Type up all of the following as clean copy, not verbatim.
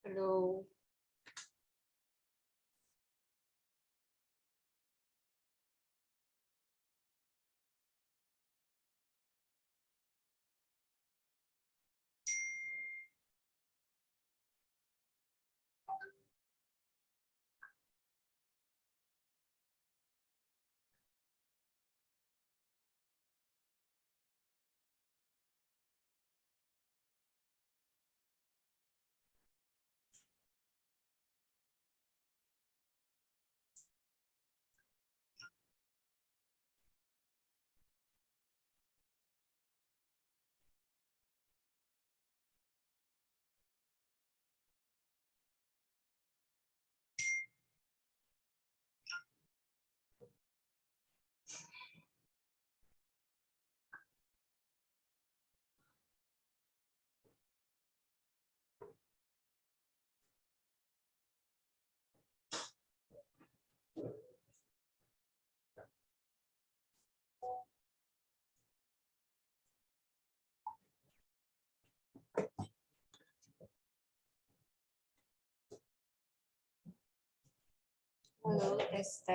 Halo. Halo, tes.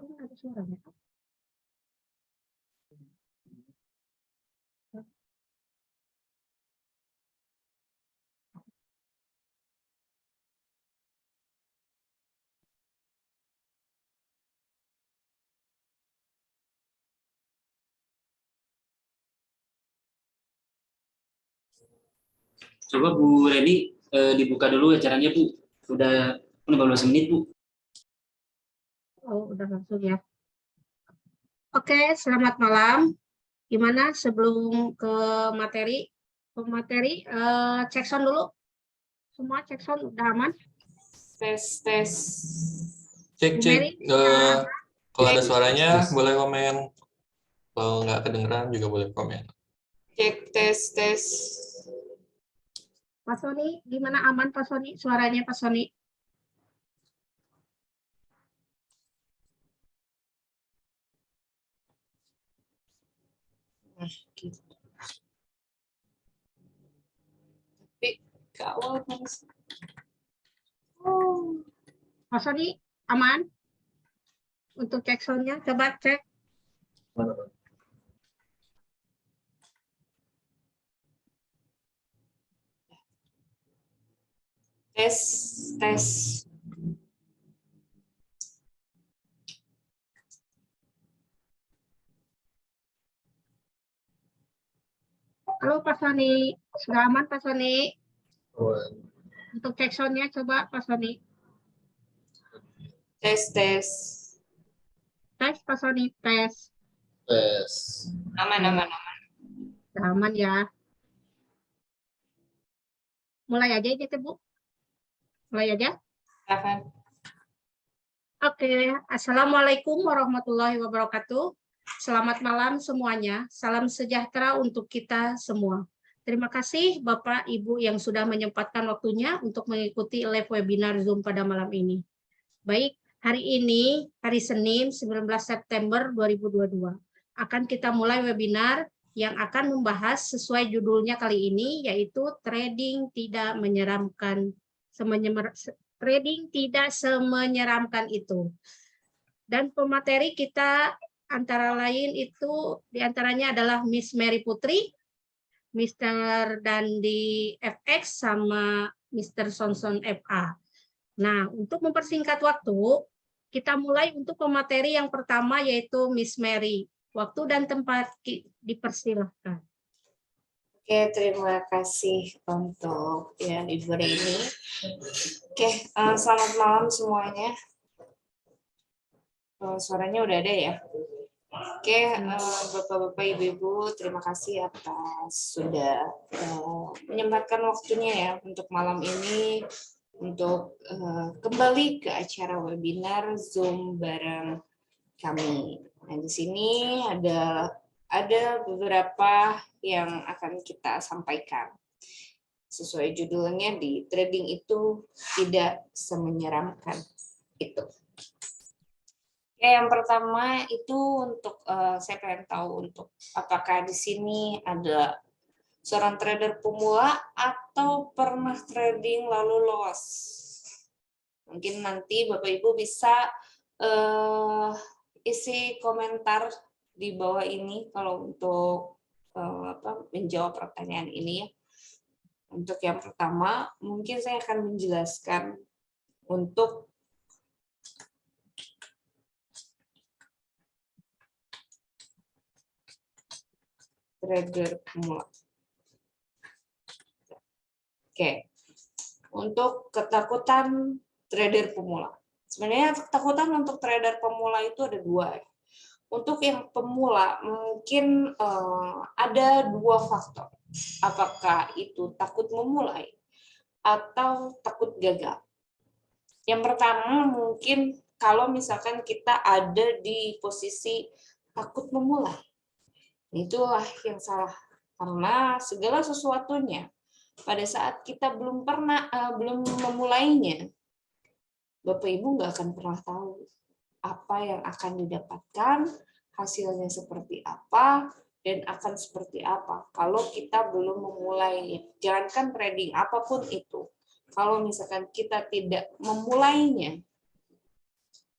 Ada suaranya. Coba Bu Reni dibuka dulu acaranya Bu. Udah 15 menit Bu. Oh, udah langsung ya. Oke, selamat malam. Gimana sebelum ke materi? Cek sound dulu. Semua cek sound udah aman? Tes. Cek. Kalau ada suaranya boleh komen. Kalau nggak kedengeran juga boleh komen. Cek tes. Pak Sony, gimana aman Pak Sony? Suaranya Pak Sony? Gitu. Tapi kalau Pak Sony aman? Untuk cek soundnya, coba cek. Tes. Halo Pak Sony, sudah aman Pak Sony? Untuk cek soundnya coba Pak Sony. Tes. Tes Pak Sony, tes. Aman. Sudah aman ya. Mulai aja ini Bu. Mulai aja. Aman. Oke, Assalamualaikum warahmatullahi wabarakatuh. Selamat malam semuanya. Salam sejahtera untuk kita semua. Terima kasih Bapak Ibu yang sudah menyempatkan waktunya untuk mengikuti live webinar Zoom pada malam ini. Baik, hari ini, hari Senin 19 September 2022, akan kita mulai webinar yang akan membahas sesuai judulnya kali ini, yaitu trading tidak menyeramkan, trading tidak semenyeramkan itu. Dan pemateri kita antara lain itu diantaranya adalah Miss Mary Putri, Mr. Dandi FX, sama Mr. Sonson FA. Nah, untuk mempersingkat waktu, kita mulai untuk pemateri yang pertama yaitu Miss Mary. Waktu dan tempat dipersilahkan. Oke, terima kasih untuk ya Ibu Reni. Oke, selamat malam semuanya. Suaranya udah ada ya? Oke, Bapak-Bapak, Ibu-Ibu, terima kasih atas sudah menyempatkan waktunya ya untuk malam ini untuk kembali ke acara webinar Zoom bareng kami. Nah, di sini ada beberapa yang akan kita sampaikan. Sesuai judulnya di trading itu tidak semenyeramkan itu. Oke, yang pertama itu untuk saya pengen tahu untuk apakah di sini ada seorang trader pemula atau pernah trading lalu loss. Mungkin nanti Bapak Ibu bisa isi komentar di bawah ini kalau untuk menjawab pertanyaan ini ya. Untuk yang pertama, mungkin saya akan menjelaskan untuk trader pemula. Oke, untuk ketakutan trader pemula. Sebenarnya ketakutan untuk trader pemula itu ada dua. Untuk yang pemula mungkin ada dua faktor. Apakah itu takut memulai atau takut gagal. Yang pertama mungkin kalau misalkan kita ada di posisi takut memulai. Itulah yang salah, karena segala sesuatunya pada saat kita belum memulainya, Bapak Ibu nggak akan pernah tahu apa yang akan didapatkan, hasilnya seperti apa, dan akan seperti apa kalau kita belum memulai. Jangankan trading apapun itu, kalau misalkan kita tidak memulainya,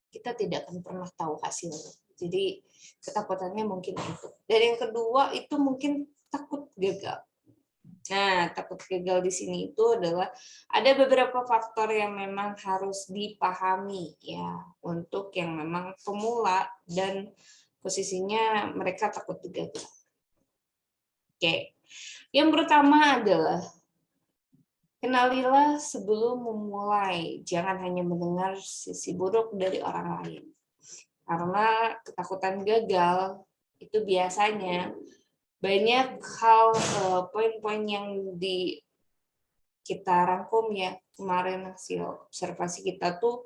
kita tidak akan pernah tahu hasilnya. Jadi ketakutannya mungkin itu. Dan yang kedua itu mungkin takut gagal. Nah, takut gagal di sini itu adalah ada beberapa faktor yang memang harus dipahami ya untuk yang memang pemula dan posisinya mereka takut gagal. Oke. Yang pertama adalah kenalilah sebelum memulai. Jangan hanya mendengar sisi buruk dari orang lain. Karena ketakutan gagal itu biasanya banyak hal poin-poin yang kita rangkum ya kemarin hasil observasi kita tuh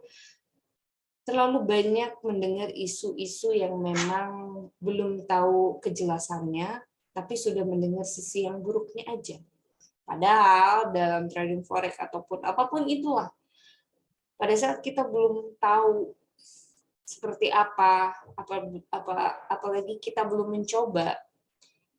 terlalu banyak mendengar isu-isu yang memang belum tahu kejelasannya tapi sudah mendengar sisi yang buruknya aja. Padahal dalam trading forex ataupun apapun itulah pada saat kita belum tahu seperti apalagi kita belum mencoba,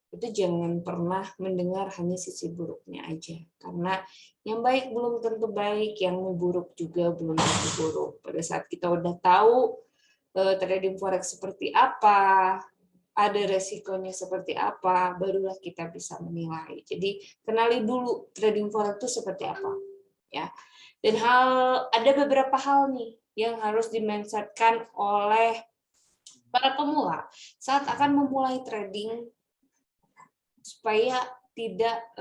itu jangan pernah mendengar hanya sisi buruknya aja. Karena yang baik belum tentu baik, yang buruk juga belum tentu buruk. Pada saat kita udah tahu trading forex seperti apa, ada resikonya seperti apa, barulah kita bisa menilai. Jadi kenali dulu trading forex itu seperti apa. Ya. Dan ada beberapa hal nih yang harus dimindsetkan oleh para pemula saat akan memulai trading supaya tidak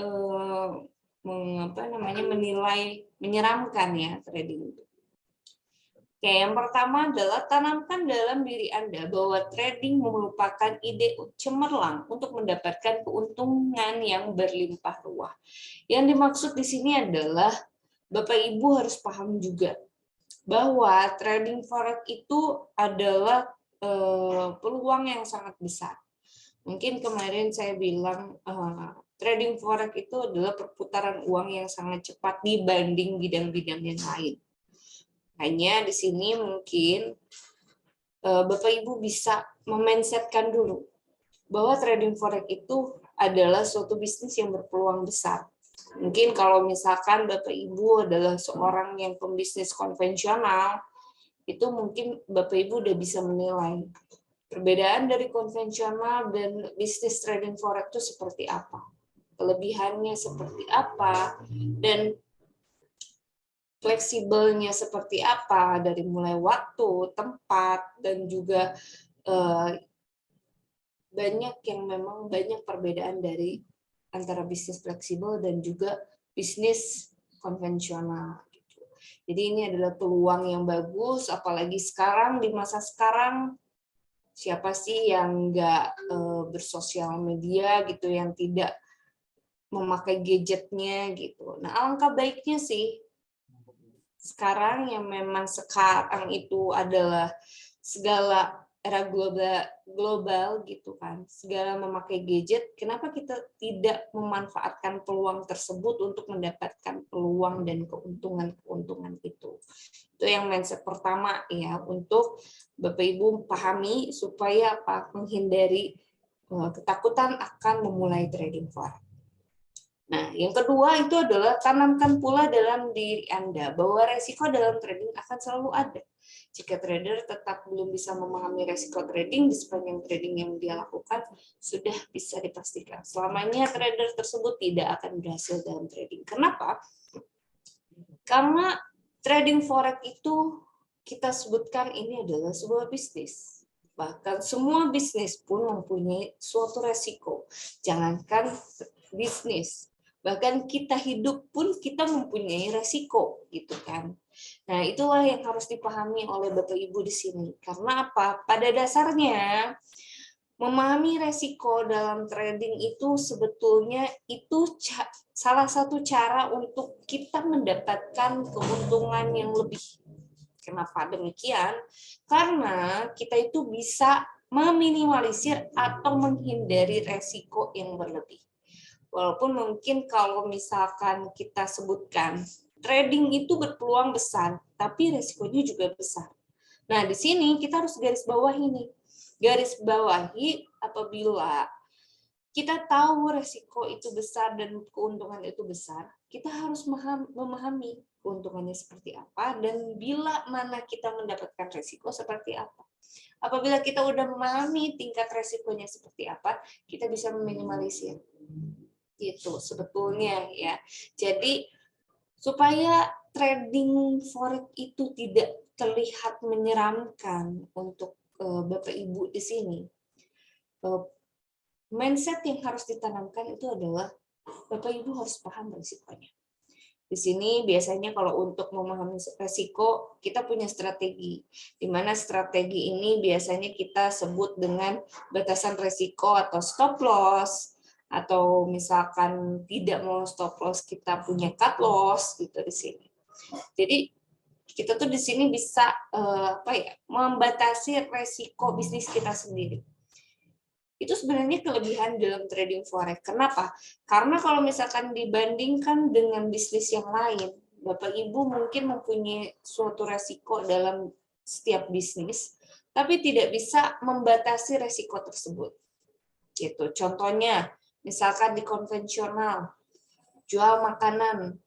menyeramkan ya trading itu. Oke, yang pertama adalah tanamkan dalam diri Anda bahwa trading merupakan ide cemerlang untuk mendapatkan keuntungan yang berlimpah ruah. Yang dimaksud di sini adalah Bapak Ibu harus paham juga bahwa trading forex itu adalah peluang yang sangat besar. Mungkin kemarin saya bilang trading forex itu adalah perputaran uang yang sangat cepat dibanding bidang-bidang yang lain. Hanya di sini mungkin Bapak Ibu bisa memindsetkan dulu bahwa trading forex itu adalah suatu bisnis yang berpeluang besar. Mungkin kalau misalkan Bapak Ibu adalah seorang yang pembisnis konvensional, itu mungkin Bapak Ibu udah bisa menilai perbedaan dari konvensional dan bisnis trading forex itu seperti apa, kelebihannya seperti apa, dan fleksibelnya seperti apa dari mulai waktu, tempat, dan juga banyak perbedaan dari antara bisnis fleksibel dan juga bisnis konvensional. Jadi ini adalah peluang yang bagus, apalagi sekarang di masa sekarang siapa sih yang nggak bersosial media gitu, yang tidak memakai gadgetnya gitu. Nah, alangkah baiknya sih sekarang yang memang sekarang itu adalah segala era global gitu kan, segala memakai gadget, kenapa kita tidak memanfaatkan peluang tersebut untuk mendapatkan peluang dan keuntungan itu. Itu yang mindset pertama ya, untuk Bapak Ibu pahami supaya menghindari ketakutan akan memulai trading forex. Nah, yang kedua itu adalah tanamkan pula dalam diri Anda bahwa resiko dalam trading akan selalu ada. Jika trader tetap belum bisa memahami resiko trading di sepanjang trading yang dia lakukan, sudah bisa dipastikan selamanya trader tersebut tidak akan berhasil dalam trading. Kenapa? Karena trading forex itu kita sebutkan ini adalah sebuah bisnis. Bahkan semua bisnis pun mempunyai suatu resiko. Jangankan bisnis, bahkan kita hidup pun kita mempunyai resiko gitu kan. Nah, itulah yang harus dipahami oleh Bapak Ibu di sini. Karena apa? Pada dasarnya memahami resiko dalam trading itu sebetulnya itu salah satu cara untuk kita mendapatkan keuntungan yang lebih. Kenapa demikian? Karena kita itu bisa meminimalisir atau menghindari resiko yang berlebih. Walaupun mungkin kalau misalkan kita sebutkan trading itu berpeluang besar, tapi resikonya juga besar. Nah, di sini kita harus garis bawahi nih. Garis bawahi apabila kita tahu resiko itu besar dan keuntungan itu besar, kita harus memahami keuntungannya seperti apa dan bila mana kita mendapatkan resiko seperti apa. Apabila kita udah memahami tingkat resikonya seperti apa, kita bisa meminimalisir. Itu sebetulnya ya. Jadi supaya trading forex itu tidak terlihat menyeramkan untuk Bapak Ibu di sini, mindset yang harus ditanamkan itu adalah Bapak Ibu harus paham risikonya. Di sini biasanya kalau untuk memahami risiko kita punya strategi, di mana strategi ini biasanya kita sebut dengan batasan risiko atau stop loss, atau misalkan tidak mau stop loss kita punya cut loss gitu di sini. Jadi kita tuh di sini bisa membatasi resiko bisnis kita sendiri. Itu sebenarnya kelebihan dalam trading forex. Kenapa? Karena kalau misalkan dibandingkan dengan bisnis yang lain, Bapak Ibu mungkin mempunyai suatu resiko dalam setiap bisnis, tapi tidak bisa membatasi resiko tersebut. Gitu. Contohnya, misalkan di konvensional, jual makanan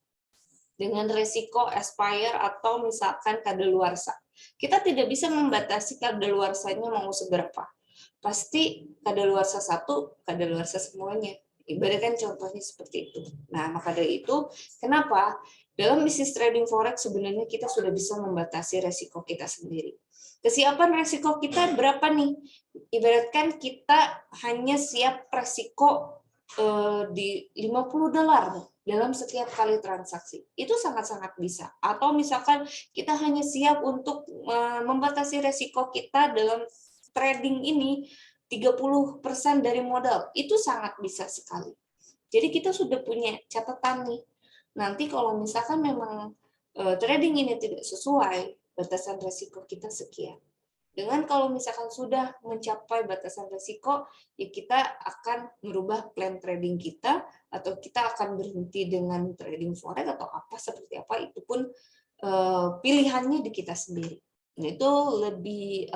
dengan resiko expire atau misalkan kadaluarsa. Kita tidak bisa membatasi kadaluarsanya mau seberapa. Pasti kadaluarsa satu, kadaluarsa semuanya. Ibaratkan contohnya seperti itu. Nah, maka dari itu, kenapa? Dalam bisnis trading forex sebenarnya kita sudah bisa membatasi resiko kita sendiri. Kesiapan resiko kita berapa nih? Ibaratkan kita hanya siap resiko di $50 dalam setiap kali transaksi. Itu sangat-sangat bisa. Atau misalkan kita hanya siap untuk membatasi resiko kita dalam trading ini 30% dari modal. Itu sangat bisa sekali. Jadi kita sudah punya catatan nih. Nanti kalau misalkan memang trading ini tidak sesuai, batasan resiko kita sekian. Dengan kalau misalkan sudah mencapai batasan resiko, ya kita akan merubah plan trading kita, atau kita akan berhenti dengan trading forex atau apa seperti apa, itu pun pilihannya di kita sendiri. Nah, itu lebih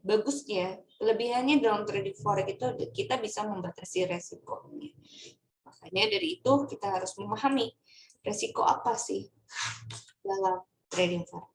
bagusnya, kelebihannya dalam trading forex itu kita bisa membatasi resikonya. Makanya dari itu kita harus memahami resiko apa sih dalam trading forex.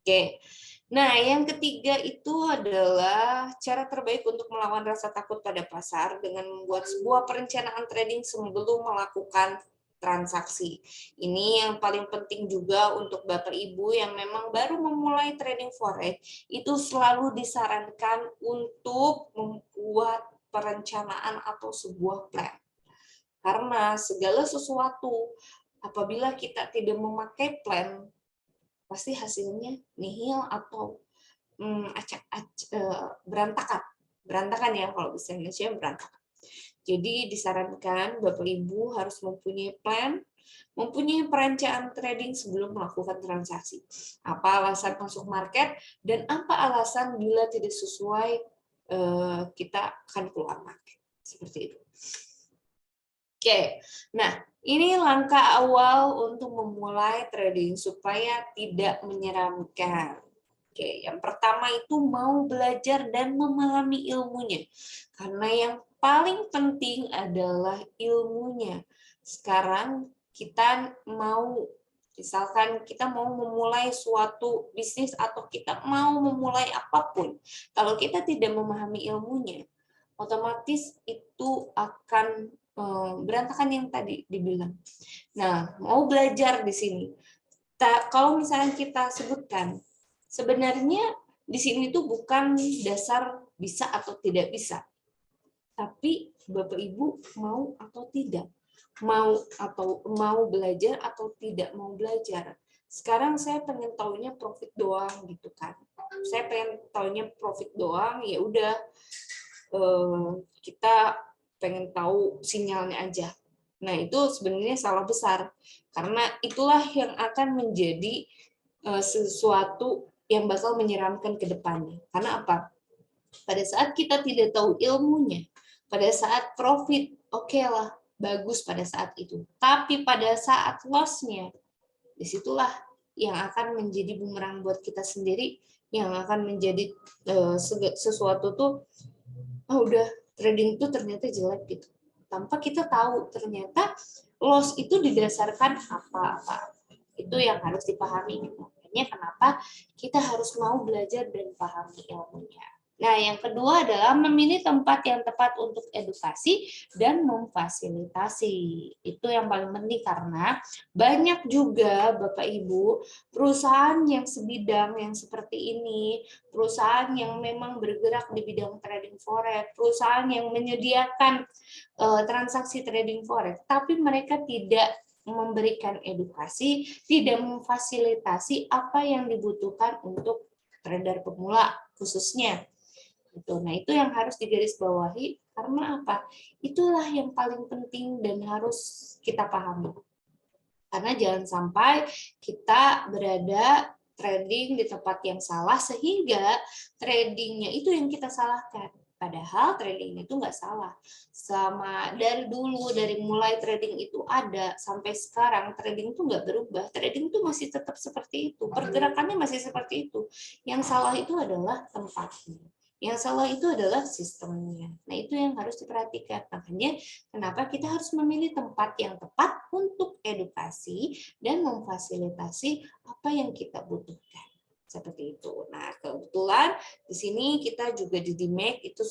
Oke. Nah, yang ketiga itu adalah cara terbaik untuk melawan rasa takut pada pasar dengan membuat sebuah perencanaan trading sebelum melakukan transaksi. Ini yang paling penting juga untuk Bapak Ibu yang memang baru memulai trading forex, itu selalu disarankan untuk membuat perencanaan atau sebuah plan. Karena segala sesuatu apabila kita tidak memakai plan, pasti hasilnya nihil atau berantakan ya, kalau bisa Indonesia berantakan. Jadi disarankan Bapak Ibu harus mempunyai plan, mempunyai perencanaan trading sebelum melakukan transaksi. Apa alasan masuk market dan apa alasan bila tidak sesuai kita akan keluar market. Seperti itu. Oke, nah ini langkah awal untuk memulai trading supaya tidak menyeramkan. Oke, yang pertama itu mau belajar dan memahami ilmunya. Karena yang paling penting adalah ilmunya. Sekarang kita misalkan kita mau memulai suatu bisnis atau kita mau memulai apapun. Kalau kita tidak memahami ilmunya, otomatis itu akan berantakan yang tadi dibilang. Nah, mau belajar di sini. Kalau misalnya kita sebutkan, sebenarnya di sini tuh bukan dasar bisa atau tidak bisa. Tapi Bapak Ibu mau atau tidak. Mau belajar atau tidak mau belajar. Sekarang saya pengen taunya profit doang gitu kan. Saya pengen taunya profit doang, ya udah kita pengen tahu sinyalnya aja. Nah, itu sebenarnya salah besar. Karena itulah yang akan menjadi sesuatu yang bakal menyeramkan ke depannya. Karena apa? Pada saat kita tidak tahu ilmunya, pada saat profit, oke lah, bagus pada saat itu. Tapi pada saat loss-nya, disitulah yang akan menjadi bumerang buat kita sendiri, yang akan menjadi sesuatu tuh, udah trading itu ternyata jelek gitu. Tanpa kita tahu ternyata loss itu didasarkan apa-apa. Itu yang harus dipahami. Makanya kenapa kita harus mau belajar dan pahami ilmunya. Nah, yang kedua adalah memilih tempat yang tepat untuk edukasi dan memfasilitasi. Itu yang paling penting karena banyak juga Bapak Ibu perusahaan yang sebidang yang seperti ini, perusahaan yang memang bergerak di bidang trading forex, perusahaan yang menyediakan transaksi trading forex, tapi mereka tidak memberikan edukasi, tidak memfasilitasi apa yang dibutuhkan untuk trader pemula khususnya. Nah, itu yang harus digarisbawahi karena apa? Itulah yang paling penting dan harus kita pahami. Karena jangan sampai kita berada trading di tempat yang salah sehingga tradingnya itu yang kita salahkan. Padahal trading itu nggak salah. Sama dari dulu, dari mulai trading itu ada sampai sekarang trading itu nggak berubah. Trading itu masih tetap seperti itu. Pergerakannya masih seperti itu. Yang salah itu adalah tempatnya. Yang salah itu adalah sistemnya. Nah, itu yang harus diperhatikan. Makanya kenapa kita harus memilih tempat yang tepat untuk edukasi dan memfasilitasi apa yang kita butuhkan. Seperti itu. Nah, kebetulan di sini kita juga di DIMEC itu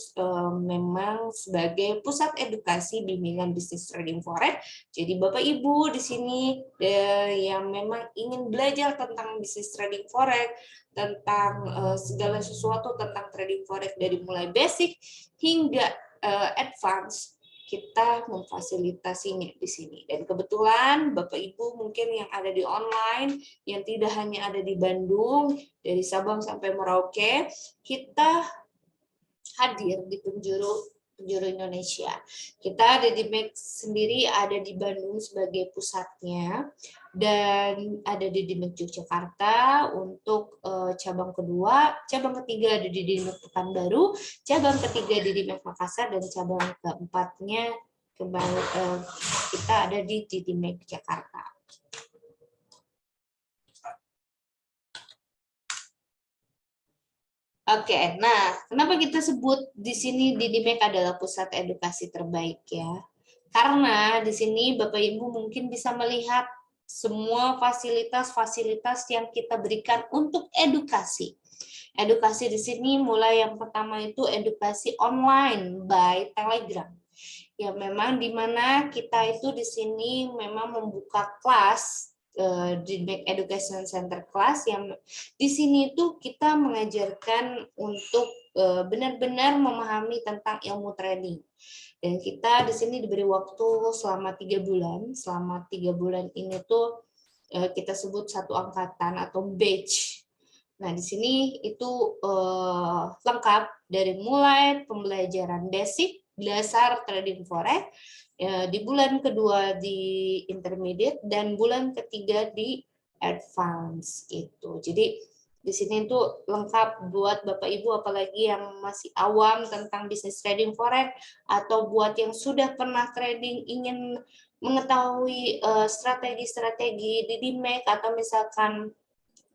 memang sebagai pusat edukasi bimbingan bisnis trading forex. Jadi Bapak Ibu di sini yang memang ingin belajar tentang bisnis trading forex, tentang segala sesuatu tentang trading forex dari mulai basic hingga advance, kita memfasilitasinya di sini. Dan kebetulan Bapak Ibu mungkin yang ada di online, yang tidak hanya ada di Bandung, dari Sabang sampai Merauke, kita hadir di penjuru penjuru Indonesia. Kita Didimek sendiri ada di Bandung sebagai pusatnya, dan ada di Didimek Yogyakarta untuk cabang kedua, cabang ketiga ada di Didimek Pekanbaru, cabang ketiga di Didimek Makassar, dan cabang keempatnya kita ada di Didimek Jakarta. Oke, nah kenapa kita sebut di sini Didimek adalah pusat edukasi terbaik ya? Karena di sini Bapak Ibu mungkin bisa melihat semua fasilitas-fasilitas yang kita berikan untuk edukasi. Edukasi di sini mulai yang pertama itu edukasi online by Telegram. Ya memang di mana kita itu di sini memang membuka kelas Didimek Education Center Class yang di sini itu kita mengajarkan untuk benar-benar memahami tentang ilmu trading. Dan kita di sini diberi waktu selama 3 bulan. Selama 3 bulan ini tuh kita sebut satu angkatan atau batch. Nah, di sini itu lengkap dari mulai pembelajaran basic, dasar trading forex, di bulan kedua di intermediate, dan bulan ketiga di advance gitu. Jadi di sini tuh lengkap buat Bapak Ibu apalagi yang masih awam tentang bisnis trading forex, atau buat yang sudah pernah trading ingin mengetahui strategi-strategi Didimek, atau misalkan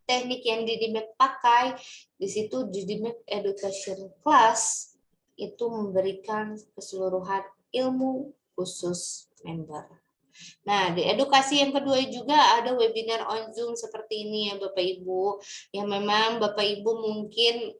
teknik yang Didimek pakai. Di situ Didimek Education Class itu memberikan keseluruhan ilmu khusus member. Nah, di edukasi yang kedua juga ada webinar on Zoom seperti ini ya Bapak Ibu, yang memang Bapak Ibu mungkin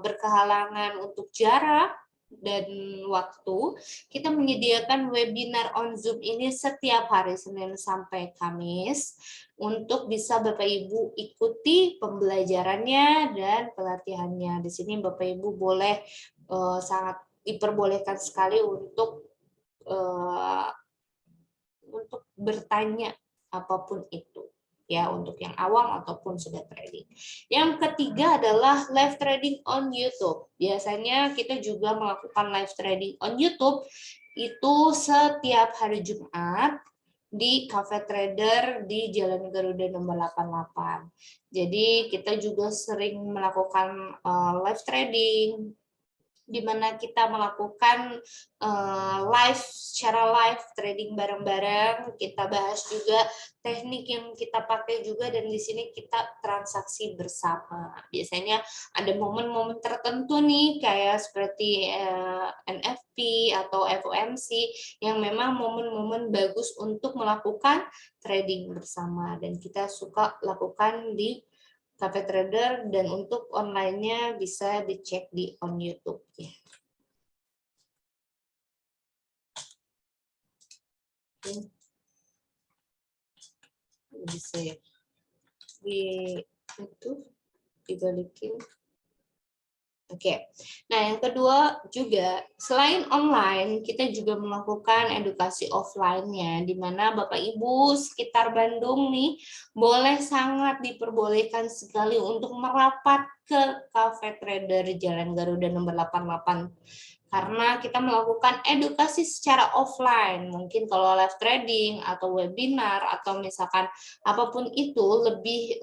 berkehalangan untuk jarak dan waktu. Kita menyediakan webinar on Zoom ini setiap hari Senin sampai Kamis untuk bisa Bapak Ibu ikuti pembelajarannya dan pelatihannya. Di sini Bapak Ibu boleh sangat diperbolehkan sekali untuk bertanya apapun itu ya, untuk yang awam ataupun sudah trading. Yang ketiga adalah live trading on YouTube. Biasanya kita juga melakukan live trading on YouTube itu setiap hari Jumat di Cafe Trader di Jalan Garuda nomor 88. Jadi kita juga sering melakukan live trading, di mana kita melakukan secara live trading bareng-bareng. Kita bahas juga teknik yang kita pakai juga, dan di sini kita transaksi bersama. Biasanya ada momen-momen tertentu nih kayak seperti NFP atau FOMC yang memang momen-momen bagus untuk melakukan trading bersama, dan kita suka lakukan di Cafe Trader, dan untuk online-nya bisa dicek di on YouTube ya. Bisa ya di itu dibalikin. Oke. Nah, yang kedua juga selain online, kita juga melakukan edukasi offline-nya, di mana Bapak Ibu sekitar Bandung nih boleh sangat diperbolehkan sekali untuk merapat ke Cafe Trader Jalan Garuda nomor 88. Karena kita melakukan edukasi secara offline. Mungkin kalau live trading atau webinar atau misalkan apapun itu lebih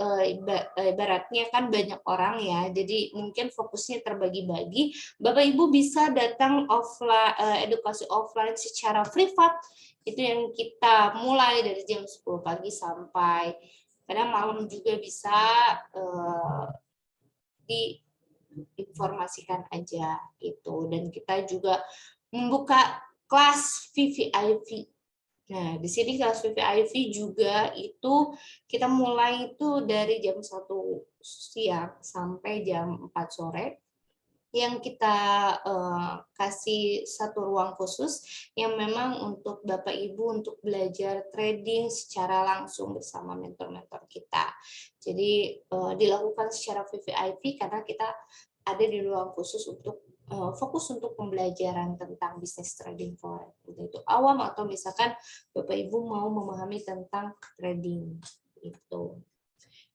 ibaratnya kan banyak orang ya. Jadi mungkin fokusnya terbagi-bagi. Bapak Ibu bisa datang offline, edukasi offline secara privat. Itu yang kita mulai dari jam 10 pagi sampai kadang malam juga bisa diinformasikan aja gitu. Dan kita juga membuka kelas VVIP. Nah, di sini kelas VVIP juga itu kita mulai itu dari jam 1 siang sampai jam 4 sore. Yang kita kasih satu ruang khusus yang memang untuk Bapak Ibu untuk belajar trading secara langsung bersama mentor-mentor kita. Jadi dilakukan secara VVIP karena kita ada di ruang khusus untuk fokus untuk pembelajaran tentang bisnis trading forex. Itu awam atau misalkan Bapak Ibu mau memahami tentang trading itu.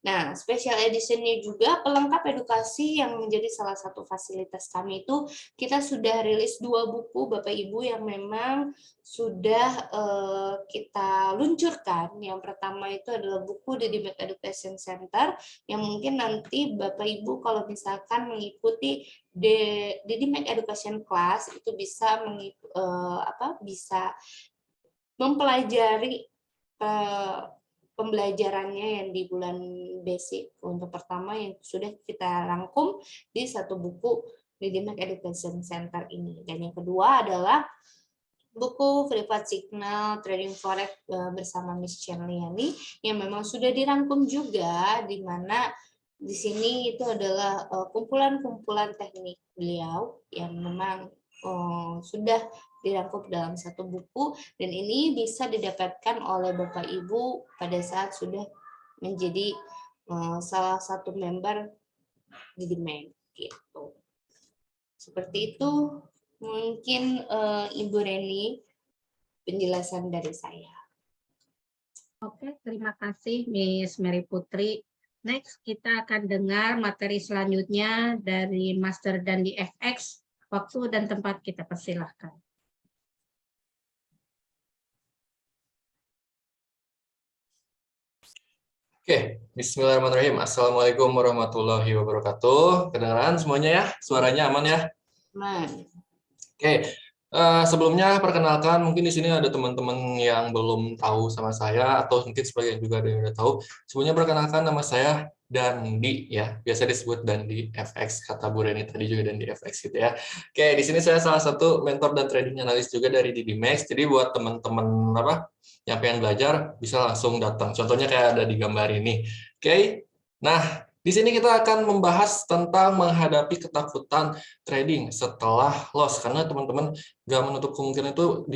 Nah, special edition-nya juga pelengkap edukasi yang menjadi salah satu fasilitas kami itu kita sudah rilis 2 buku Bapak Ibu yang memang sudah kita luncurkan. Yang pertama itu adalah buku The Dimek Education Center yang mungkin nanti Bapak Ibu kalau misalkan mengikuti The Dimek Education Class itu bisa bisa mempelajari pembelajarannya yang di bulan basic untuk pertama yang sudah kita rangkum di satu buku di Dimek Education Center ini. Dan yang kedua adalah buku Privat Signal Trading Forex bersama Miss Chen Liani yang memang sudah dirangkum juga, di mana di sini itu adalah kumpulan-kumpulan teknik beliau yang memang sudah dirangkum dalam satu buku, dan ini bisa didapatkan oleh Bapak Ibu pada saat sudah menjadi salah satu member di Dimek gitu. Seperti itu mungkin Ibu Reni penjelasan dari saya. Oke, terima kasih Miss Mary Putri. Next kita akan dengar materi selanjutnya dari Master Dandi FX. Waktu dan tempat kita persilahkan. Oke, bismillahirrahmanirrahim. Assalamualaikum warahmatullahi wabarakatuh. Kedengaran semuanya ya? Suaranya aman ya? Aman. Oke, sebelumnya perkenalkan, mungkin di sini ada teman-teman yang belum tahu sama saya, atau mungkin sebagian juga ada yang udah tahu. Sebelumnya perkenalkan, nama saya Dandi ya, biasa disebut Dandi FX, kata Bu Reni tadi juga Dandi FX gitu ya. Oke, di sini saya salah satu mentor dan trading analis juga dari Didimex. Jadi buat teman-teman yang pengen belajar bisa langsung datang. Contohnya kayak ada di gambar ini. Oke. Nah, di sini kita akan membahas tentang menghadapi ketakutan trading setelah loss, karena teman-teman nggak menutup kemungkinan itu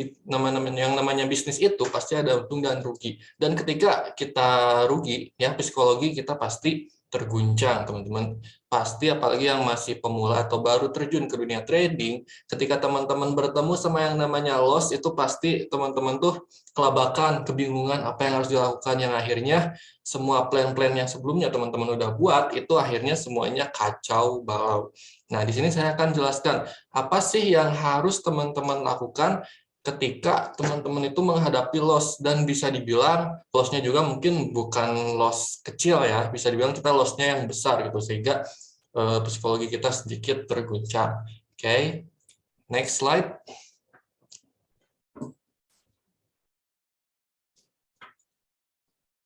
yang namanya bisnis itu pasti ada untung dan rugi. Dan ketika kita rugi, ya psikologi kita pasti terguncang, teman-teman. Pasti apalagi yang masih pemula atau baru terjun ke dunia trading, ketika teman-teman bertemu sama yang namanya loss, itu pasti teman-teman tuh kelabakan, kebingungan apa yang harus dilakukan, yang akhirnya semua plan-plan yang sebelumnya teman-teman udah buat itu akhirnya semuanya kacau balau. Nah, di sini saya akan jelaskan apa sih yang harus teman-teman lakukan ketika teman-teman itu menghadapi loss, dan bisa dibilang loss-nya juga mungkin bukan loss kecil ya, bisa dibilang kita loss-nya yang besar gitu, sehingga psikologi kita sedikit terguncang. Oke, next slide.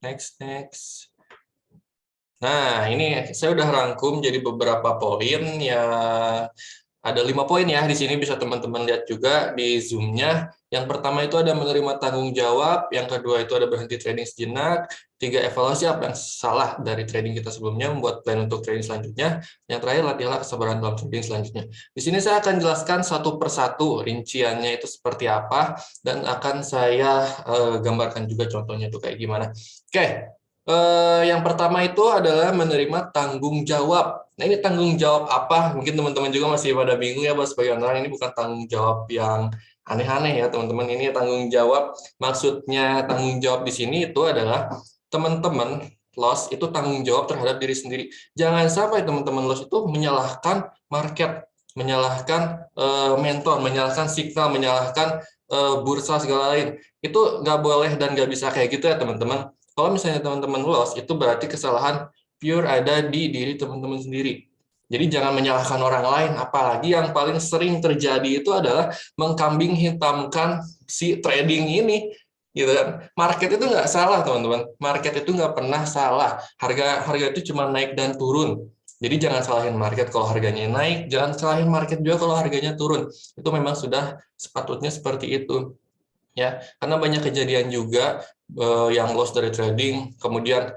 Next. Nah, ini saya udah rangkum jadi beberapa poin ya. Ada 5 poin ya di sini, bisa teman-teman lihat juga di Zoom-nya. Yang pertama itu ada menerima tanggung jawab, yang kedua itu ada berhenti trading sejenak, 3 evaluasi apa yang salah dari trading kita sebelumnya, membuat plan untuk trading selanjutnya, yang terakhir latihanlah kesabaran dalam trading selanjutnya. Di sini saya akan jelaskan satu persatu rinciannya itu seperti apa, dan akan saya gambarkan juga contohnya itu kayak gimana. Oke. Yang pertama itu adalah menerima tanggung jawab. Nah, ini tanggung jawab apa? Mungkin teman-teman juga masih pada bingung ya, Bos. Sebagian orang ini bukan tanggung jawab yang aneh-aneh ya, teman-teman. Ini tanggung jawab, maksudnya tanggung jawab di sini itu adalah teman-teman loss itu tanggung jawab terhadap diri sendiri. Jangan sampai teman-teman loss itu menyalahkan market, menyalahkan mentor, menyalahkan signal, menyalahkan bursa segala lain. Itu nggak boleh dan nggak bisa kayak gitu ya, teman-teman. Kalau misalnya teman-teman loss, itu berarti kesalahan pure ada di diri teman-teman sendiri. Jadi jangan menyalahkan orang lain, apalagi yang paling sering terjadi itu adalah mengkambing hitamkan si trading ini. Gitu kan. Market itu nggak salah, teman-teman. Market itu nggak pernah salah. Harga itu cuma naik dan turun. Jadi jangan salahin market kalau harganya naik, jangan salahin market juga kalau harganya turun. Itu memang sudah sepatutnya seperti itu. Ya, karena banyak kejadian juga yang loss dari trading, kemudian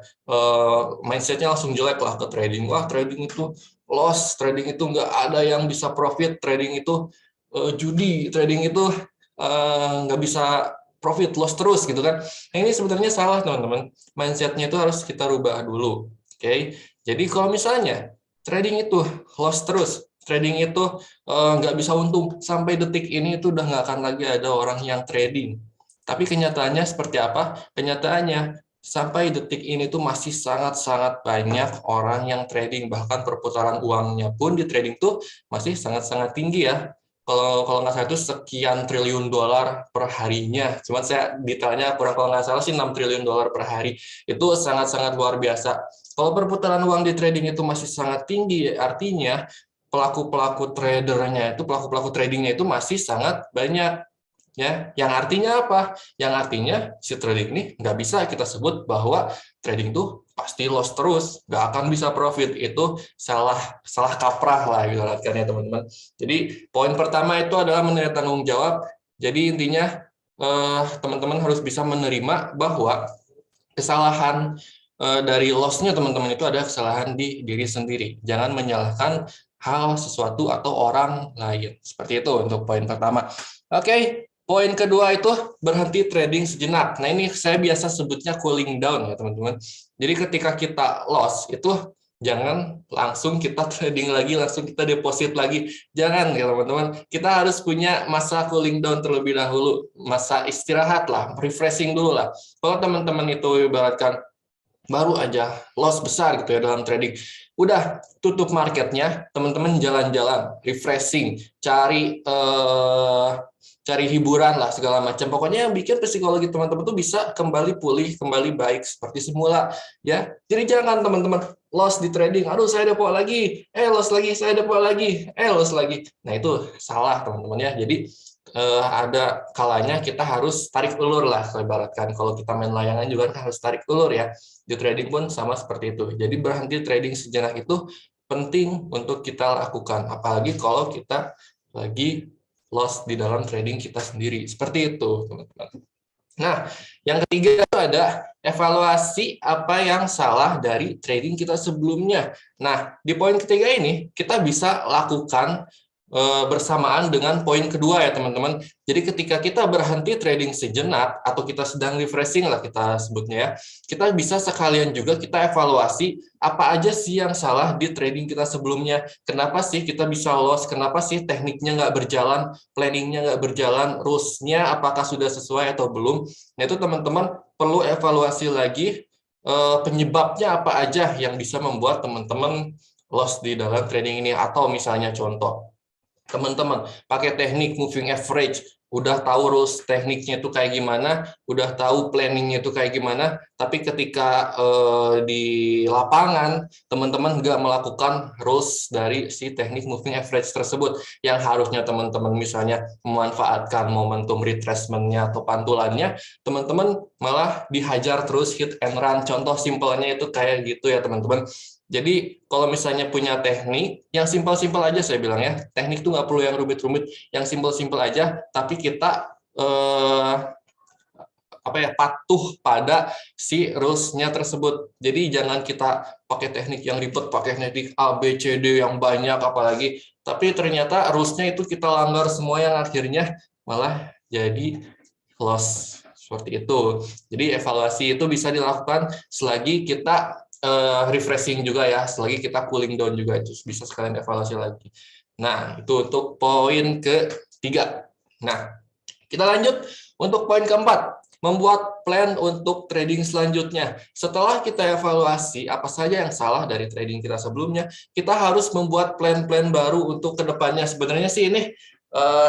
mindsetnya langsung jelek lah ke trading. Wah, trading itu loss, trading itu nggak ada yang bisa profit, trading itu judi, trading itu nggak bisa profit, loss terus gitu kan. Nah, ini sebenarnya salah, teman-teman. Mindsetnya itu harus kita rubah dulu. Oke, jadi kalau misalnya trading itu loss terus, trading itu nggak bisa untung, sampai detik ini itu udah nggak akan lagi ada orang yang trading. Tapi kenyataannya seperti apa? Kenyataannya sampai detik ini tuh masih sangat-sangat banyak orang yang trading, bahkan perputaran uangnya pun di trading tuh masih sangat-sangat tinggi ya. Kalau nggak salah itu sekian triliun dolar per harinya. Cuma saya detailnya kurang, kalau nggak salah sih 6 triliun dolar per hari. Itu sangat-sangat luar biasa. Kalau perputaran uang di trading itu masih sangat tinggi, artinya pelaku-pelaku tradernya itu, pelaku-pelaku tradingnya itu masih sangat banyak. Ya, yang artinya apa? Yang artinya si trading ini nggak bisa kita sebut bahwa trading tuh pasti loss terus, nggak akan bisa profit. Itu salah kaprah lah ibaratnya teman-teman. Jadi poin pertama itu adalah menerima tanggung jawab. Jadi intinya teman-teman harus bisa menerima bahwa kesalahan dari loss-nya teman-teman itu ada kesalahan di diri sendiri. Jangan menyalahkan hal, sesuatu, atau orang lain. Seperti itu untuk poin pertama. Oke. Poin kedua itu berhenti trading sejenak. Nah ini saya biasa sebutnya cooling down ya teman-teman. Jadi ketika kita loss itu jangan langsung kita trading lagi, langsung kita deposit lagi. Jangan ya teman-teman. Kita harus punya masa cooling down terlebih dahulu. Masa istirahat lah, refreshing dulu lah. Kalau teman-teman itu ibaratkan baru aja loss besar gitu ya dalam trading, udah tutup marketnya, teman-teman jalan-jalan, refreshing, cari hiburan lah segala macam. Pokoknya yang bikin psikologi teman-teman tuh bisa kembali pulih, kembali baik seperti semula ya. Jadi jangan teman-teman loss di trading, aduh saya depo lagi, loss lagi, saya depo lagi, loss lagi. Nah itu salah teman-teman ya. Jadi ada kalanya kita harus tarik ulur lah, ibaratkan kalau kita main layangan juga kan harus tarik ulur ya. Di trading pun sama seperti itu. Jadi berhenti trading sejenak itu penting untuk kita lakukan, apalagi kalau kita lagi loss di dalam trading kita sendiri. Seperti itu, teman-teman. Nah, yang ketiga itu ada evaluasi apa yang salah dari trading kita sebelumnya. Nah, di poin ketiga ini kita bisa lakukan bersamaan dengan poin kedua ya teman-teman. Jadi ketika kita berhenti trading sejenak atau kita sedang refreshing lah kita sebutnya ya, kita bisa sekalian juga kita evaluasi apa aja sih yang salah di trading kita sebelumnya. Kenapa sih kita bisa loss? Kenapa sih tekniknya nggak berjalan, planningnya nggak berjalan, rules-nya apakah sudah sesuai atau belum? Nah itu teman-teman perlu evaluasi lagi penyebabnya apa aja yang bisa membuat teman-teman loss di dalam trading ini. Atau misalnya contoh, teman-teman pakai teknik moving average, udah tahu rules tekniknya itu kayak gimana, udah tahu planningnya itu kayak gimana, tapi ketika di lapangan teman-teman nggak melakukan rules dari si teknik moving average tersebut, yang harusnya teman-teman misalnya memanfaatkan momentum retracement-nya atau pantulannya, teman-teman malah dihajar terus hit and run. Contoh simpelnya itu kayak gitu ya teman-teman. Jadi kalau misalnya punya teknik, yang simpel-simpel aja saya bilang ya, teknik tuh nggak perlu yang rumit-rumit, yang simpel-simpel aja, tapi kita patuh pada si rules-nya tersebut. Jadi jangan kita pakai teknik yang ribet, pakai teknik A, B, C, D yang banyak apalagi, tapi ternyata rules-nya itu kita langgar semua yang akhirnya malah jadi loss. Seperti itu. Jadi evaluasi itu bisa dilakukan selagi kita refreshing juga ya, selagi kita cooling down juga, itu bisa sekalian evaluasi lagi. Nah, itu untuk poin ketiga. Nah, kita lanjut untuk poin keempat, membuat plan untuk trading selanjutnya. Setelah kita evaluasi apa saja yang salah dari trading kita sebelumnya, kita harus membuat plan-plan baru untuk kedepannya. Sebenarnya sih ini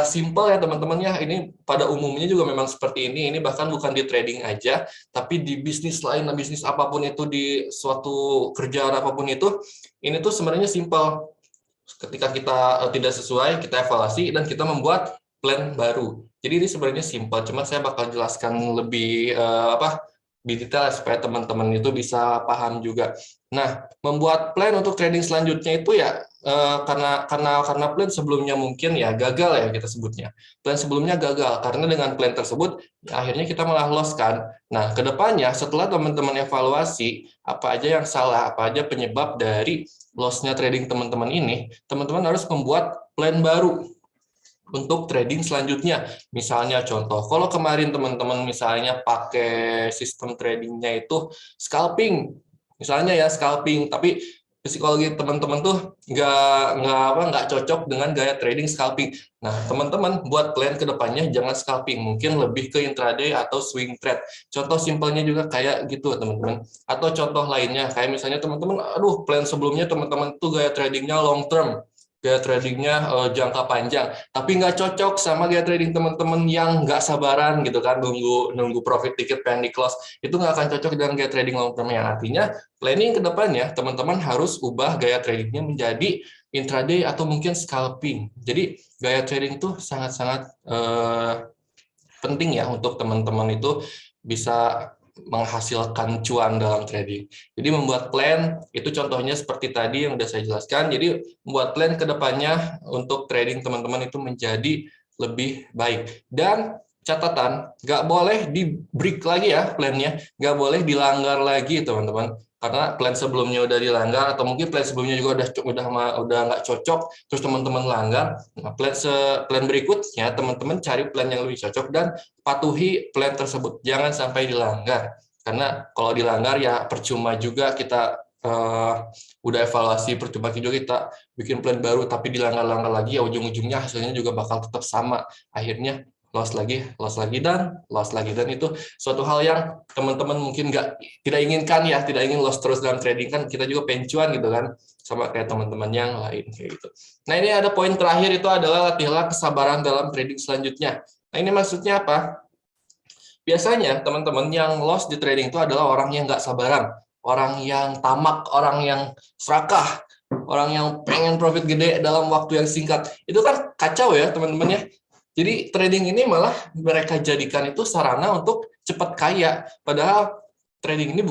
simple ya teman-teman ya, ini pada umumnya juga memang seperti ini bahkan bukan di trading aja, tapi di bisnis lain, bisnis apapun itu, di suatu kerjaan apapun itu, ini tuh sebenarnya simple. Ketika kita tidak sesuai, kita evaluasi dan kita membuat plan baru. Jadi ini sebenarnya simple, cuma saya bakal jelaskan lebih detail supaya teman-teman itu bisa paham juga. Nah, membuat plan untuk trading selanjutnya itu ya karena plan sebelumnya mungkin ya gagal ya kita sebutnya. Plan sebelumnya gagal karena dengan plan tersebut ya, akhirnya kita malah loss kan. Nah, kedepannya setelah teman-teman evaluasi apa aja yang salah, apa aja penyebab dari loss-nya trading teman-teman ini, teman-teman harus membuat plan baru untuk trading selanjutnya. Misalnya contoh, kalau kemarin teman-teman misalnya pakai sistem tradingnya itu scalping, misalnya ya scalping, tapi psikologi teman-teman tuh nggak cocok dengan gaya trading scalping. Nah, teman-teman buat plan ke depannya jangan scalping, mungkin lebih ke intraday atau swing trade. Contoh simpelnya juga kayak gitu, teman-teman. Atau contoh lainnya, kayak misalnya teman-teman, aduh, plan sebelumnya teman-teman tuh gaya tradingnya long term, gaya tradingnya jangka panjang, tapi nggak cocok sama gaya trading teman-teman yang nggak sabaran gitu kan, nunggu profit dikit pengen di close, itu nggak akan cocok dengan gaya trading long term. Yang artinya planning ke depannya teman-teman harus ubah gaya tradingnya menjadi intraday atau mungkin scalping. Jadi gaya trading itu sangat-sangat penting ya untuk teman-teman itu bisa menghasilkan cuan dalam trading. Jadi membuat plan itu contohnya seperti tadi yang udah saya jelaskan. Jadi membuat plan ke depannya untuk trading teman-teman itu menjadi lebih baik. Dan catatan, nggak boleh di break lagi ya plannya, nggak boleh dilanggar lagi teman-teman. Karena plan sebelumnya udah dilanggar atau mungkin plan sebelumnya juga udah nggak cocok, terus teman-teman langgar. Nah, plan berikutnya teman-teman cari plan yang lebih cocok dan patuhi plan tersebut, jangan sampai dilanggar. Karena kalau dilanggar ya percuma juga kita udah evaluasi, percuma juga kita bikin plan baru tapi dilanggar-langgar lagi, ya ujung-ujungnya hasilnya juga bakal tetap sama. Akhirnya loss lagi, dan loss lagi. Dan itu suatu hal yang teman-teman mungkin tidak inginkan ya, tidak ingin loss terus dalam trading, kan kita juga pencuan gitu kan, sama kayak teman-teman yang lain kayak gitu. Nah, ini ada poin terakhir, itu adalah latihlah kesabaran dalam trading selanjutnya. Nah, ini maksudnya apa? Biasanya teman-teman yang loss di trading itu adalah orang yang nggak sabaran, orang yang tamak, orang yang serakah, orang yang pengen profit gede dalam waktu yang singkat. Itu kan kacau ya teman-teman ya. Jadi trading ini malah mereka jadikan itu sarana untuk cepat kaya. Padahal trading ini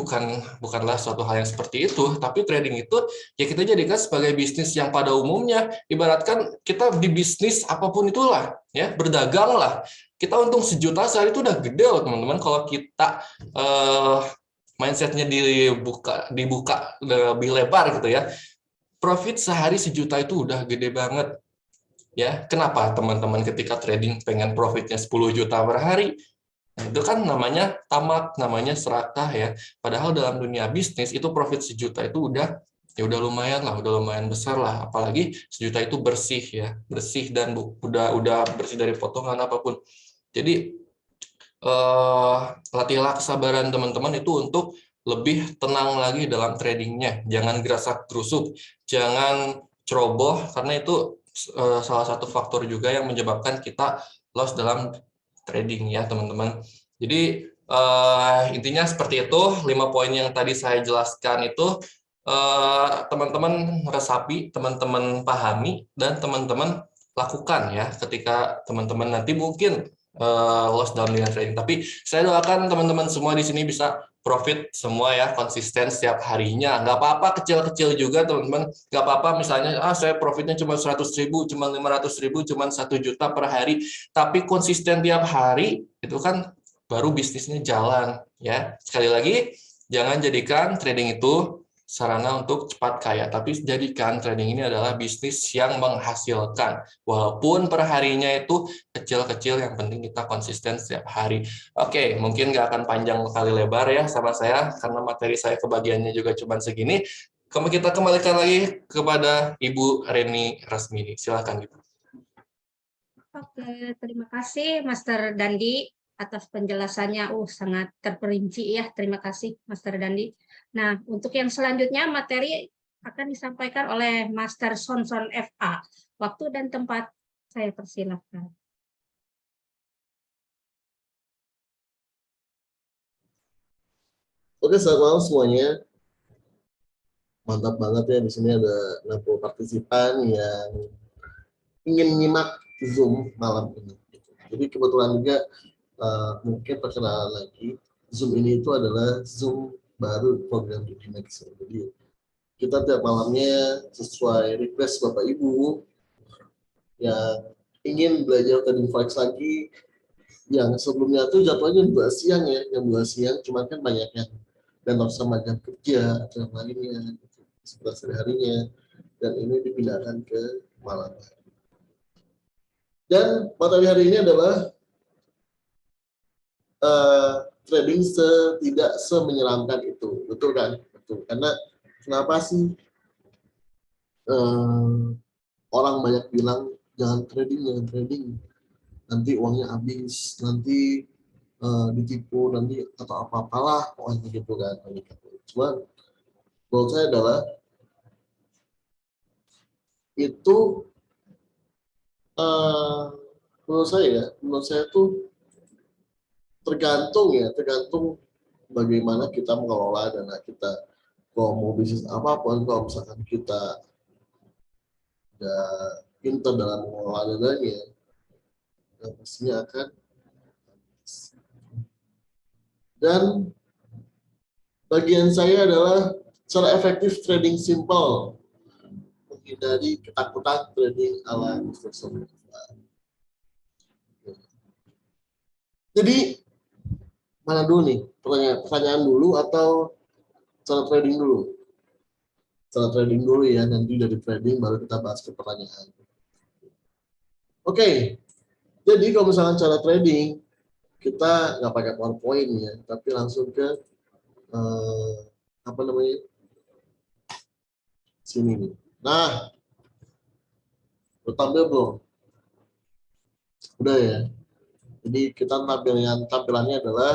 bukanlah suatu hal yang seperti itu, tapi trading itu ya kita jadikan sebagai bisnis yang pada umumnya, ibaratkan kita di bisnis apapun itulah, ya berdagang lah. Kita untung 1 juta sehari itu udah gede loh teman-teman, kalau kita mindsetnya dibuka lebih lebar gitu ya. Profit sehari 1 juta itu udah gede banget. Ya, kenapa teman-teman ketika trading pengen profitnya 10 juta per hari? Nah, itu kan namanya tamak, namanya serakah ya. Padahal dalam dunia bisnis itu profit 1 juta itu udah lumayan lah, udah lumayan besar lah. Apalagi 1 juta itu bersih ya, bersih dan udah bersih dari potongan apapun. Jadi latihlah kesabaran teman-teman itu untuk lebih tenang lagi dalam tradingnya. Jangan gerasak gerusuk, jangan ceroboh, karena itu salah satu faktor juga yang menyebabkan kita loss dalam trading ya teman-teman. Jadi intinya seperti itu, 5 poin yang tadi saya jelaskan itu teman-teman resapi, teman-teman pahami, dan teman-teman lakukan ya ketika teman-teman nanti mungkin loss dalam dunia trading. Tapi saya doakan teman-teman semua di sini bisa profit semua ya, konsisten setiap harinya. Nggak apa-apa kecil-kecil juga teman-teman. Nggak apa-apa misalnya saya profitnya cuma 100.000, cuma 500.000, cuma 1 juta per hari. Tapi konsisten tiap hari itu kan baru bisnisnya jalan ya. Sekali lagi, jangan jadikan trading itu sarana untuk cepat kaya, tapi jadikan trading ini adalah bisnis yang menghasilkan. Walaupun perharinya itu kecil-kecil, yang penting kita konsisten setiap hari. Oke, mungkin nggak akan panjang kali lebar ya sama saya, karena materi saya kebagiannya juga cuma segini. Kita kembalikan lagi kepada Ibu Reni Rasmini. Silakan Ibu. Oke, terima kasih Master Dandi atas penjelasannya. Sangat terperinci ya. Terima kasih Master Dandi. Nah, untuk yang selanjutnya materi akan disampaikan oleh Master Sonson FA. Waktu dan tempat saya persilahkan. Oke, selamat malam semuanya. Mantap banget ya, di sini ada 60 partisipan yang ingin nyimak Zoom malam ini. Jadi kebetulan juga mungkin perkenalan lagi, Zoom ini itu adalah Zoom baru program di Dimex. Jadi kita tiap malamnya sesuai request Bapak Ibu yang ingin belajar trading forex lagi, yang sebelumnya tuh jadwalnya 2 siang ya, jam 2 siang, cuman kan banyak yang dan sama jam kerja atau yang lainnya, 11 harinya, dan ini dipindahkan ke malam. Dan materi hari ini adalah trading tidak semenyeramkan itu, betul kan? Betul. Karena kenapa sih eh, orang banyak bilang jangan trading, nanti uangnya habis, nanti ditipu, nanti atau apa-apalah pokoknya gitu kan. Cuman menurut saya adalah itu eh, menurut saya tuh tergantung bagaimana kita mengelola dana kita. Kalau mau bisnis apapun, kalau misalkan kita udah pintar dalam mengelola dananya, ya pastinya akan. Dan bagian saya adalah cara efektif trading simple, menghindari ketakutan trading ala Mr. Sobat. Jadi mana dulu nih? Pertanyaan dulu atau cara trading dulu? Cara trading dulu ya, nanti dari trading baru kita bahas ke pertanyaan. Oke, jadi kalau misalkan cara trading, kita nggak pakai PowerPoint ya, tapi langsung ke apa namanya, sini nih. Nah, udah tampil belum? Udah ya. Jadi kita tampilannya adalah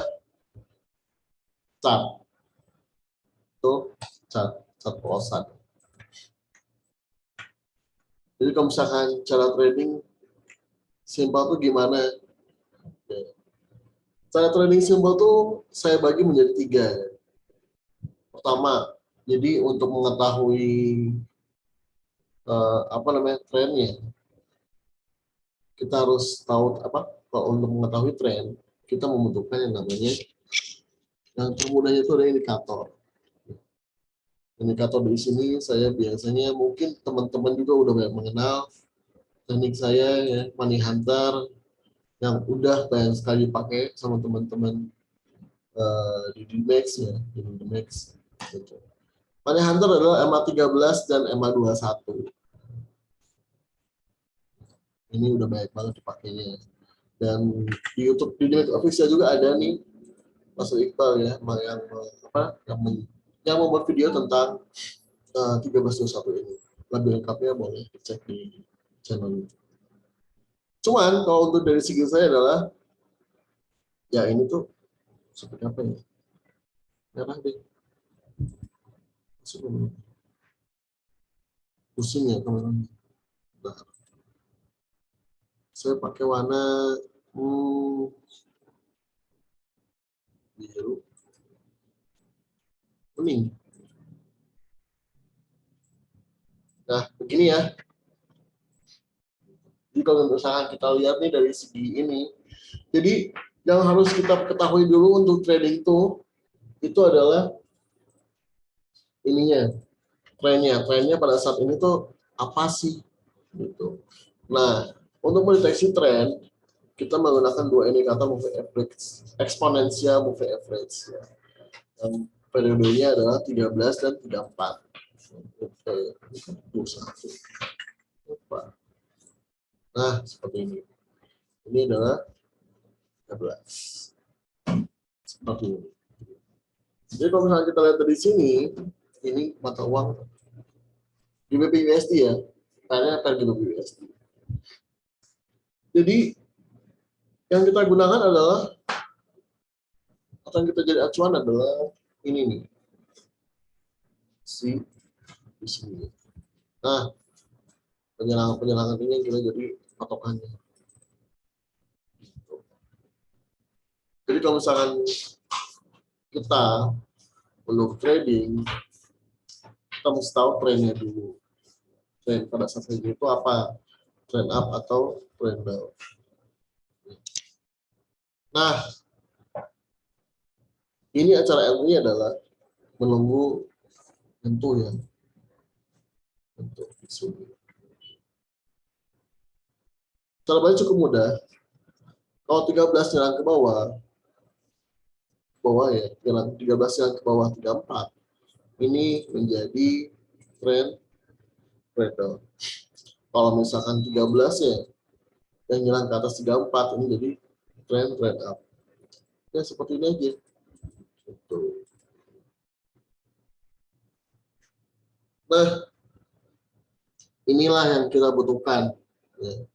chart. Itu chart polosan. Jadi kalau misalkan cara trading simpel tuh gimana? Cara trading simpel tuh saya bagi menjadi 3. Pertama, jadi untuk mengetahui apa namanya trennya, kita harus tahu apa. Kalau untuk mengetahui tren, kita membutuhkan yang namanya, yang termudahnya itu ada indikator. Indikator di sini saya biasanya, mungkin teman-teman juga udah banyak mengenal teknik saya ya, Money Hunter, yang udah banyak sekali pakai sama teman-teman di Dimex ya, di Dimex. Gitu. Money Hunter adalah MA13 dan MA21. Ini udah banyak banget dipakainya. Dan di YouTube, di Dimex Official juga ada nih Mas Iqbal ya, yang membuat video tentang 1321 ini. Lebih lengkapnya boleh dicek di channel ini. Cuman kalau untuk dari segi saya adalah, ya ini tuh seperti apa ya? Merah deh. Pusing ya kemarin. Nah, saya pakai warna biru, kuning. Nah, begini ya. Jadi kalau misalkan kita lihat nih dari segi ini, jadi yang harus kita ketahui dulu untuk trading itu adalah ininya, trennya pada saat ini tuh apa sih gitu. Nah, untuk mendeteksi tren, kita menggunakan 2 indikator moving average, eksponensial moving average ya. Yang periodenya adalah 13 dan 34. Nah, seperti ini. Ini adalah 13. Seperti ini. Jadi kalau misalnya kita lihat dari sini, ini mata uang GBP/USD ya, karena per GBP/USD. Jadi yang kita gunakan adalah, atau yang kita jadi acuan adalah ini nih, di sini. Nah, penyerangan ini yang kita jadi patokannya. Jadi kalau misalkan kita untuk trading, kita mesti tahu trennya dulu. Tren pada saat ini itu apa? Trend up atau trend down. Nah, ini acara ilmunya adalah menunggu tentu ya. Tentu. Cara baca cukup mudah. Kalau 13 jalan ke bawah ya, jalan 13 jalan ke bawah 34, ini menjadi trend down. Kalau misalkan 13 ya, yang jalan ke atas 34 ini jadi trend up. Ya seperti ini aja. Gitu. Nah, inilah yang kita butuhkan, ya,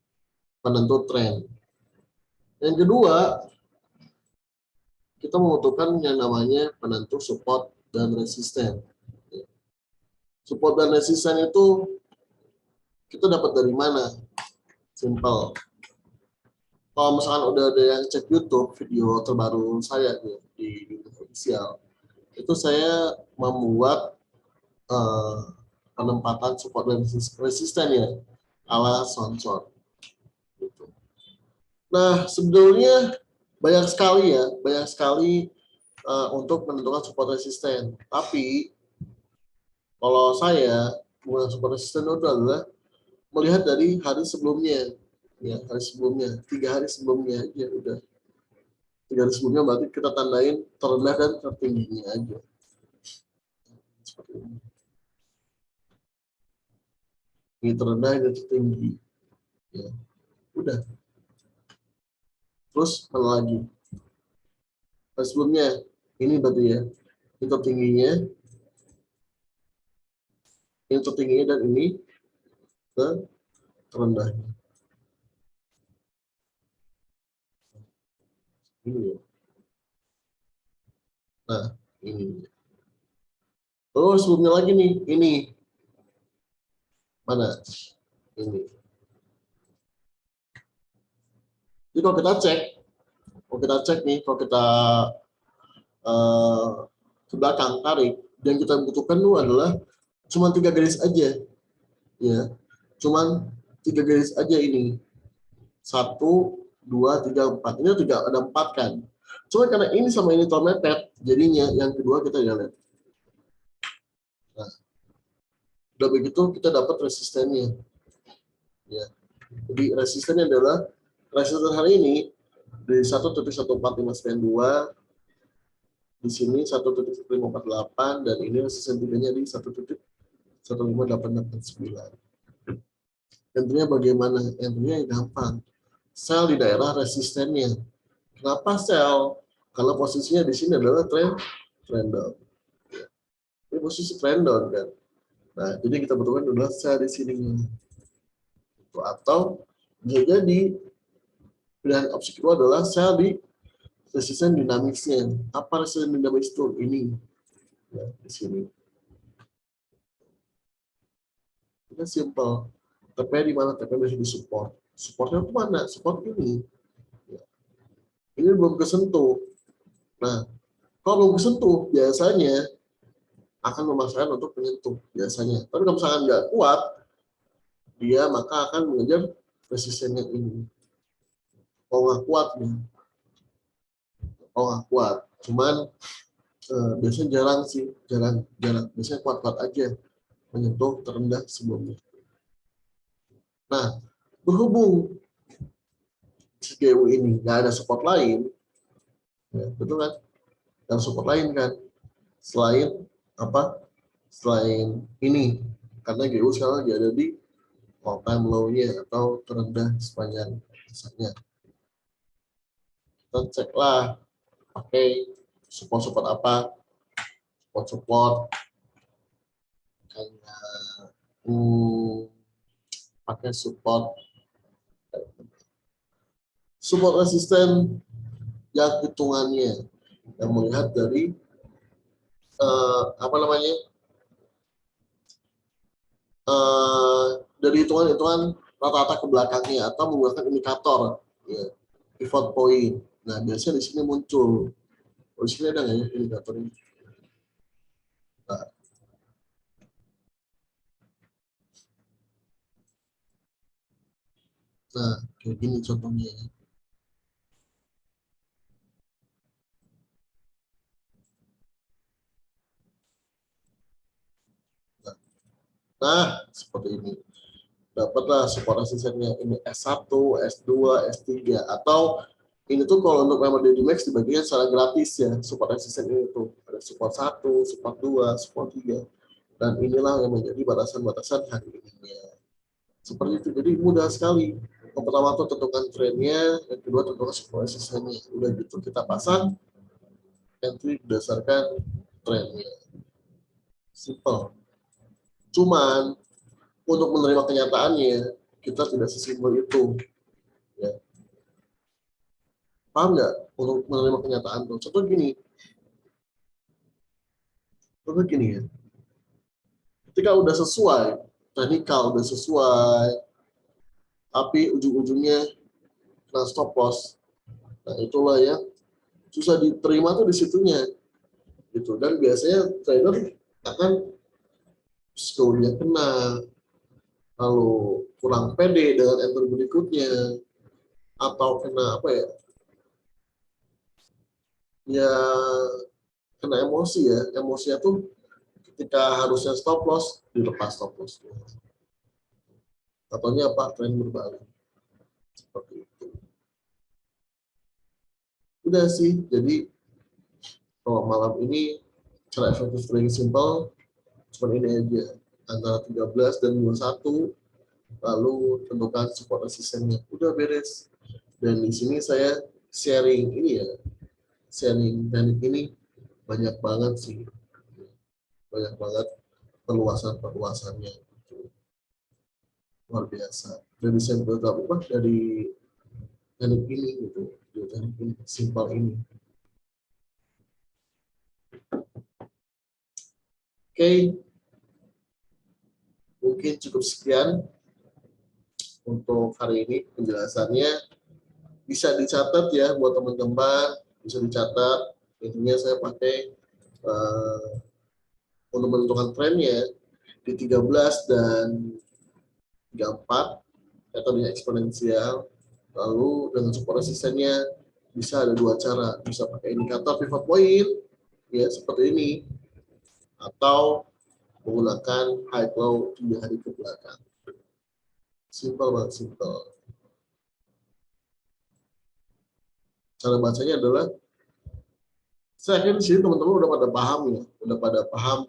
penentu tren. Yang kedua, kita membutuhkan yang namanya penentu support dan resisten. Support dan resisten itu kita dapat dari mana? Simple. Kalau misalkan udah ada yang cek YouTube video terbaru saya di YouTube official, itu saya membuat penempatan support dan resisten ya ala sonsor. Gitu. Nah, sebetulnya banyak sekali untuk menentukan support resisten. Tapi kalau saya menggunakan support resisten itu adalah melihat dari hari sebelumnya, ya hari sebelumnya, 3 hari sebelumnya aja udah. 3 hari sebelumnya berarti kita tandain terendah dan tertingginya aja. Seperti ini. Ini terendah, ini tertinggi. Ya, udah. Terus mana lagi? Hari sebelumnya ini berarti ya, ini tertingginya dan ini terendahnya. Ini ya. Nah, ini. Terus sebelumnya lagi nih, ini. Mana? Ini. Jadi kalau kita cek nih, kalau kita ke belakang tarik, yang kita butuhkan itu adalah cuma 3 garis aja, ya. Cuman 3 garis aja ini. 1, 2, 3, 4. Ini ada 4 kan. Cuma karena ini sama ini termepet, jadinya yang kedua kita lihat. Nah, udah begitu kita dapat resistennya. Ya. Jadi resistennya adalah resisten hari ini di 1.1459, di sini 1.548, dan ini resisten tiganya di 1.15889. Tentunya bagaimana? Tentunya gampang. Sel di daerah resistennya. Kenapa sel? Karena posisinya di sini adalah trend down. Ini posisi trend down kan. Nah, jadi kita butuhkan adalah sel di sini. Atau bisa jadi pilihan opsi kedua adalah sel di resisten dinamisnya. Apa resisten dinamis itu? Ini. Ya, di sini. Ini simple. TP di mana? TP bisa di support. Supportnya itu mana? Support ini. Ya. Ini belum kesentuh. Nah, kalau belum kesentuh, biasanya akan memaksakan untuk menyentuh. Biasanya. Tapi kalau misalkan nggak kuat, dia maka akan mengejar resistennya ini. Kalau nggak kuat nih. Kalau nggak kuat. Cuman biasanya jarang sih. Jarang. Biasanya kuat-kuat aja. Menyentuh terendah sebelumnya. Nah, berhubung CGU ini nggak ada support lain, ya, betul kan? Dan support lain kan, selain apa? Selain ini, karena GU sekarang lagi ada di all time low-nya atau terendah sepanjang masanya. Kita ceklah pakai support apa? Support kayak pakai support resisten yang hitungannya yang melihat dari dari hitungan rata-rata ke belakangnya atau menggunakan indikator ya, pivot point. Nah, biasanya di sini muncul. Di sini ada nggak ya indikatornya? Nah, kayak gini contohnya. Nah, seperti ini. Dapatlah support resistennya ini S1, S2, S3, atau ini tuh kalau untuk member Dedimax dibagikan secara gratis ya, support resisten ini tuh. Ada support 1, support 2, support 3. Dan inilah yang menjadi batasan-batasan hari ini. Seperti itu, jadi mudah sekali. Yang pertama tuh tentukan trennya, yang kedua tentukan support resistennya. Udah gitu kita pasang entry berdasarkan trennya. Simple. Cuman untuk menerima kenyataannya kita tidak sesimpel itu. Ya. Paham nggak? Untuk menerima kenyataan tuh. Contoh gini ya. Ketika udah sesuai, teknikal udah sesuai, tapi ujung-ujungnya kena stop loss. Nah, itulah yang susah diterima tuh di situnya. Gitu. Dan biasanya trader akan skillnya kena, lalu kurang pede dengan enter berikutnya, atau kena apa ya? Ya kena emosi ya. Emosinya tuh ketika harusnya stop loss, dilepas stop loss. Contohnya apa? Tren berbalik. Seperti itu. Udah sih, jadi kalau malam ini cara efektif trading simple cuma ini aja, antara 13 dan 21, lalu tentukan support resistennya, udah beres. Dan di sini saya sharing ini ya, sharing teknik ini banyak banget sih, banyak banget perluasannya, luar biasa. Dari sampel apa dari teknik ini gitu, dari teknik ini simpel ini. Oke, mungkin cukup sekian untuk hari ini penjelasannya. Bisa dicatat ya buat teman-teman, bisa dicatat. Intinya saya pakai untuk menentukan trennya di 13 dan 34 metode eksponensial. Lalu dengan support resistennya bisa ada dua cara, bisa pakai indikator pivot point ya seperti ini, atau menggunakan high low 3 hari ke belakang. Simple banget, simple. Cara bacanya adalah, saya yakin di sini teman-teman udah pada paham ya, udah pada paham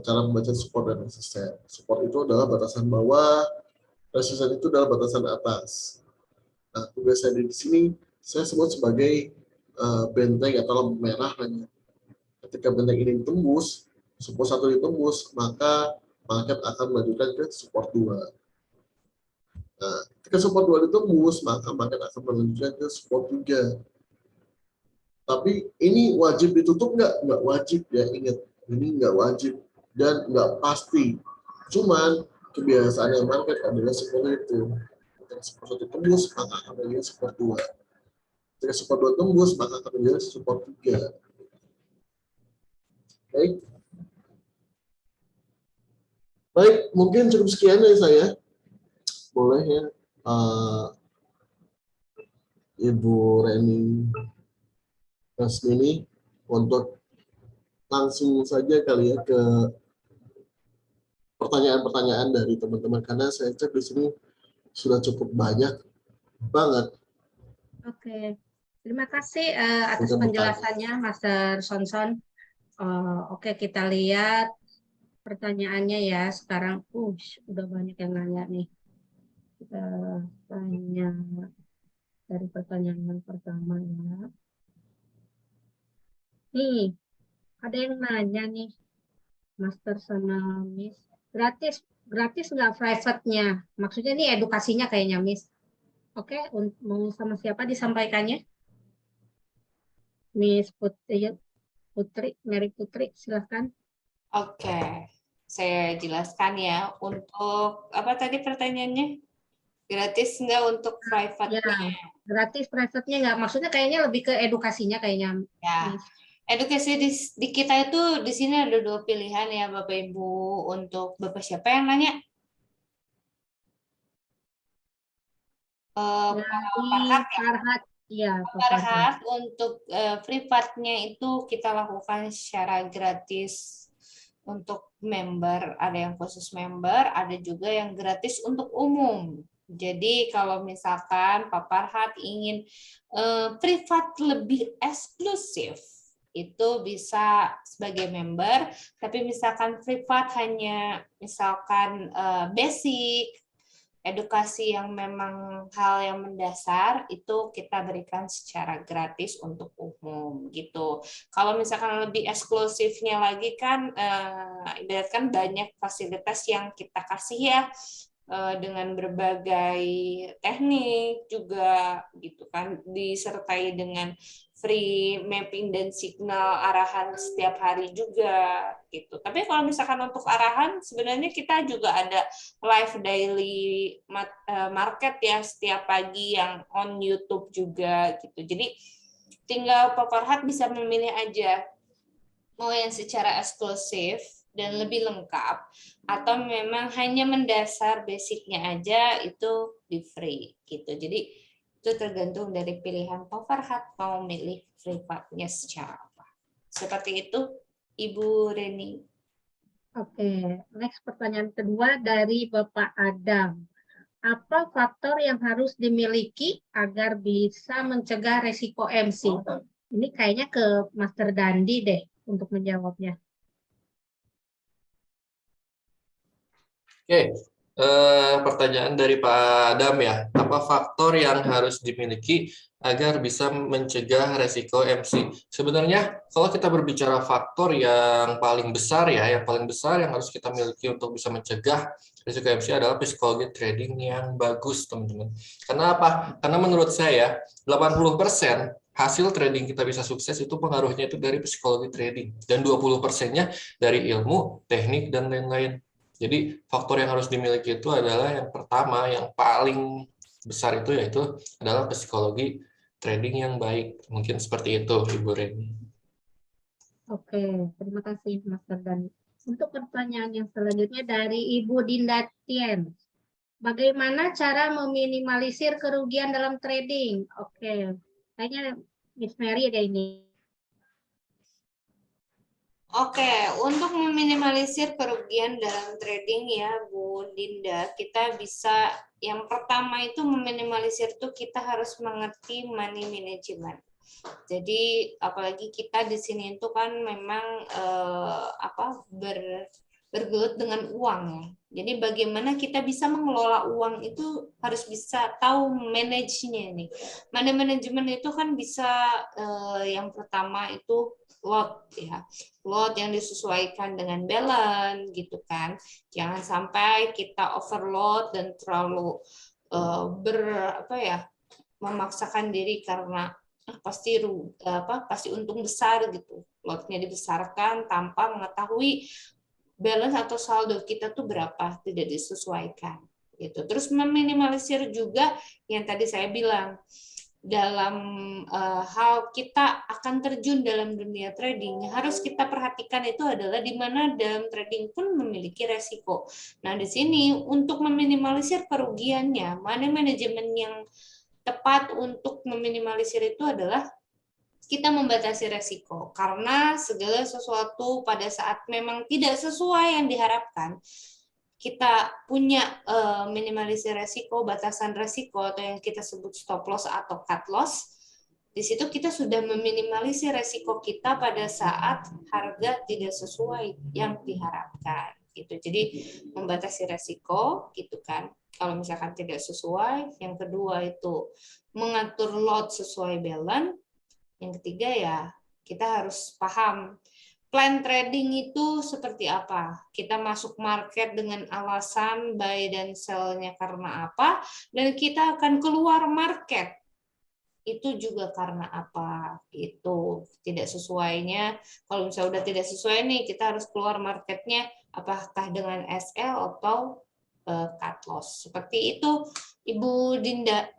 cara membaca support dan resisten. Support itu adalah batasan bawah, resisten itu adalah batasan atas. Nah, tugas saya di sini saya sebut sebagai benteng atau lampu merah hanya. Ketika benteng ini ditembus, support 1 ditembus, maka market akan melanjutkan ke support 2. Nah, ketika support 2 ditembus, maka market akan melanjutkan ke support 3. Tapi ini wajib ditutup nggak? Nggak wajib ya, ingat. Ini nggak wajib dan nggak pasti. Cuman kebiasaannya market adalah seperti itu. Ketika support 1 tembus, maka akan menjadi support 2. Ketika support 2 tembus, maka akan menjadi support 3. Baik. Baik, mungkin cukup sekian dari saya. Boleh ya, Ibu Reni Rasmini, untuk langsung saja kali ya ke pertanyaan-pertanyaan dari teman-teman, karena saya cek di sini sudah cukup banyak banget. Oke, terima kasih atas penjelasannya, Master Sonson. Oke, kita lihat pertanyaannya ya sekarang. Udah banyak yang nanya nih. Kita tanya dari pertanyaan yang pertama ya. Nih, ada yang nanya nih, Master sama Miss. Gratis nggak private-nya? Maksudnya nih edukasinya kayaknya, Miss. Oke, mau sama siapa disampaikannya? Miss Mary Putri, silahkan. Oke, saya jelaskan ya. Untuk apa tadi pertanyaannya? Gratis nggak untuk private-nya? Ya, gratis private-nya nggak. Maksudnya kayaknya lebih ke edukasinya kayaknya. Ya, Miss. edukasi di kita itu di sini ada 2 pilihan ya Bapak Ibu. Untuk Bapak siapa yang nanya? Dari Farhat. Ya, Pak Farhat. Farhat, untuk privatnya itu kita lakukan secara gratis untuk member. Ada yang khusus member, ada juga yang gratis untuk umum. Jadi kalau misalkan Pak Farhat ingin privat lebih eksklusif, itu bisa sebagai member. Tapi misalkan privat hanya misalkan basic, edukasi yang memang hal yang mendasar itu kita berikan secara gratis untuk umum gitu. Kalau misalkan lebih eksklusifnya lagi kan ibaratkan banyak fasilitas yang kita kasih ya, dengan berbagai teknik juga gitu kan, disertai dengan free mapping dan signal arahan setiap hari juga gitu. Tapi kalau misalkan untuk arahan sebenarnya kita juga ada live daily market ya setiap pagi yang on YouTube juga gitu. Jadi tinggal Pak Farhat bisa memilih aja mau yang secara eksklusif dan lebih lengkap atau memang hanya mendasar basicnya aja itu di free gitu. Jadi itu tergantung dari pilihan Pak Farhat mau milih privatnya secara apa. Seperti itu, Ibu Reni. Oke, next pertanyaan kedua dari Bapak Adam. Apa faktor yang harus dimiliki agar bisa mencegah resiko MC? Ini kayaknya ke Master Dandi deh untuk menjawabnya. Oke, pertanyaan dari Pak Adam ya, apa faktor yang harus dimiliki agar bisa mencegah resiko MC? Sebenarnya kalau kita berbicara faktor yang paling besar ya, yang paling besar yang harus kita miliki untuk bisa mencegah resiko MC adalah psikologi trading yang bagus, teman-teman. Karena apa? Karena menurut saya 80% hasil trading kita bisa sukses itu pengaruhnya itu dari psikologi trading dan 20%-nya dari ilmu, teknik dan lain-lain. Jadi faktor yang harus dimiliki itu adalah yang pertama, yang paling besar itu yaitu adalah psikologi trading yang baik. Mungkin seperti itu, Ibu Reni. Oke, terima kasih Mas Dani. Untuk pertanyaan yang selanjutnya dari Ibu Dinda Tien. Bagaimana cara meminimalisir kerugian dalam trading? Oke, kayaknya Miss Mary ada ini. Oke, untuk meminimalisir kerugian dalam trading ya Bu Dinda, kita bisa yang pertama itu meminimalisir itu kita harus mengerti money management. Jadi apalagi kita di sini itu kan memang bergelut dengan uang ya. Jadi bagaimana kita bisa mengelola uang itu harus bisa tahu manage-nya nih. Money management itu kan bisa yang pertama itu lot ya. Lot yang disesuaikan dengan balance gitu kan. Jangan sampai kita overload dan terlalu memaksakan diri karena pasti untung besar gitu. Lotnya dibesarkan tanpa mengetahui balance atau saldo kita tuh berapa, tidak disesuaikan gitu. Terus meminimalisir juga yang tadi saya bilang dalam hal kita akan terjun dalam dunia trading, harus kita perhatikan itu adalah di mana dalam trading pun memiliki resiko. Nah, di sini untuk meminimalisir kerugiannya, mana manajemen yang tepat untuk meminimalisir itu adalah kita membatasi resiko, karena segala sesuatu pada saat memang tidak sesuai yang diharapkan, kita punya minimalisir resiko, batasan resiko atau yang kita sebut stop loss atau cut loss. Di situ kita sudah meminimalisir resiko kita pada saat harga tidak sesuai yang diharapkan gitu. Jadi membatasi resiko gitu kan. Kalau misalkan tidak sesuai, yang kedua itu mengatur lot sesuai balance. Yang ketiga ya, kita harus paham plan trading itu seperti apa. Kita masuk market dengan alasan buy dan sell-nya karena apa, dan kita akan keluar market itu juga karena apa. Itu tidak sesuainya. Kalau misalnya udah tidak sesuai nih, kita harus keluar marketnya apakah dengan SL atau cut loss. Seperti itu, Ibu Dinda.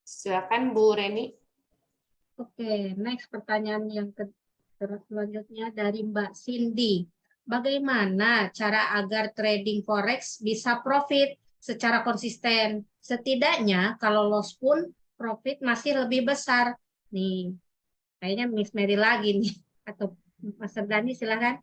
Silakan Bu Reni. Oke, next pertanyaan yang selanjutnya dari Mbak Cindy. Bagaimana cara agar trading forex bisa profit secara konsisten? Setidaknya kalau loss pun profit masih lebih besar. Nih, kayaknya Miss Mary lagi nih. Atau Mas Dani silakan.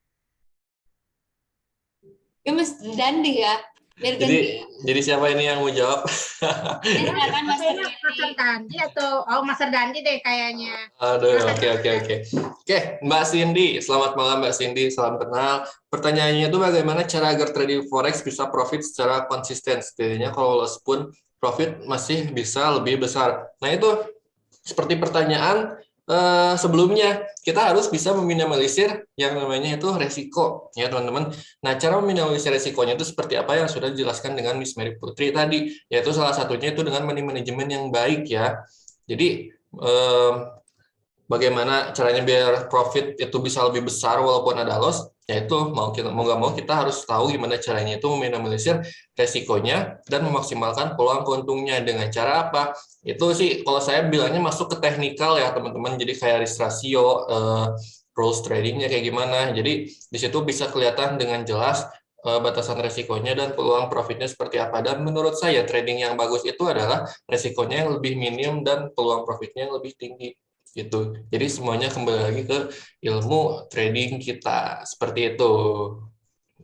Ya Mas Dandi ya. Biar Jadi ganti. jadi siapa ini yang mau jawab? Silakan Mas Kayaknya Ferdi. Mas Dandi atau Mas Dandi deh kayaknya. Aduh, Silakan, oke, Mas oke, Dandi. oke. Oke, Mbak Cindy. Selamat malam, Mbak Cindy. Salam kenal. Pertanyaannya itu bagaimana cara agar trading forex bisa profit secara konsisten? Setidaknya kalau loss pun profit masih bisa lebih besar. Nah, itu seperti pertanyaan sebelumnya, kita harus bisa meminimalisir yang namanya itu resiko, ya teman-teman. Nah, cara meminimalisir resikonya itu seperti apa yang sudah dijelaskan dengan Miss Mary Putri tadi, yaitu salah satunya itu dengan money management yang baik ya. Jadi, bagaimana caranya biar profit itu bisa lebih besar walaupun ada loss, yaitu mau nggak mau kita harus tahu gimana caranya itu meminimalisir resikonya dan memaksimalkan peluang keuntungnya dengan cara apa. Itu sih kalau saya bilangnya masuk ke teknikal ya teman-teman, jadi kayak risk ratio, rules tradingnya kayak gimana. Jadi di situ bisa kelihatan dengan jelas batasan resikonya dan peluang profitnya seperti apa. Dan menurut saya trading yang bagus itu adalah resikonya yang lebih minim dan peluang profitnya yang lebih tinggi gitu. Jadi semuanya kembali lagi ke ilmu trading kita. Seperti itu.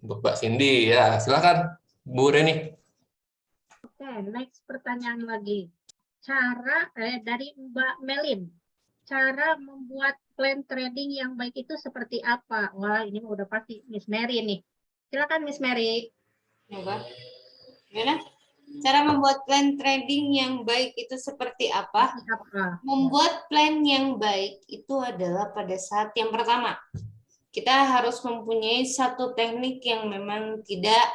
Untuk Mbak Cindy ya, silakan Bu Reni. Oke, next pertanyaan lagi. Dari Mbak Melin. Cara membuat plan trading yang baik itu seperti apa? Wah, ini udah pasti Miss Mary nih. Silakan Miss Mary. Coba. Gimana? Cara membuat plan trading yang baik itu seperti apa? Seperti apa? Membuat plan yang baik itu adalah pada saat yang pertama, kita harus mempunyai satu teknik yang memang tidak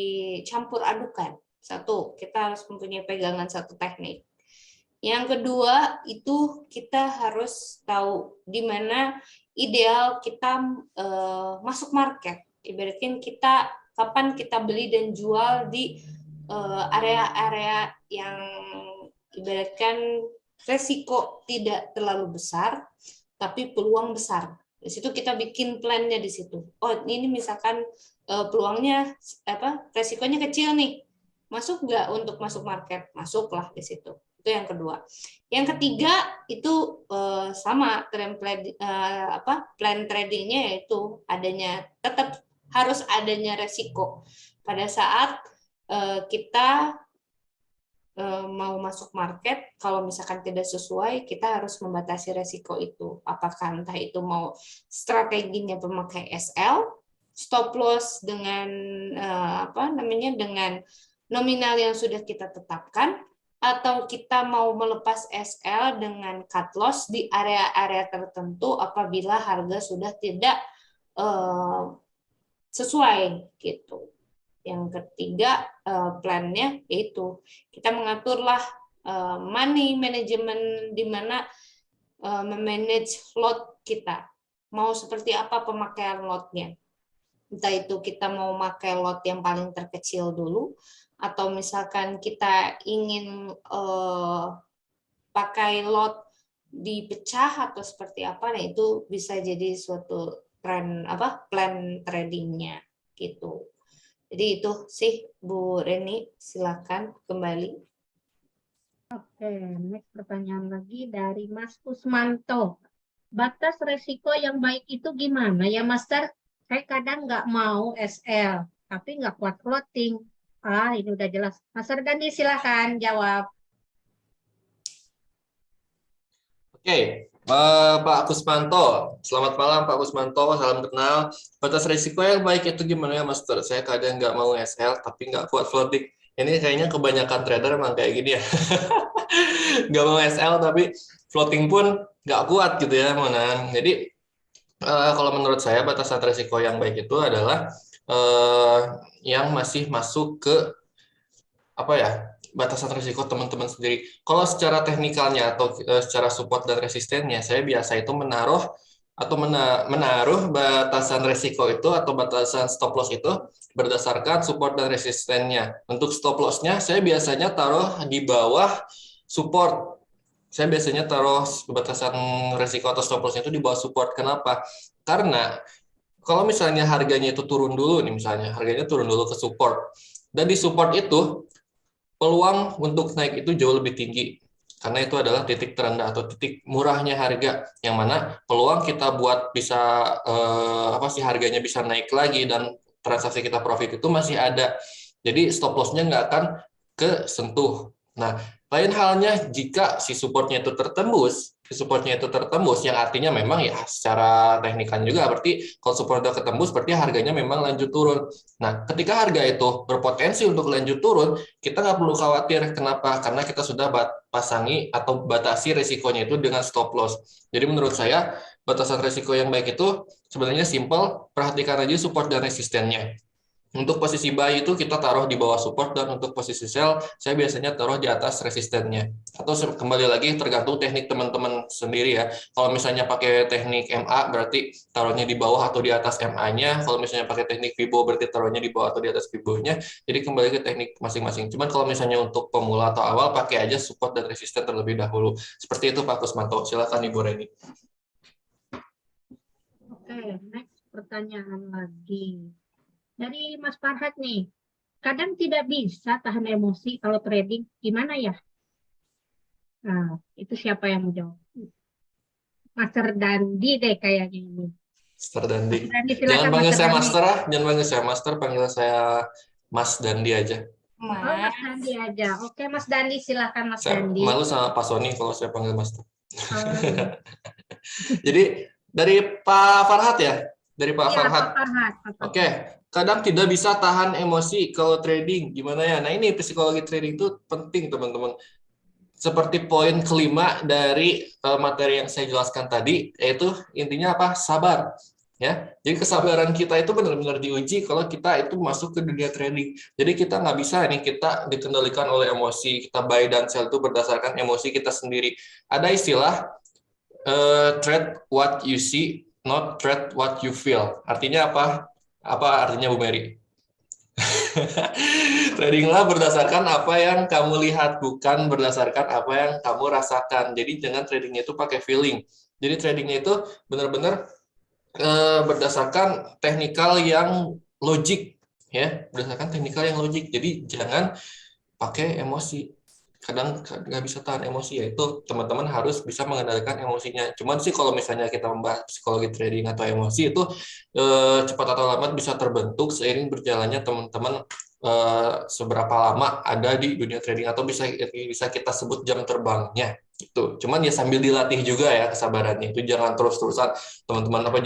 dicampur adukan. Satu, kita harus mempunyai pegangan satu teknik. Yang kedua, itu kita harus tahu di mana ideal kita masuk market. Ibaratkan kita kapan kita beli dan jual di area-area yang ibaratkan resiko tidak terlalu besar, tapi peluang besar. Di situ kita bikin plannya di situ. Oh, ini misalkan peluangnya resikonya kecil nih. Masuk nggak untuk masuk market? Masuklah di situ. Itu yang kedua. Yang ketiga itu sama plan tradingnya, yaitu tetap harus adanya resiko. Pada saat kita mau masuk market, kalau misalkan tidak sesuai, kita harus membatasi resiko itu. Apakah entah itu mau strateginya pemakai SL, stop loss dengan dengan nominal yang sudah kita tetapkan, atau kita mau melepas SL dengan cut loss di area-area tertentu apabila harga sudah tidak sesuai gitu. Yang ketiga plannya yaitu kita mengaturlah money management, di mana memanage lot kita. Mau seperti apa pemakaian lotnya? Entah itu kita mau pakai lot yang paling terkecil dulu, atau misalkan kita ingin pakai lot dipecah atau seperti apa, nah itu bisa jadi suatu plan tradingnya gitu. Jadi itu sih Bu Reni, silakan kembali. Oke, next pertanyaan lagi dari Mas Kusmanto. Batas resiko yang baik itu gimana ya, Master? Saya kadang nggak mau SL, tapi nggak kuat floating. Ini udah jelas. Master Dandi, silakan jawab. Oke, Pak Kusmanto. Selamat malam Pak Kusmanto, salam kenal. Batas risiko yang baik itu gimana ya Master? Saya kadang nggak mau SL tapi nggak kuat floating. Ini kayaknya kebanyakan trader emang kayak gini ya. Nggak mau SL tapi floating pun nggak kuat gitu ya, mana. Jadi kalau menurut saya batasan risiko yang baik itu adalah yang masih masuk ke batasan risiko teman-teman sendiri. Kalau secara teknikalnya atau secara support dan resistennya, saya biasa itu menaruh batasan risiko itu atau batasan stop loss itu berdasarkan support dan resistennya. Untuk stop loss-nya, saya biasanya taruh di bawah support. Saya biasanya taruh batasan risiko atau stop loss-nya itu di bawah support. Kenapa? Karena kalau misalnya harganya itu turun dulu nih, misalnya harganya turun dulu ke support, dan di support itu peluang untuk naik itu jauh lebih tinggi. karena itu adalah titik terendah atau titik murahnya harga, yang mana peluang kita buat bisa harganya bisa naik lagi dan transaksi kita profit itu masih ada. Jadi stop loss-nya nggak akan kesentuh. Nah, lain halnya jika si supportnya itu tertembus, yang artinya memang ya secara teknikal juga berarti kalau support udah ketembus berarti harganya memang lanjut turun. Nah, ketika harga itu berpotensi untuk lanjut turun, kita nggak perlu khawatir. Kenapa? Karena kita sudah pasangi atau batasi risikonya itu dengan stop loss. Jadi menurut saya batasan risiko yang baik itu sebenarnya simple, perhatikan aja support dan resistennya. Untuk posisi buy itu kita taruh di bawah support, dan untuk posisi sell saya biasanya taruh di atas resistennya. Atau kembali lagi tergantung teknik teman-teman sendiri ya. Kalau misalnya pakai teknik MA berarti taruhnya di bawah atau di atas MA-nya. Kalau misalnya pakai teknik Fibo berarti taruhnya di bawah atau di atas Fibo-nya. Jadi kembali ke teknik masing-masing. Cuman kalau misalnya untuk pemula atau awal pakai aja support dan resisten terlebih dahulu. Seperti itu Pak Kusmanto. Silakan Ibu Reni. Oke, next pertanyaan lagi. Dari Mas Farhat nih, kadang tidak bisa tahan emosi kalau trading, gimana ya? Nah, itu siapa yang mau jawab? Master Dandi deh kayaknya ini. Master Dandi. Mas Dandi, Jangan silakan panggil Master saya Dandi. Master jangan panggil saya Master, panggil saya Mas Dandi aja. Oh, Mas Dandi aja. Oke, Mas Dandi, silakan Mas Saya Dandi. malu sama Pak Sony kalau saya panggil Master. Iya. Jadi dari Pak Farhat ya? Dari Pak Iya, Farhat. Pak Farhat. Oke, kadang tidak bisa tahan emosi kalau trading. Gimana ya? Nah ini psikologi trading itu penting teman-teman. Seperti poin kelima dari materi yang saya jelaskan tadi, yaitu intinya apa? Sabar. Ya, jadi kesabaran kita itu benar-benar diuji kalau kita itu masuk ke dunia trading. Jadi kita nggak bisa nih kita dikendalikan oleh emosi, kita buy dan sell itu berdasarkan emosi kita sendiri. Ada istilah trade what you see, not trade what you feel. Artinya apa? Apa artinya Bu Mary? Tradinglah berdasarkan apa yang kamu lihat, bukan berdasarkan apa yang kamu rasakan. Jadi jangan tradingnya itu pakai feeling. Jadi tradingnya itu benar-benar berdasarkan teknikal yang logik, ya, berdasarkan teknikal yang logik. Jadi jangan pakai emosi. Kadang nggak bisa tahan emosi, yaitu teman-teman harus bisa mengendalikan emosinya. Cuman sih kalau misalnya kita membahas psikologi trading atau emosi itu cepat atau lambat bisa terbentuk seiring berjalannya teman-teman seberapa lama ada di dunia trading, atau bisa kita sebut jam terbangnya itu. Cuman ya sambil dilatih juga ya kesabarannya, itu jangan terus-terusan teman-teman apa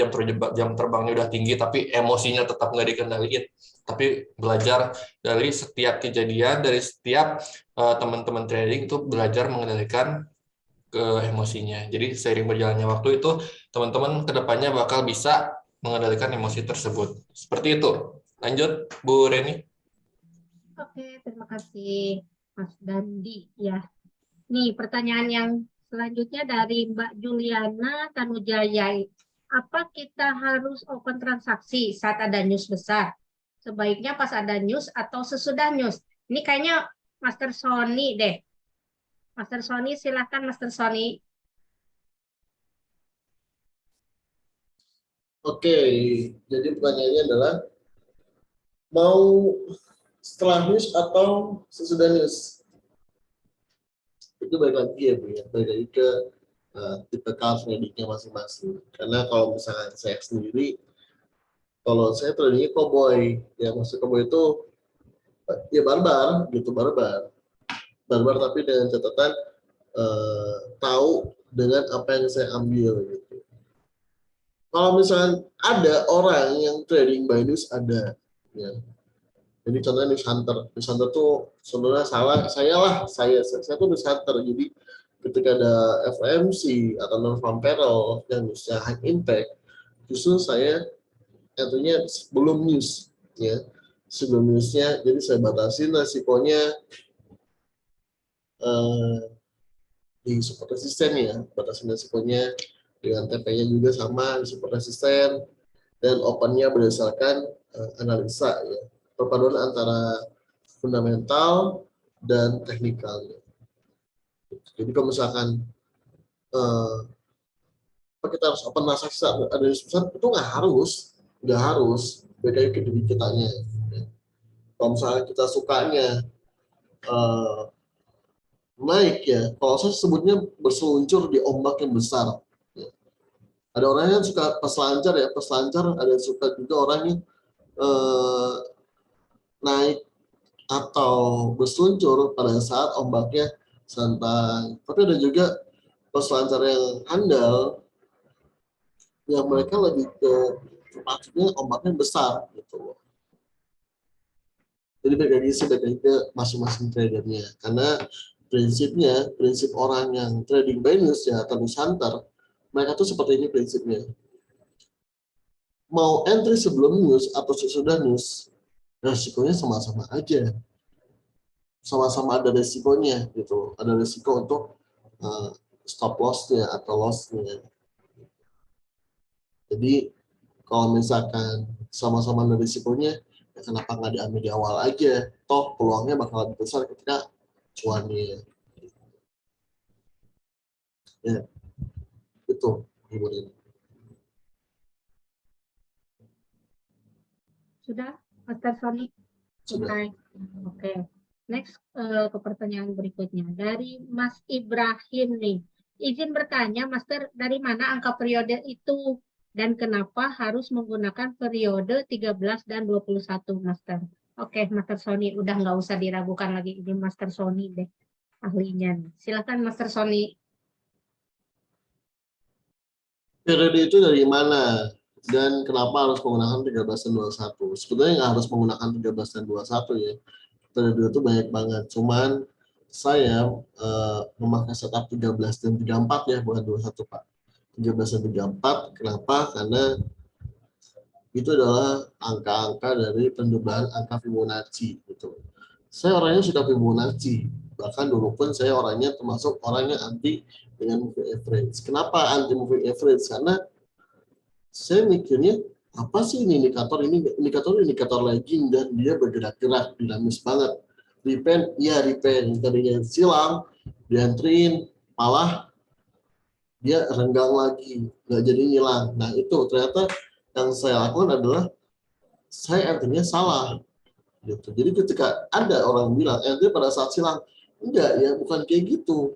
jam terbangnya udah tinggi tapi emosinya tetap nggak dikendaliin. Tapi belajar dari setiap kejadian, dari setiap teman-teman trading itu belajar mengendalikan ke emosinya. Jadi seiring berjalannya waktu itu teman-teman kedepannya bakal bisa mengendalikan emosi tersebut. Seperti itu. Lanjut Bu Reni. Oke, terima kasih Mas Dandi ya. Nih pertanyaan yang selanjutnya dari Mbak Juliana Tanujaya. Apa kita harus open transaksi saat ada news besar? Sebaiknya pas ada news atau sesudah news? Ini kayaknya Master Sony deh. Master Sony, silakan Master Sony. Oke, jadi pertanyaannya adalah mau setelah news atau sesudah news? Itu balik lagi ya Bu ya, balik lagi ke tipe tradingnya masing-masing. Karena kalau misalkan saya sendiri, kalau saya tradingnya cowboy, ya maksud cowboy itu ya barbar gitu, barbar tapi dengan catatan tahu dengan apa yang saya ambil gitu. Kalau misalnya ada orang yang trading by news, ada ya. Jadi contohnya news hunter tuh sebenarnya saya tuh news hunter. Jadi ketika ada FOMC atau non-farm payroll yang newsnya high impact, justru saya tentunya sebelum news ya, sebelum newsnya, jadi saya batasin resikonya di support resisten ya, batasin resikonya dengan TP-nya juga sama di support resisten, dan opennya berdasarkan analisa ya, perpaduan antara fundamental dan teknikal. Jadi kalau misalkan kita harus open transaksi ada di besar, itu nggak harus beda ke diri kitanya. Kalau misalnya kita sukanya naik ya. Kalau saya sebutnya berseluncur di ombak yang besar. Ya. Ada orang yang suka peselancar ya, peselancar. Ada yang suka juga orang yang naik atau berseluncur pada saat ombaknya santai. Tapi ada juga peselancar yang handal, yang mereka lebih ke maksudnya ombaknya besar gitu. Jadi balik lagi sih ke masing-masing tradernya. Karena prinsip orang yang trading by news ya atau news hunter, mereka tuh seperti ini prinsipnya. Mau entry sebelum news atau sesudah news, resikonya sama-sama aja. Sama-sama ada resikonya gitu. Ada resiko untuk stop loss-nya atau loss-nya. Jadi kalau misalkan sama-sama ada risikonya, ya kenapa nggak diambil di awal aja? Toh peluangnya bakal lebih besar ketika cuannya. Ya, itu hiburan. Sudah, Master Sony? Sudah. Selesai. Oke. Next ke pertanyaan berikutnya. Dari Mas Ibrahim nih. Izin bertanya, Master, dari mana angka periode itu? Dan kenapa harus menggunakan periode 13 dan 21, Master? Oke, Master Sony. Udah nggak usah diragukan lagi. Ini Master Sony deh, ahlinya nih. Silakan, Master Sony. Periode itu dari mana? Dan kenapa harus menggunakan 13 dan 21? Sebenarnya nggak harus menggunakan 13 dan 21 ya. Periode itu banyak banget. Cuman saya memakai setup 13 dan 34 ya, bukan 21 Pak. 13 dan 34, kenapa? Karena itu adalah angka-angka dari penjumlahan angka Fibonacci gitu. Saya orangnya suka Fibonacci, bahkan dulu pun saya orangnya termasuk orangnya anti dengan moving average. Kenapa anti moving average? Karena saya mikirnya apa sih ini indikator legging dan dia bergerak-gerak dinamis banget. Repen, iya repen, tadinya silang, diantrin, malah dia renggang lagi, nggak jadi ngilang. Nah itu ternyata yang saya lakukan adalah saya artinya salah gitu. Jadi ketika ada orang bilang ente pada saat silang, enggak ya, bukan kayak gitu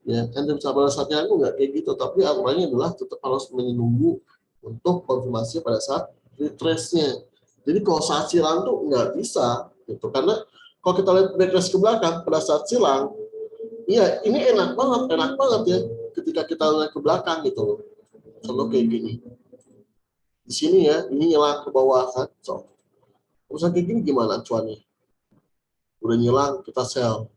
ya, ente pada saat silang enggak kayak gitu, tapi aturannya adalah tetap harus menunggu untuk konfirmasi pada saat retrace-nya. Jadi kalau saat silang tuh nggak bisa gitu, karena kalau kita lihat backlash ke belakang pada saat silang, iya ini enak banget ya ketika kita lihat ke belakang gitu loh. Contoh kayak gini, di sini ya ini nyelang ke bawah kan, so urusan kayak gini gimana cuannya? Udah nyelang kita sell,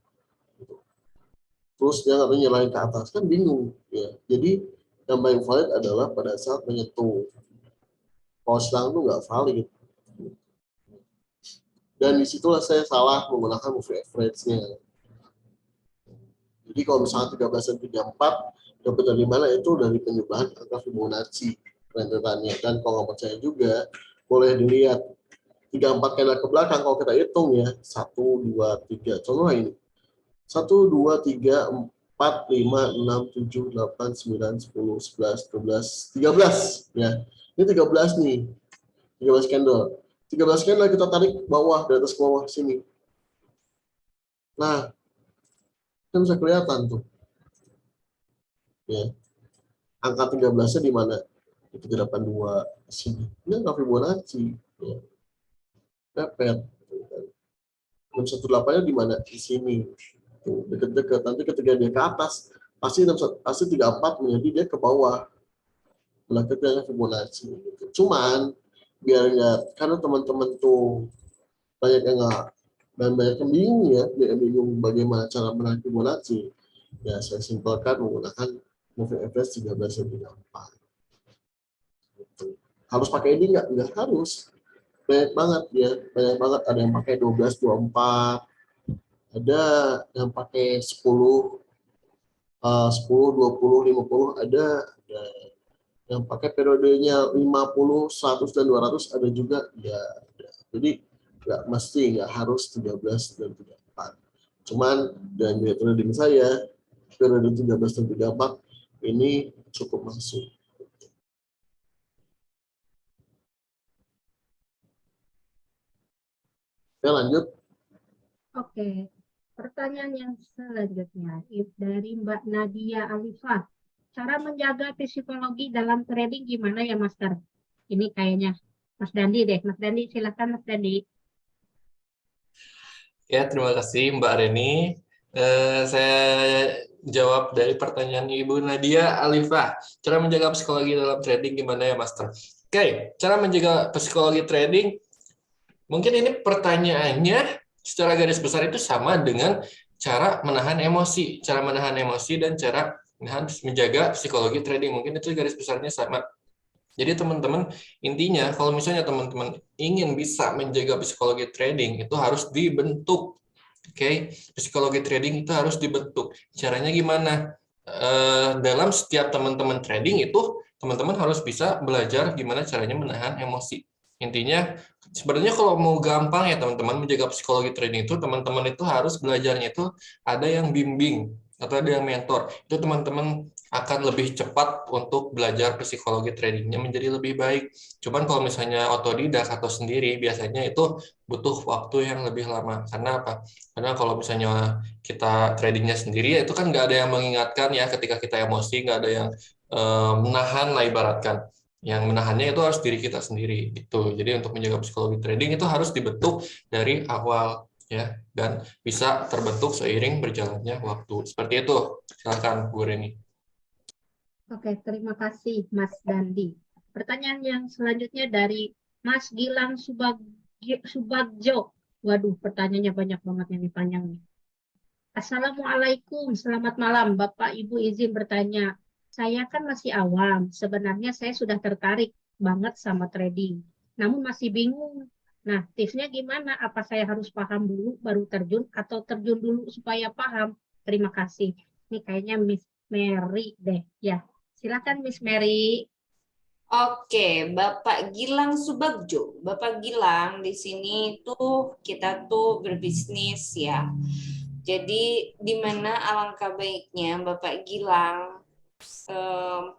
terus dia nggak nyelain ke atas kan bingung ya. Jadi yang paling valid adalah pada saat menyentuh. Kalau silang itu nggak valid, dan disitulah saya salah menggunakan moving average-nya. Jadi kalau misalnya 13 dan 34 dapat dari mana, itu dari penjumlahan angka Fibonacci rentetannya. Dan kalau nggak percaya juga boleh dilihat 34 kali ke belakang kalau kita hitung ya, 1 2 3, contoh ini 1 2 3 4 5 6 7 8 9 10 11 12 13 ya. Ini 13 nih. 13 candle. 13 candle kita tarik ke bawah, dari atas ke bawah sini. Nah, kan bisa kelihatan tuh. Ya. Angka 13-nya di mana? Di 382 sini. Ini angka Fibonacci. Ya. Pepet. 618-nya di mana? Di sini. Tuh, deket-deket. Nanti ketika dia ke atas, pasti 34 menjadi dia ke bawah. Melakukan Fibonacci. Cuman biar nggak, karena teman-teman tuh banyak yang nggak, dan banyak yang bingung ya, bingung bagaimana cara menarik Fibonacci. Ya saya simpelkan menggunakan moving average 13 dan 34. Gitu. Harus pakai ini nggak? Nggak harus. Banyak banget ya, banyak banget. Ada yang pakai 12 24, ada yang pakai 10 10 20 50, ada yang pakai periodenya 50, 100 dan 200, ada juga ya. Jadi nggak mesti, nggak harus 13 dan 34. Cuman dan trading saya periode 13 dan 34 ini cukup masuk. Oke, lanjut. Oke. Pertanyaan yang selanjutnya dari Mbak Nadia Alifah. Cara menjaga psikologi dalam trading gimana ya, Master? Ini kayaknya Mas Dandi deh. Mas Dandi, silakan Mas Dandi. Ya, terima kasih Mbak Reni. Saya jawab dari pertanyaan Ibu Nadia Alifah. Cara menjaga psikologi dalam trading gimana ya, Master? Oke, cara menjaga psikologi trading, mungkin ini pertanyaannya secara garis besar itu sama dengan cara menahan emosi. Cara menahan emosi dan cara menjaga psikologi trading. Mungkin itu garis besarnya sama. Jadi teman-teman, intinya kalau misalnya teman-teman ingin bisa menjaga psikologi trading, itu harus dibentuk. Oke, psikologi trading itu harus dibentuk. Caranya gimana? Dalam setiap teman-teman trading itu, teman-teman harus bisa belajar gimana caranya menahan emosi. Intinya, sebenarnya kalau mau gampang ya teman-teman menjaga psikologi trading itu, teman-teman itu harus belajarnya itu ada yang bimbing atau ada yang mentor. Itu teman-teman akan lebih cepat untuk belajar psikologi tradingnya menjadi lebih baik. Cuman kalau misalnya otodidak atau sendiri, biasanya itu butuh waktu yang lebih lama. Karena apa? Karena kalau misalnya kita tradingnya sendiri, ya itu kan nggak ada yang mengingatkan ya ketika kita emosi, nggak ada yang menahan lah ibaratkan. Yang menahannya itu harus diri kita sendiri. Itu. Jadi untuk menjaga psikologi trading itu harus dibentuk dari awal ya dan bisa terbentuk seiring berjalannya waktu. Seperti itu. Silakan Bu Reni. Oke, terima kasih Mas Dandi. Pertanyaan yang selanjutnya dari Mas Gilang Subagjo. Waduh, pertanyaannya banyak banget yang panjang nih. Assalamualaikum, selamat malam. Bapak Ibu izin bertanya. Saya kan masih awam. Sebenarnya saya sudah tertarik banget sama trading. Namun masih bingung. Nah, tipsnya gimana? Apa saya harus paham dulu baru terjun atau terjun dulu supaya paham? Terima kasih. Ini kayaknya Miss Mary deh. Ya, silakan Miss Mary. Oke, Bapak Gilang Subagjo. Bapak Gilang di sini tuh kita tuh berbisnis ya. Jadi di mana alangkah baiknya Bapak Gilang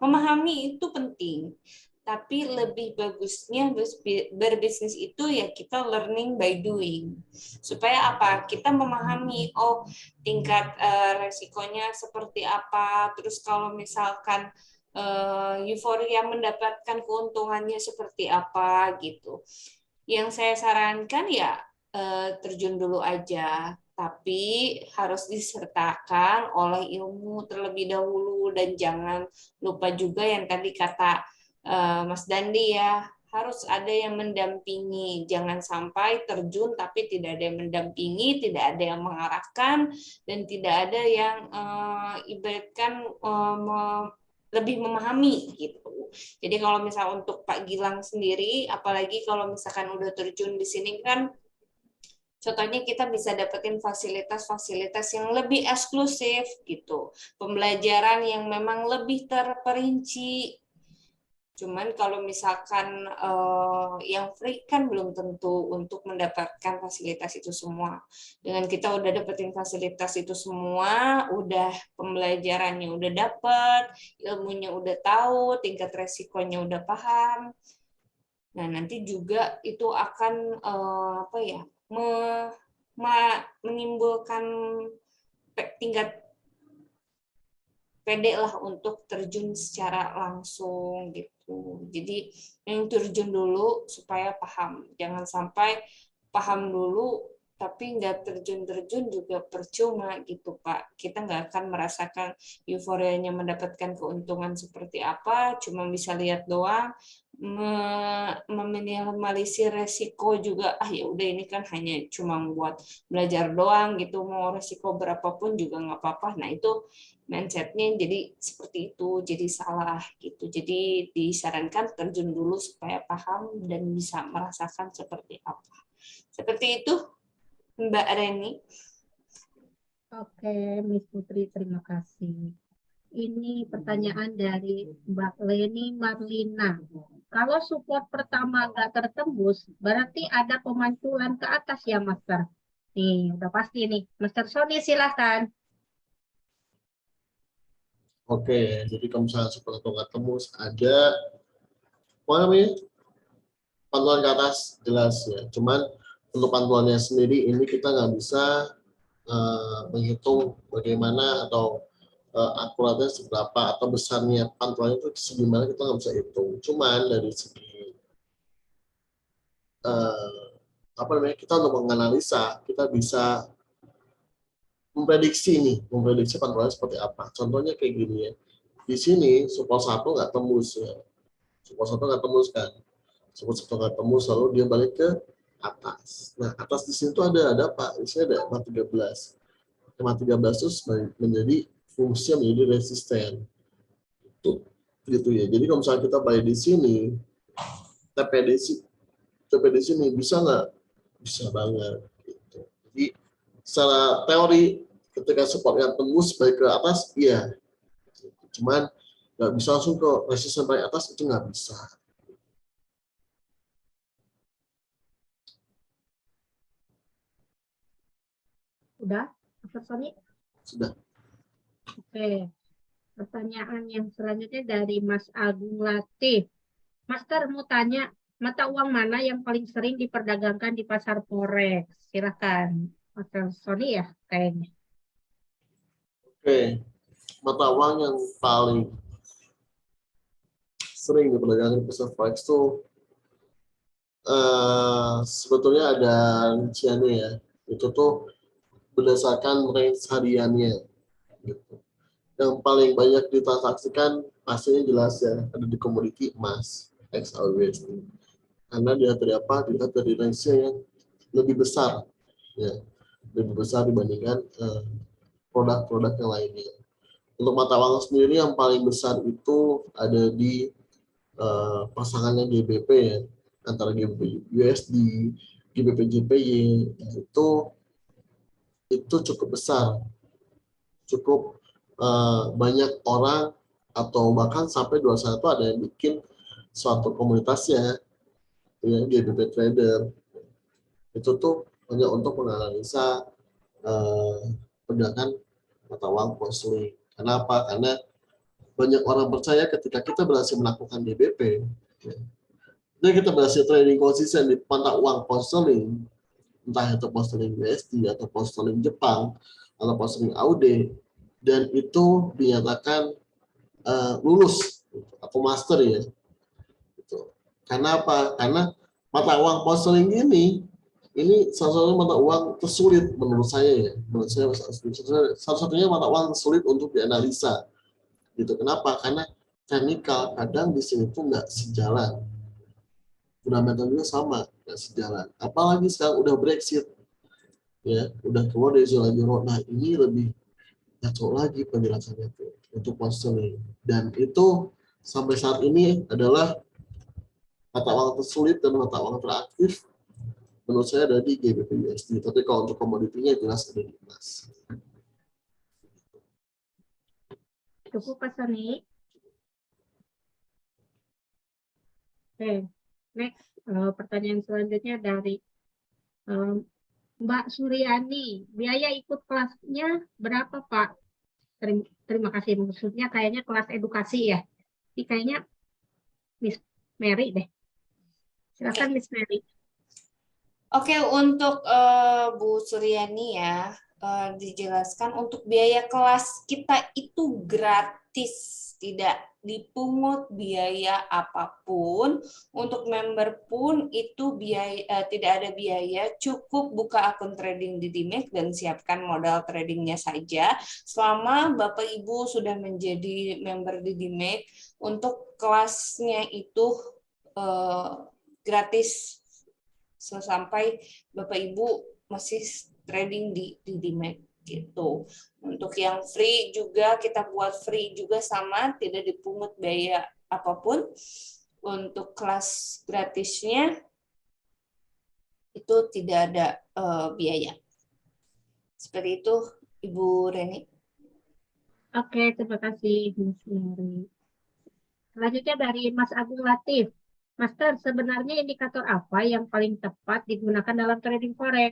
memahami itu penting. Tapi lebih bagusnya berbisnis itu ya kita learning by doing. Supaya apa? Kita memahami oh tingkat resikonya seperti apa. Terus kalau misalkan euforia mendapatkan keuntungannya seperti apa gitu. Yang saya sarankan ya terjun dulu aja, tapi harus disertakan oleh ilmu terlebih dahulu dan jangan lupa juga yang tadi kata Mas Dandi ya, harus ada yang mendampingi. Jangan sampai terjun tapi tidak ada yang mendampingi, tidak ada yang mengarahkan, dan tidak ada yang ibaratkan lebih memahami gitu. Jadi kalau misal untuk Pak Gilang sendiri, apalagi kalau misalkan udah terjun di sini kan, contohnya kita bisa dapetin fasilitas-fasilitas yang lebih eksklusif gitu, pembelajaran yang memang lebih terperinci. Cuman kalau misalkan yang free kan belum tentu untuk mendapatkan fasilitas itu semua. Dengan kita udah dapetin fasilitas itu semua, udah pembelajarannya udah dapet, ilmunya udah tahu, tingkat resikonya udah paham. Nah, nanti juga itu akan menimbulkan tingkat pede lah untuk terjun secara langsung gitu. Jadi yang terjun dulu supaya paham. Jangan sampai paham dulu tapi nggak terjun-terjun juga percuma gitu Pak. Kita nggak akan merasakan euforianya mendapatkan keuntungan seperti apa, cuma bisa lihat doang, meminimalisir resiko juga. Ya udah ini kan hanya cuma buat belajar doang gitu, mau resiko berapapun juga nggak apa-apa. Nah itu mindsetnya jadi seperti itu, jadi salah gitu. Jadi disarankan terjun dulu supaya paham dan bisa merasakan seperti apa. Seperti itu Mbak Reni. Oke, Miss Putri, terima kasih. Ini pertanyaan dari Mbak Leni Marlina. Kalau support pertama nggak tertembus, berarti ada pemantulan ke atas ya, Master? Nih, udah pasti nih. Master Sony, silakan. Oke, jadi kalau misalnya support atau nggak tembus, ada apa namanya? Pantulan ke atas jelas ya. Cuman untuk pantulannya sendiri ini kita nggak bisa menghitung bagaimana atau akuratnya seberapa atau besarnya pantulannya itu segimana kita nggak bisa hitung. Cuman dari segi apa namanya, kita untuk menganalisa, kita bisa memprediksi pantulannya seperti apa. Contohnya kayak gini ya. Di sini support 1 nggak tembus ya. Support 1 nggak tembus kan. Support 1 nggak tembus, lalu dia balik ke atas. Nah, atas di sini tuh ada apa? Di sini ada MA13. MA13 itu menjadi fungsi yang menjadi resisten. Itu gitu ya. Jadi kalau misalnya kita buy di sini, TP di sini bisa nggak? Bisa banget. Gitu. Jadi secara teori ketika support yang tembus balik ke atas, iya. Cuman nggak bisa langsung ke resisten balik atas, itu nggak bisa. Udah, Master Sony? Sudah. Oke. Pertanyaan yang selanjutnya dari Mas Agung Latif. Master mau tanya, mata uang mana yang paling sering diperdagangkan di pasar forex? Silakan, Master Sony ya kayaknya. Oke. Mata uang yang paling sering diperdagangkan di pasar forex itu sebetulnya ada rinciannya ya. Itu tuh berdasarkan range hariannya gitu. Yang paling banyak ditransaksikan pastinya jelas ya, ada di komoditi emas XAUSD. Karena dia dilihat dari range-nya yang lebih besar ya, lebih besar dibandingkan produk-produk yang lainnya. Untuk mata uang sendiri yang paling besar itu ada di pasangannya GBP ya, antara GBP USD, GBP JPY, itu cukup besar, cukup banyak orang atau bahkan sampai 21 ada yang bikin suatu komunitasnya ya, GBP Trader. Itu tuh hanya untuk menganalisa pergerakan mata uang pound. Kenapa? Karena banyak orang percaya ketika kita berhasil melakukan DBP, ya, dan kita berhasil trading konsisten di mata uang pound, entah itu pound USD atau pound Jepang atau pound AUD, dan itu dinyatakan lulus atau master ya. Gitu. Karena apa? Karena mata uang pound ini salah satu mata uang tersulit menurut saya ya. Menurut saya satu-satunya mata uang sulit untuk dianalisa. Gitu. Kenapa? Karena teknikal kadang di sini tuh nggak sejalan. Fundamental juga sama, nggak sejalan. Apalagi sekarang udah Brexit, ya, udah keluar dari zona euro. Nah, ini lebih kacau lagi penjelasannya itu untuk pound. Dan itu sampai saat ini adalah mata uang tersulit dan mata uang teraktif menurut saya ada di GBP USD. Tapi kalau untuk komoditinya jelas ada di emas. Cukup Pak Sony. Oke, next pertanyaan selanjutnya dari Mbak Suryani. Biaya ikut kelasnya berapa Pak? Terima kasih. Maksudnya kayaknya kelas edukasi ya. Ini kayaknya Miss Mary deh. Silakan Miss Mary. Oke, untuk Bu Suryani ya, dijelaskan untuk biaya kelas kita itu gratis, tidak dipungut biaya apapun. Untuk member pun itu biaya tidak ada biaya, cukup buka akun trading di DIMEX dan siapkan modal tradingnya saja. Selama Bapak Ibu sudah menjadi member di DIMEX, untuk kelasnya itu gratis sampai Bapak Ibu masih trading di DIMEX gitu. Untuk yang free juga kita buat free juga sama, tidak dipungut biaya apapun. Untuk kelas gratisnya itu tidak ada biaya. Seperti itu Ibu Reni. Oke, terima kasih Miss Mary. Selanjutnya dari Mas Agung Latif. Master, sebenarnya indikator apa yang paling tepat digunakan dalam trading forex?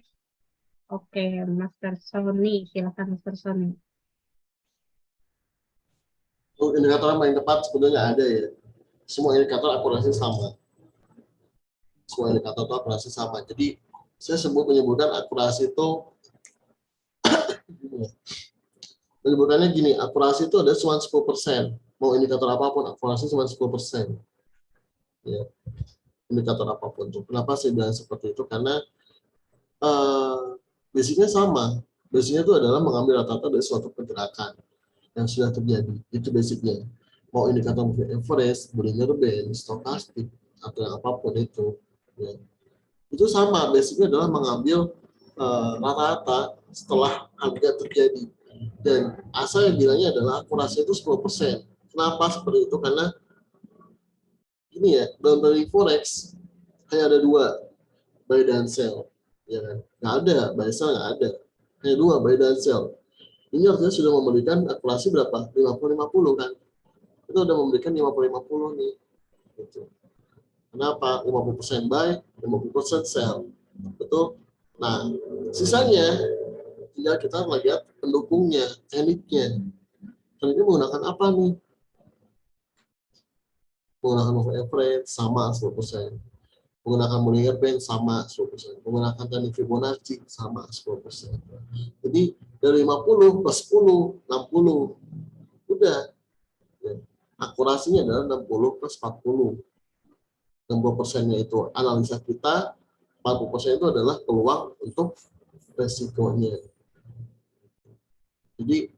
Oke, Master Sony, silakan Master Sony. Untuk indikator yang paling tepat sebenarnya ada ya. Semua indikator akurasi sama. Semua indikator itu akurasi sama. Jadi saya menyebutkan akurasi itu Penyebutannya gini, akurasi itu ada cuma 10%. Mau indikator apapun, akurasi cuma 10%. Ya, indikator apapun. Kenapa saya bilang seperti itu? Karena basicnya sama. Basicnya itu adalah mengambil rata-rata dari suatu pergerakan yang sudah terjadi. Itu basicnya. Mau indikator moving average, Bollinger Band, stokastik, atau yang apapun itu. Ya. Itu sama. Basicnya adalah mengambil rata-rata setelah harga terjadi. Dan asal yang bilangnya adalah akurasi itu 10%. Kenapa seperti itu? Karena ini ya, dalam dari forex hanya ada dua, buy dan sell. Ya kan? Nggak ada, buy sell nggak ada. Hanya dua, buy dan sell. Ini artinya sudah memberikan akurasi berapa? 50-50 kan? Itu udah memberikan 50-50 nih. Gitu. Kenapa? 50% buy, 50% sell. Betul? Nah, sisanya tinggal kita lihat pendukungnya, tekniknya. Tekniknya menggunakan apa nih? Menggunakan moving average sama 10%. Menggunakan Bollinger Band sama 10%. Menggunakan teknik Fibonacci sama 10%. Jadi dari 50 plus 10, 60. Udah. Akurasinya adalah 60 plus 40. 60%-nya itu analisa kita, 40% itu adalah peluang untuk resikonya. Jadi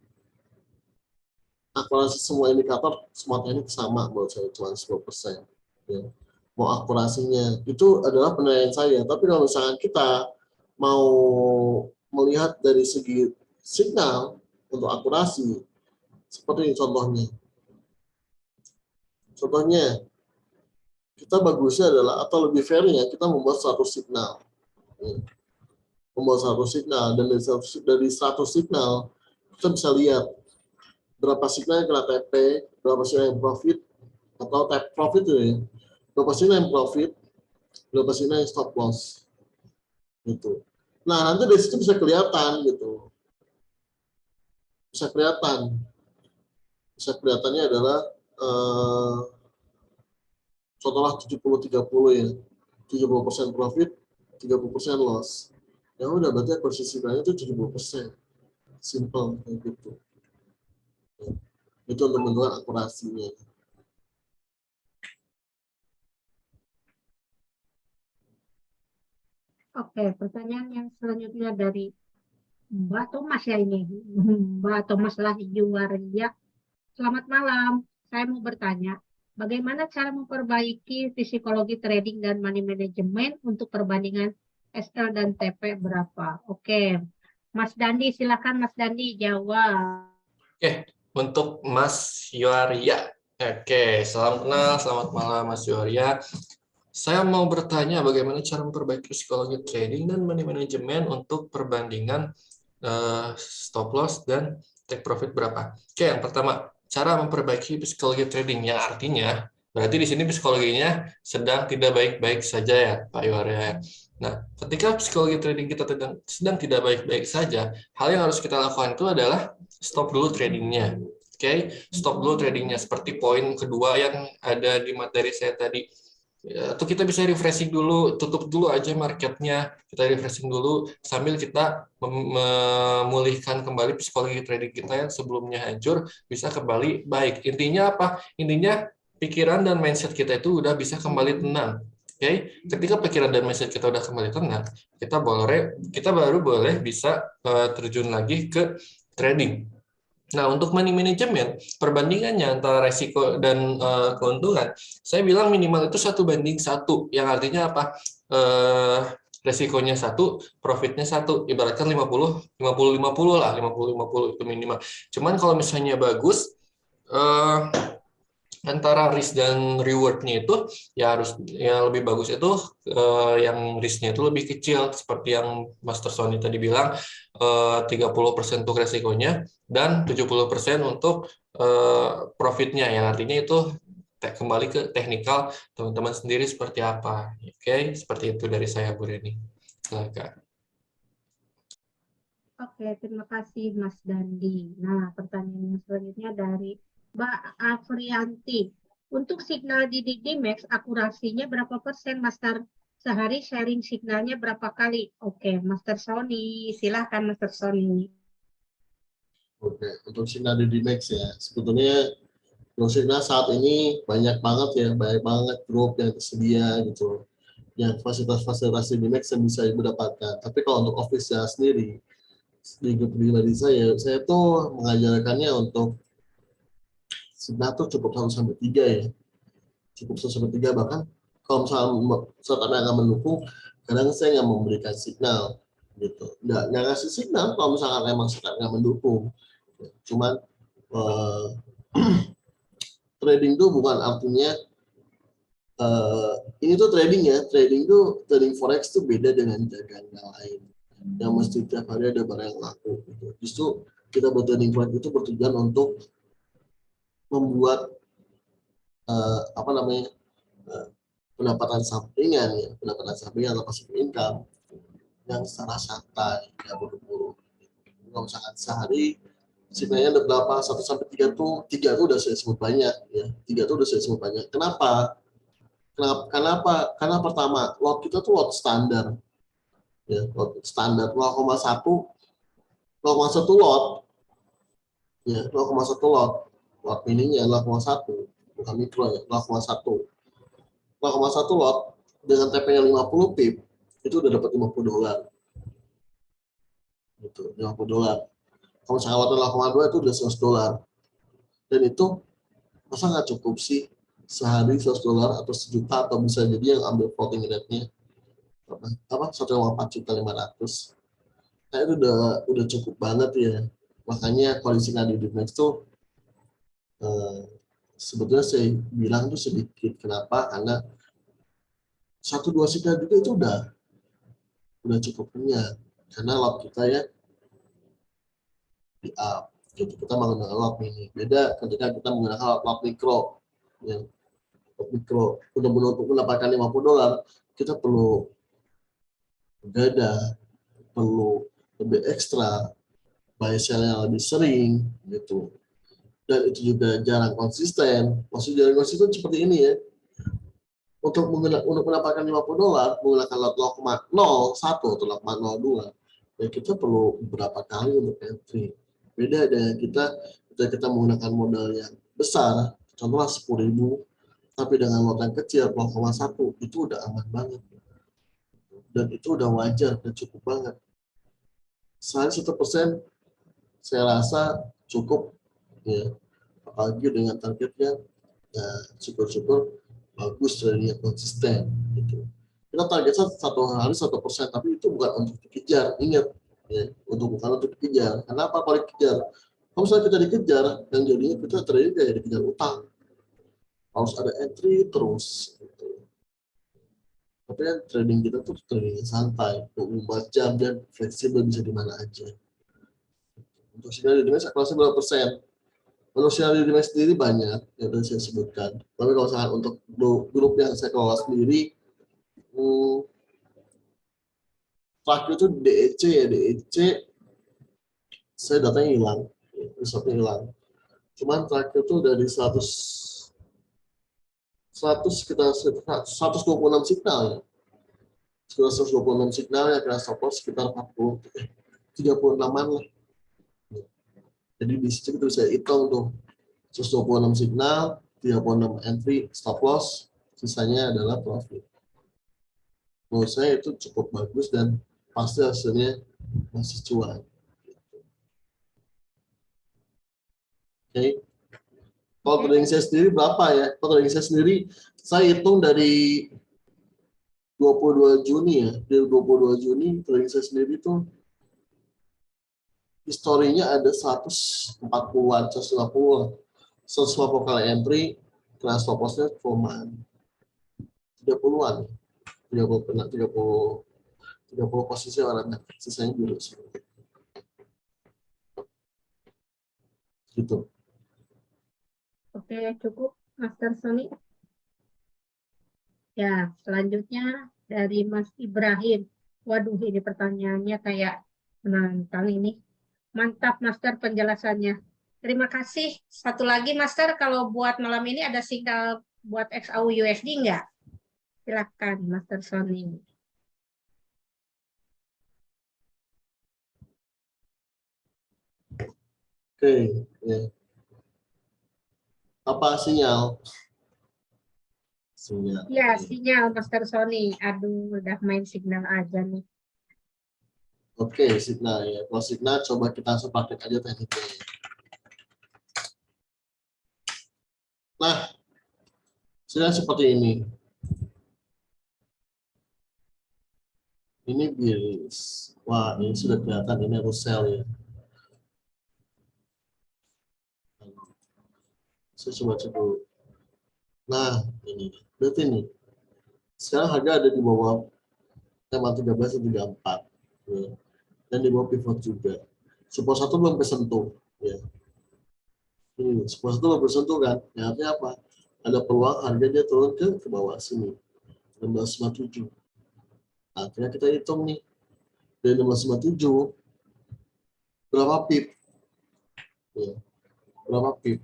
akurasi semua indikator, semua teknik sama buat saya, cuma 10%. Ya. Mau akurasinya, itu adalah penilaian saya. Tapi kalau misalkan kita mau melihat dari segi signal untuk akurasi, seperti ini contohnya. Contohnya, kita bagusnya adalah, atau lebih fairnya, kita membuat satu signal. Ya. Membuat satu signal, dan dari 100 signal, kita bisa lihat berapa signal yang kena TP, berapa signal yang profit, atau take profit itu ya. Berapa signal yang profit, berapa signal yang stop loss. Gitu. Nah, nanti dari situ bisa kelihatan gitu. Bisa kelihatan. Bisa kelihatannya adalah contohnya 70-30 ya. 70% profit, 30% loss. Ya udah, berarti posisi signalnya itu 70%. Simple kayak gitu. Ya. Itu untuk menentukan akurasinya. Oke, pertanyaan yang selanjutnya dari Mbak Thomas ya ini. Mbak Thomas Lahjuwaria. Selamat malam. Saya mau bertanya, bagaimana cara memperbaiki psikologi trading dan money management untuk perbandingan SL dan TP berapa? Oke, Mas Dandi, silakan Mas Dandi jawab. Oke, untuk Mas Yuaria. Oke, salam kenal, selamat malam Mas Yuaria. Saya mau bertanya bagaimana cara memperbaiki psikologi trading dan money management untuk perbandingan stop loss dan take profit berapa. Oke, yang pertama, cara memperbaiki psikologi trading yang artinya berarti di sini psikologinya sedang tidak baik-baik saja ya, Pak Yuaria. Nah, ketika psikologi trading kita sedang tidak baik-baik saja, hal yang harus kita lakukan itu adalah stop dulu tradingnya. Oke, stop dulu tradingnya seperti poin kedua yang ada di materi saya tadi. Atau kita bisa refreshing dulu, tutup dulu aja marketnya, kita refreshing dulu sambil kita memulihkan kembali psikologi trading kita yang sebelumnya hancur bisa kembali baik. Intinya apa? Intinya pikiran dan mindset kita itu udah bisa kembali tenang. Oke, ketika pikiran dan mindset kita udah kembali tenang, kita baru boleh bisa terjun lagi ke trading. Nah, untuk money management, perbandingannya antara resiko dan keuntungan, saya bilang minimal itu 1:1, yang artinya apa? Resikonya 1, profitnya 1, ibaratkan 50-50 lah, 50-50 itu minimal. Cuman kalau misalnya bagus, antara risk dan reward-nya itu ya harus yang lebih bagus itu yang risk-nya itu lebih kecil seperti yang Master Sony tadi bilang 30% untuk resikonya dan 70% untuk profit-nya yang artinya itu kembali ke teknikal teman-teman sendiri seperti apa. Oke, seperti itu dari saya Bu Reni. Silakan. Oke, terima kasih Mas Dandi. Nah, pertanyaan yang selanjutnya dari Mbak Afrianti. Untuk signal di DDMax, akurasinya berapa persen, Master? Sehari sharing signalnya berapa kali? Oke, Master Sony. Silahkan, Master Sony. Oke, untuk signal di Dimex ya, sebetulnya untuk signal saat ini banyak banget grup yang tersedia gitu, yang fasilitas-fasilitas di Dimex yang bisa ibu dapatkan. Tapi kalau untuk office-nya sendiri, di grup pribadi saya tuh mengajarkannya untuk signal tuh cukup 1 sampai 3 ya, cukup 1 sampai 3 bahkan kalau misalnya saat Anda nggak mendukung, kadang saya nggak memberikan signal gitu, nggak ngasih signal kalau misalkan emang saat nggak mendukung. Cuman eh, trading itu bukan artinya ini tuh trading ya, trading forex tuh beda dengan dagang yang lain yang mesti tiap hari ada barang yang laku gitu. Justru kita bertrading forex itu bertujuan untuk membuat apa namanya pendapatan sampingan ya, pendapatan sampingan atau passive income yang secara santai, nggak buru-buru. Kalau misalkan sehari sebenarnya ada berapa 1 sampai 3 tuh, 3 tuh udah saya sebut banyak ya, 3 tuh udah saya sebut banyak. Kenapa? Karena pertama lot kita tuh lot standar ya, lot standar 0,1 lot ya, 0,1 lot mininya 0,1 bukan mikro ya, 0,1 lot dengan TP-nya 50 pip itu udah dapat $50 gitu, $50. Kalau misalnya lotnya 0,2 itu udah $100, dan itu masa nggak cukup sih sehari $100 atau 1 juta, atau bisa jadi yang ambil floating rate-nya apa 1,4,500.000. Nah, itu udah cukup banget ya. Makanya koalisi Nadi Dimex tuh sebetulnya saya bilang tuh sedikit. Kenapa? Karena 1-2 siklus juga itu udah cukup punya. Karena lot kita ya di up. Jadi kita menggunakan lot mini. Beda ketika kita menggunakan lot mikro. Ya, lot mikro. Untuk mendapatkan $50, kita perlu gada, perlu lebih ekstra, buy sell yang lebih sering gitu. Dan itu juga jarang konsisten. Maksud jarang konsisten seperti ini ya. Untuk mendapatkan $50 menggunakan lot 0,01 atau 0,02, ya kita perlu beberapa kali untuk entry. Beda dengan kita menggunakan modal yang besar, contohnya 10.000, tapi dengan lot yang kecil 0,1 itu udah aman banget. Dan itu udah wajar dan cukup banget. Sehari 1% saya rasa cukup ya, apalagi dengan targetnya ya, syukur-syukur bagus dari yang konsisten gitu. Kita target 1 hari 1%, tapi itu bukan untuk dikejar, ingat ya, bukan untuk dikejar. Kenapa kalau dikejar? Kalau misalnya kita dikejar, yang jadinya kita trading kayak dikejar utang, harus ada entry terus gitu. Tapi kan trading kita tuh trading santai, 24 jam dan fleksibel, bisa di mana aja. Untuk sinyal di Dimex kelasnya berapa persen? Untuk sinyal di Dimex sendiri banyak yang sudah saya sebutkan. Tapi kalau misalkan untuk grup yang saya kelola sendiri, terakhir itu DEC ya, DEC saya datanya hilang, resepnya hilang. Cuman terakhir itu dari 126 signal ya. Sekitar 126 signal ya, kena stop loss sekitar 36-an lah. Jadi di situ kita bisa hitung tuh 126 signal, 36 entry, stop loss, sisanya adalah profit. Menurut saya itu cukup bagus dan pasti hasilnya masih cuan. Oke. Kalau trading saya sendiri berapa ya? Kalau trading saya sendiri, saya hitung dari 22 Juni ya. Dari 22 Juni, trading saya sendiri itu historinya ada 140-an, 150 kali entry, kena stop loss-nya cuma 30-an. 30 posisi orangnya, sisanya dulu gitu. Oke, cukup, Master Sony. Ya, selanjutnya dari Mas Ibrahim. Waduh, ini pertanyaannya kayak menantang ini. Mantap, Master, penjelasannya. Terima kasih. Satu lagi, Master, kalau buat malam ini ada signal buat XAU USD nggak? Silakan, Master Sony. Oke, ya. Apa sinyal? Sinyal. Ya, Oke. sinyal Master Sony. Aduh, udah main signal aja nih. Oke, signal ya. Kalau signal coba kita sepaket aja tekniknya. Nah, sinyal seperti ini. Ini biris. Wah, ini sudah kelihatan ini harus sel ya. Saya coba cek dulu. Nah, ini. Berarti ini. Sekarang harga ada di bawah tema 13 dan 34. Ya. Dan di bawah pivot juga. Support 1 belum kesentuh. Ya. Ini, support 1 belum kesentuh kan. Ya, artinya apa? Ada peluang harga dia turun ke bawah sini. 1657. Akhirnya kita hitung nih. Dari 1657, berapa pip? Ya. Berapa pip?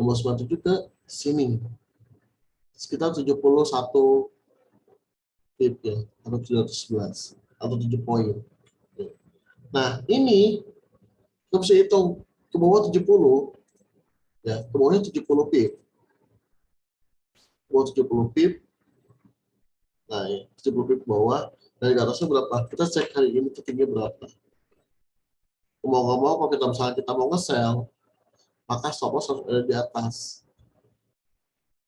1657 ke sini. Sekitar 71 pip ya. Atau 711. Atau 7 poin. Ya. Nah, ini kita bisa hitung ke bawah 70. Ya, ke bawahnya 70 pip. Ke bawah 70 pip. Nah, ya, 70 pip ke bawah. Dari ke atasnya berapa? Kita cek hari ini tertinggi berapa. Mau nggak mau, kalau kita misalnya kita mau nge-sell, maka stop loss harus ada di atas.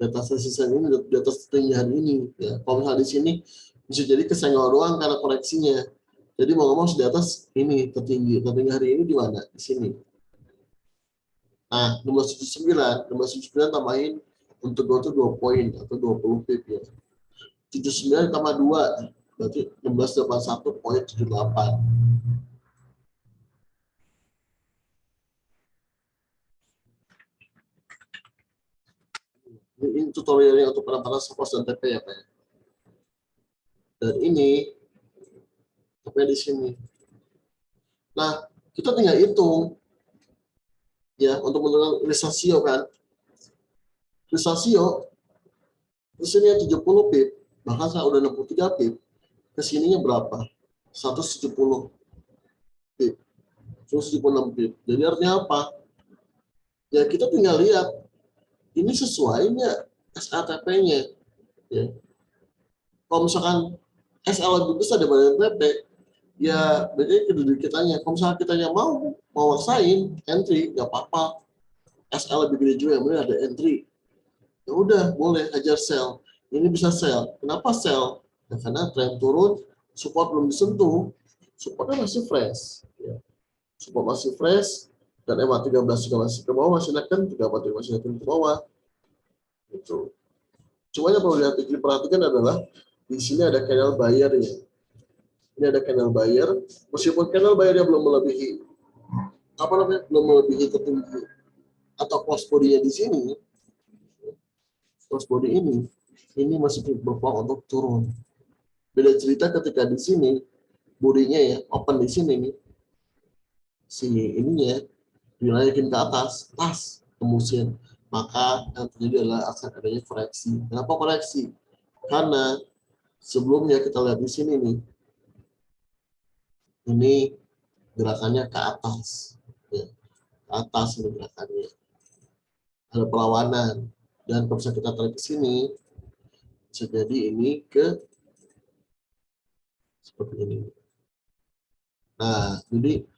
Di atas resisten ini, di atas tertinggi hari ini. Ya. Kalau misalnya di sini, bisa jadi kesenggol doang karena koreksinya. Jadi mau nggak mau harus di atas ini tertinggi. Tertinggi hari ini di mana? Di sini. Nah, 1679 tambahin untuk go to 2 poin atau 20 pip ya. 79 tambah 2, berarti 1681,78. Ini tutorialnya untuk para stop loss dan TP ya Pak. Dan ini TP di sini. Nah, kita tinggal hitung ya untuk menentukan risk ratio kan. Risk ratio di sini 70 pip, bahkan saya udah 63 pip. Kesininya berapa? 170 pip. 176 pip. Jadi artinya apa? Ya kita tinggal lihat ini sesuai nggak SLTP-nya. Ya. Kalau misalkan SL lebih besar daripada TP, ya berarti kedua kitanya. Kalau misalkan kitanya mau maksain entry, nggak apa-apa. SL lebih gede juga, yang ada entry. Ya udah, boleh ajar sell. Ini bisa sell. Kenapa sell? Ya, karena tren turun, support belum disentuh, supportnya masih fresh. Ya. Support masih fresh, dan EMA 13 juga masih ke bawah, masih naik kan, 34 juga masih naik ke bawah. Itu. Cuma yang perlu diperhatikan adalah di sini ada candle buyer ya. Ini ada candle buyer, meskipun candle buyer-nya belum melebihi belum melebihi tertinggi atau close body-nya di sini, close body ini masih berpeluang untuk turun. Beda cerita ketika di sini bodinya ya open di sini nih, si ininya dinaikin ke atas, tembusin, maka yang terjadi adalah akan adanya koreksi. Kenapa koreksi? Karena sebelumnya kita lihat di sini nih, ini gerakannya ke atas, ya, ke atas ini gerakannya, ada perlawanan, dan kalau bisa kita tarik ke sini, bisa jadi ini ke seperti ini. Nah, jadi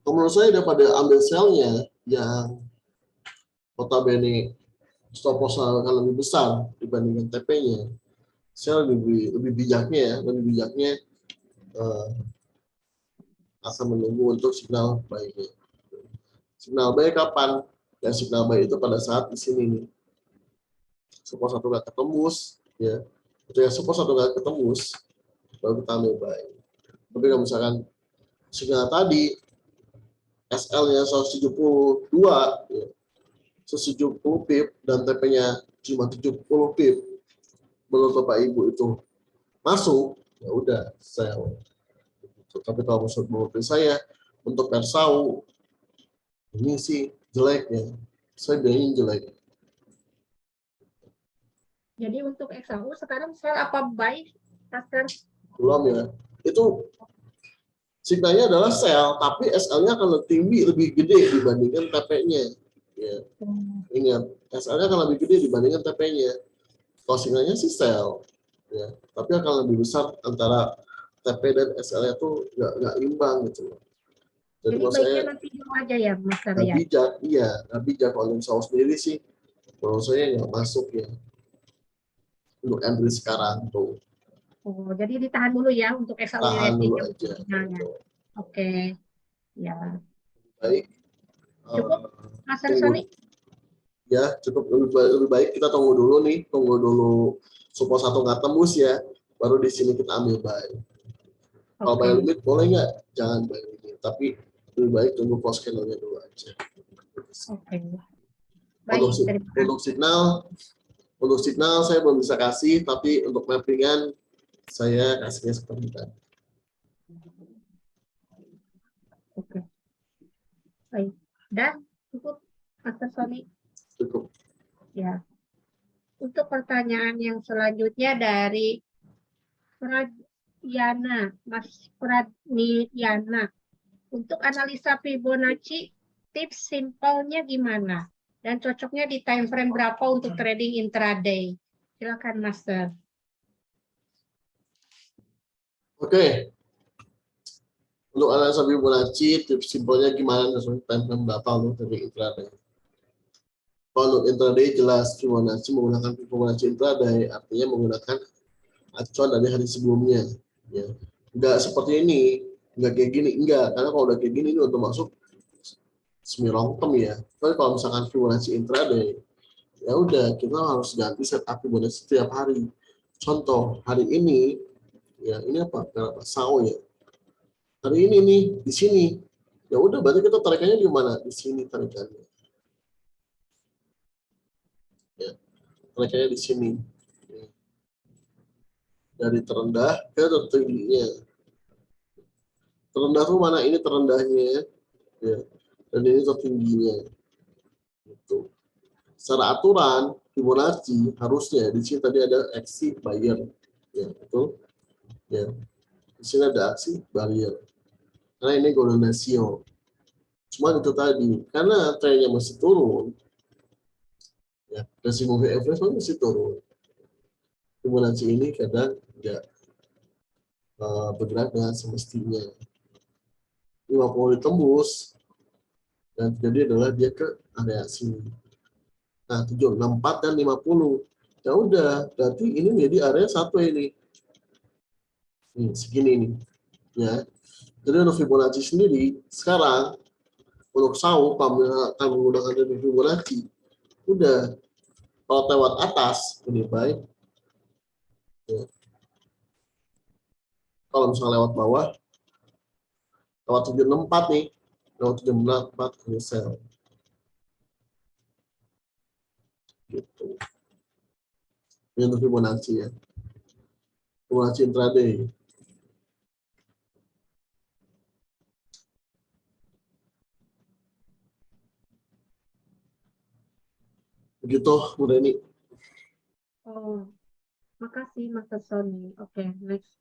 menurut saya daripada ambil selnya yang notabene stop loss akan lebih besar dibandingkan TP-nya, saya lebih bijaknya akan menunggu untuk signal baiknya. Signal baik kapan? Ya signal baik itu pada saat di sini nih. Support 1 nggak ketembus, ya. Ketika support 1 nggak ketembus, baru kita ambil baik. Tapi kalau misalkan signal tadi SL-nya 172, ya, 170 pip dan TP-nya cuma 70 pip, menurut Bapak Ibu itu masuk, ya udah sell. Tapi kalau menurut saya untuk Persau ini sih jelek ya, saya bilangin jelek. Jadi untuk XAU sekarang sell apa buy, Master? Belum ya, itu signalnya adalah sel, tapi SL-nya akan lebih tinggi, lebih gede dibandingkan TP-nya. Ya, ingat, SL-nya akan lebih gede dibandingkan TP-nya. Kalau signalnya sih sel, ya, tapi akan lebih besar antara TP dan SL-nya tuh nggak imbang gitu loh. Jadi Jadi kalau saya baiknya nanti dulu aja ya, Master nggak ya. bijak, iya, nggak bijak kalau yang saus sendiri sih. Kalau saya nggak masuk ya untuk entry sekarang tuh. Oh, jadi ditahan dulu ya untuk Tahan dulu evaluasinya aja. signalnya. Gitu. Oke, ya. Baik. Cukup, eh, Master tunggu Sony? ya, cukup lebih baik kita tunggu dulu support 1 nggak tembus ya, baru di sini kita ambil buy. Kalau Oke, buy limit boleh nggak? Jangan buy limit, tapi lebih baik tunggu close candle-nya dulu aja. oke. Baik, terima kasih. Untuk signal saya belum bisa kasih, tapi untuk mappingan saya kasihnya seperti tadi. Oke, baik. Dah, cukup, Master Sony. Cukup. Ya. Untuk pertanyaan yang selanjutnya dari Pradiana, Mas Pradiana. Untuk analisa Fibonacci, tips simpelnya gimana? Dan cocoknya di time frame berapa untuk trading intraday? Silakan, Master. Oke. Untuk analisa Fibonacci, tips simpelnya gimana sesuai time frame berapa untuk trading intraday? Kalau untuk intraday jelas Fibonacci menggunakan Fibonacci intraday, artinya menggunakan acuan dari hari sebelumnya. Ya. Enggak seperti ini, enggak kayak gini, enggak. Karena kalau udah kayak gini ini untuk masuk semi long term ya. Tapi kalau misalkan Fibonacci intraday, ya udah kita harus ganti setup Fibonacci setiap hari. Contoh hari ini, ya ini apa? Berapa? SAO ya. Hari ini nih di sini. Ya udah berarti kita tarikannya di mana? Di sini tarikannya. Ya, tarikannya di sini. Ya. Dari terendah ke tertingginya. Terendah tuh mana? Ini terendahnya ya. Dan ini tertingginya. Gitu. Secara aturan Fibonacci harusnya di sini tadi ada aksi buyer. Ya, betul. Ya. Di sini ada aksi buyer. Karena ini golden ratio. Cuma itu tadi, karena trennya masih turun, ya, dan moving average masih turun. Fibonacci ini kadang tidak bergerak dengan semestinya. 50 ditembus, dan terjadi adalah dia ke area sini. Nah, 764 dan 50. Ya udah, berarti ini menjadi area satu ini. Nih, segini nih. Ya. Jadi untuk Fibonacci sendiri, sekarang untuk SAO, kalau menggunakan Fibonacci, udah kalau lewat atas lebih baik. Ya. Kalau misalnya lewat bawah, lewat 764 nih, lewat 764 ini sell. Gitu. Ini untuk Fibonacci ya. Fibonacci intraday. Begitu, Bu Reni. Oh, makasih, Master Sony. Oke, next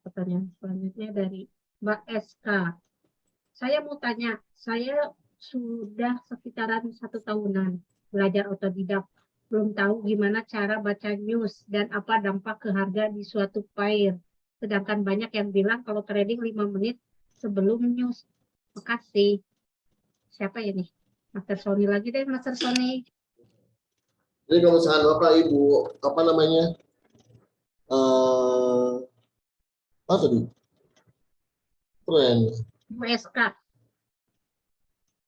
pertanyaan selanjutnya dari Mbak SK. Saya mau tanya, saya sudah sekitaran 1 tahunan belajar otodidak. Belum tahu gimana cara baca news dan apa dampak ke harga di suatu pair. Sedangkan banyak yang bilang kalau trading 5 menit sebelum news. Makasih. Siapa ya nih? Master Sony lagi deh, Master Sony. Jadi kalau misalkan Bapak Ibu, apa namanya? Apa tadi? Tren. Bu SK.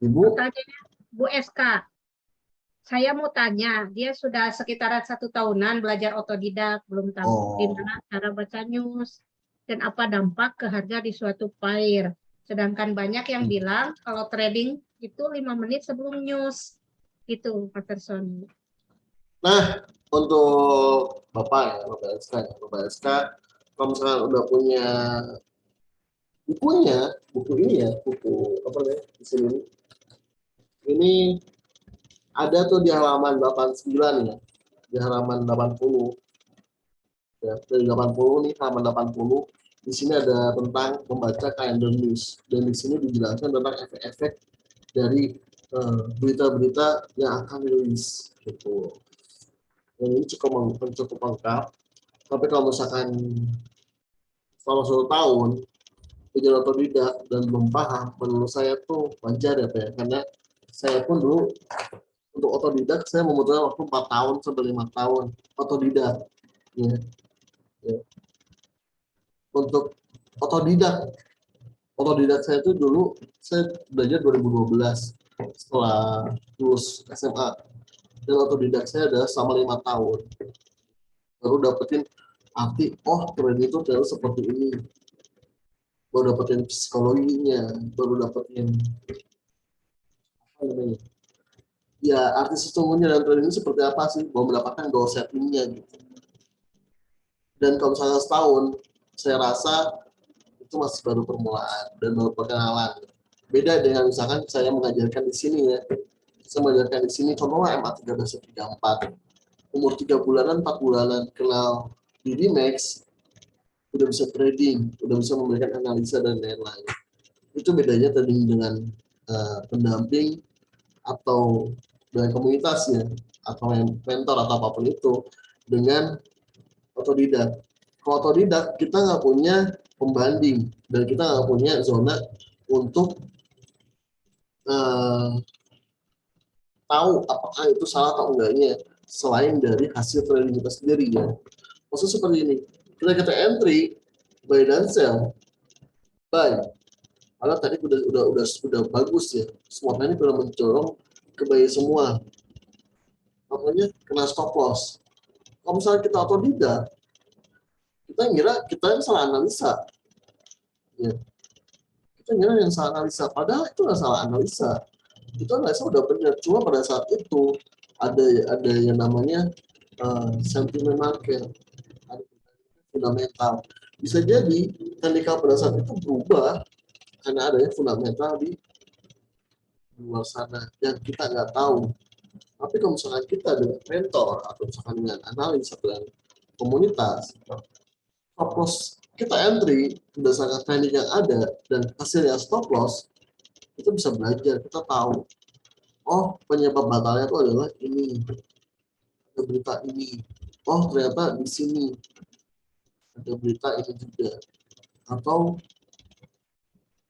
Ibu, Pertanyaannya, Bu SK. Saya mau tanya, dia sudah sekitaran 1 tahunan belajar otodidak, belum tahu gimana cara baca news dan apa dampak ke harga di suatu pair. Sedangkan banyak yang bilang kalau trading itu 5 menit sebelum news. Gitu, Pak Sony. nah untuk Bapak ya, Bapak SK ya, Bapak SK, kalau misalkan udah punya buku ini ya, buku apa namanya di sini. Ini ada tuh di halaman 89 ya, di halaman 80. Ya, dari 80 nih, halaman 80. Di sini ada tentang membaca kalender news, dan di sini dijelaskan tentang efek-efek dari berita-berita yang akan rilis gitu. Dan ini cukup lengkap. Tapi kalau misalkan selama 1 tahun belajar otodidak dan belum paham, menurut saya tuh wajar ya Pak ya. Karena saya pun dulu untuk otodidak saya membutuhkan waktu 4 tahun sampai 5 tahun otodidak. Ya, ya. Untuk otodidak saya itu dulu saya belajar 2012 setelah lulus SMA, dan otodidak saya adalah selama 5 tahun baru dapetin arti trading itu ternyata seperti ini, baru dapetin psikologinya, baru dapetin apa namanya ya arti sesungguhnya dan trading ini seperti apa sih, baru mendapatkan goal settingnya gitu. Dan kalau misalnya setahun saya rasa itu masih baru permulaan dan baru perkenalan. Beda dengan misalkan saya mengajarkan di sini ya. Saya mengajarkan di sini contohnya MA 1334. Umur 3 bulanan, 4 bulanan kenal DD-Max, udah bisa trading, udah bisa memberikan analisa dan lain-lain. Itu bedanya trading dengan pendamping atau dengan komunitas ya, atau mentor atau apapun itu, dengan otodidak. Kalau otodidak kita nggak punya pembanding dan kita nggak punya zona untuk tahu apakah itu salah atau enggaknya selain dari hasil trading kita sendiri ya. Maksudnya seperti ini, kita entry buy dan sell, buy. Karena tadi udah bagus ya, semua ini sudah mencorong ke buy semua. Makanya kena stop loss. Kalau misalnya kita otodidak, kita ngira kita yang salah analisa. Ya. Kita ngira yang salah analisa, padahal itu nggak salah analisa. Itu analisa udah benar. Cuma pada saat itu ada yang namanya sentiment market, ada fundamental. Bisa jadi ketika pada saat itu berubah karena adanya fundamental di luar sana yang kita nggak tahu. Tapi kalau misalkan kita dengan mentor atau misalkan dengan analis atau dengan komunitas, stop loss kita entry berdasarkan trending yang ada dan hasilnya stop loss, kita bisa belajar, kita tahu penyebab batalnya itu adalah ini, ada berita ini, ternyata di sini ada berita ini juga, atau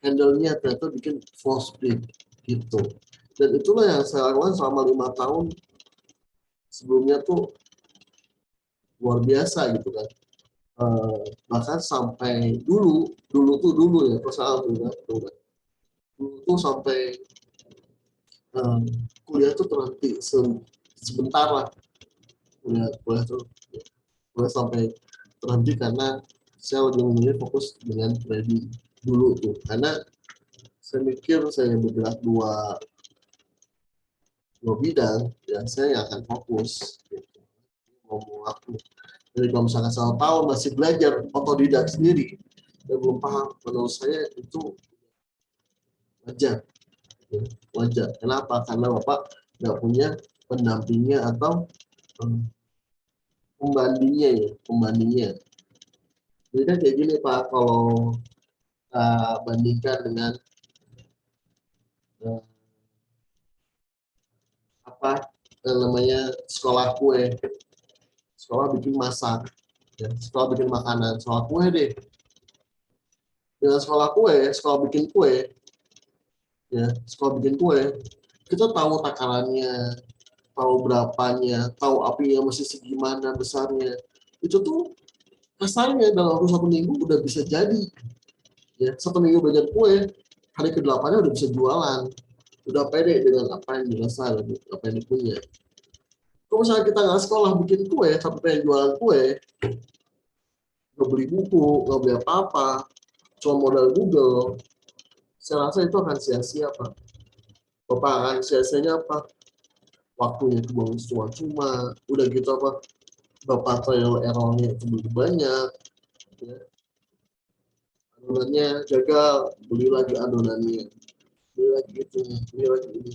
handle-nya ternyata bikin false break gitu. Dan itulah yang saya lakukan selama 5 tahun sebelumnya tuh luar biasa gitu kan. Bahkan sampai dulu ya persoalan dulu tuh sampai kuliah tuh terhenti sebentar lah, kuliah tuh sampai terhenti karena saya lebih memilih fokus dengan trading dulu tuh, karena saya mikir saya bergerak dua bidang ya, saya akan fokus gitu. Mau waktu. Jadi kalau misalkan 1 tahun masih belajar otodidak sendiri dan belum paham, menurut saya itu wajar. Kenapa? Karena Bapak nggak punya pendampingnya atau pembandingnya. Jadi kan kayak gini Pak, kalau bandingkan dengan namanya sekolah kue, sekolah bikin masak, ya, sekolah bikin makanan, sekolah kue deh. Dengan sekolah bikin kue, ya, sekolah bikin kue, kita tahu takarannya, tahu berapanya, tahu apinya mesti segimana besarnya. Itu tuh kasarnya dalam waktu 1 minggu udah bisa jadi. Ya, 1 minggu belajar kue, hari ke-8-nya udah bisa jualan. Udah pede dengan apa yang dirasa, apa yang dipunya. Kalau misalnya kita nggak sekolah bikin kue, tapi pengen jualan kue, nggak beli buku, nggak beli apa-apa, cuma modal Google, saya rasa itu akan sia-sia Pak. Bapak akan sia-sianya apa? Waktunya kebuang cuma-cuma, udah gitu apa? Bapak trial error-nya itu begitu banyak, ya. Adonannya gagal, beli lagi adonannya, beli lagi itu, beli lagi ini,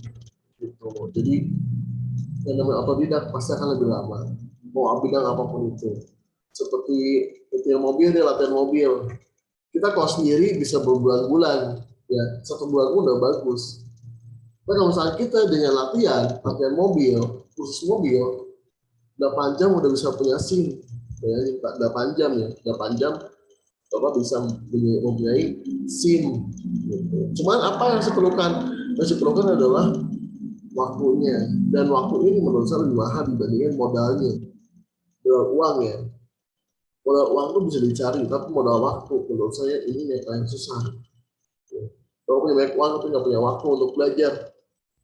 gitu. Jadi yang namanya otodidak pasti akan lebih lama, mau bidang apapun itu. Seperti latihan mobil, kita kalau sendiri bisa berbulan-bulan, ya 1 bulan pun udah bagus. Tapi kalau misalnya kita dengan latihan mobil, khusus mobil, 8 jam udah bisa punya SIM. Ya, 8 jam ya, 8 jam Bapak bisa mempunyai SIM. Gitu. Cuman apa yang saya perlukan? Yang saya perlukan adalah waktunya. Dan waktu ini menurut saya lebih mahal dibandingkan modalnya. Modal uang ya. Modal uang itu bisa dicari, tapi modal waktu menurut saya ini yang paling susah. Kalau punya banyak uang tapi nggak punya waktu untuk belajar,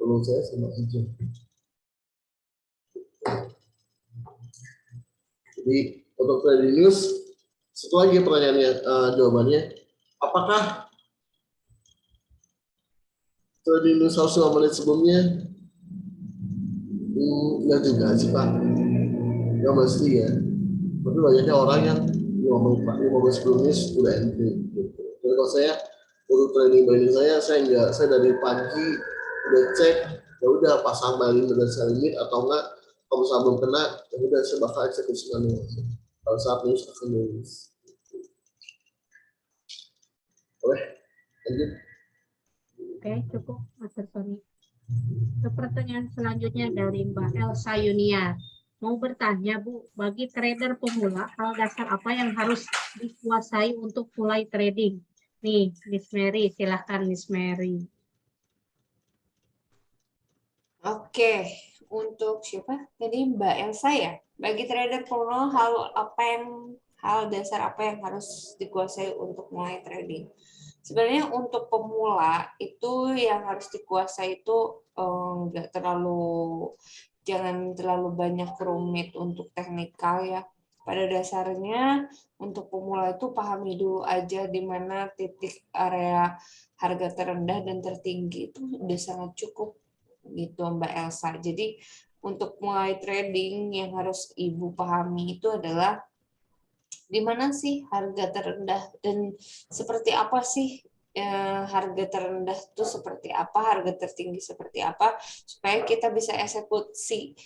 menurut saya sama aja. Jadi untuk trading news, satu lagi pertanyaannya, jawabannya, apakah trading news harus 5 menit sebelumnya? Nggak juga sih Pak, nggak mesti ya. Tapi banyaknya orang yang 5 menit sebelumnya sudah entry. Gitu. Jadi kalau saya untuk trading saya dari pagi udah cek, ya udah pasang balik dengan limit atau enggak, kalau misalnya belum kena, ya udah saya bakal eksekusi manual. Kalau saat news akan nulis. Boleh lanjut. Oke, cukup Master Sony. Ke pertanyaan selanjutnya dari Mbak Elsa Yuniar. Mau bertanya Bu, bagi trader pemula, hal dasar apa yang harus dikuasai untuk mulai trading? Nih, Miss Mary, silahkan Miss Mary. Oke, untuk siapa? Tadi Mbak Elsa ya. Bagi trader pemula, hal dasar apa yang harus dikuasai untuk mulai trading? Sebenarnya untuk pemula itu yang harus dikuasai itu jangan terlalu banyak rumit untuk teknikal ya. Pada dasarnya untuk pemula itu pahami dulu aja di mana titik area harga terendah dan tertinggi itu udah sangat cukup gitu Mbak Elsa. Jadi untuk mulai trading yang harus Ibu pahami itu adalah di mana sih harga terendah dan seperti apa sih harga terendah itu seperti apa, harga tertinggi seperti apa, supaya kita bisa eksekusi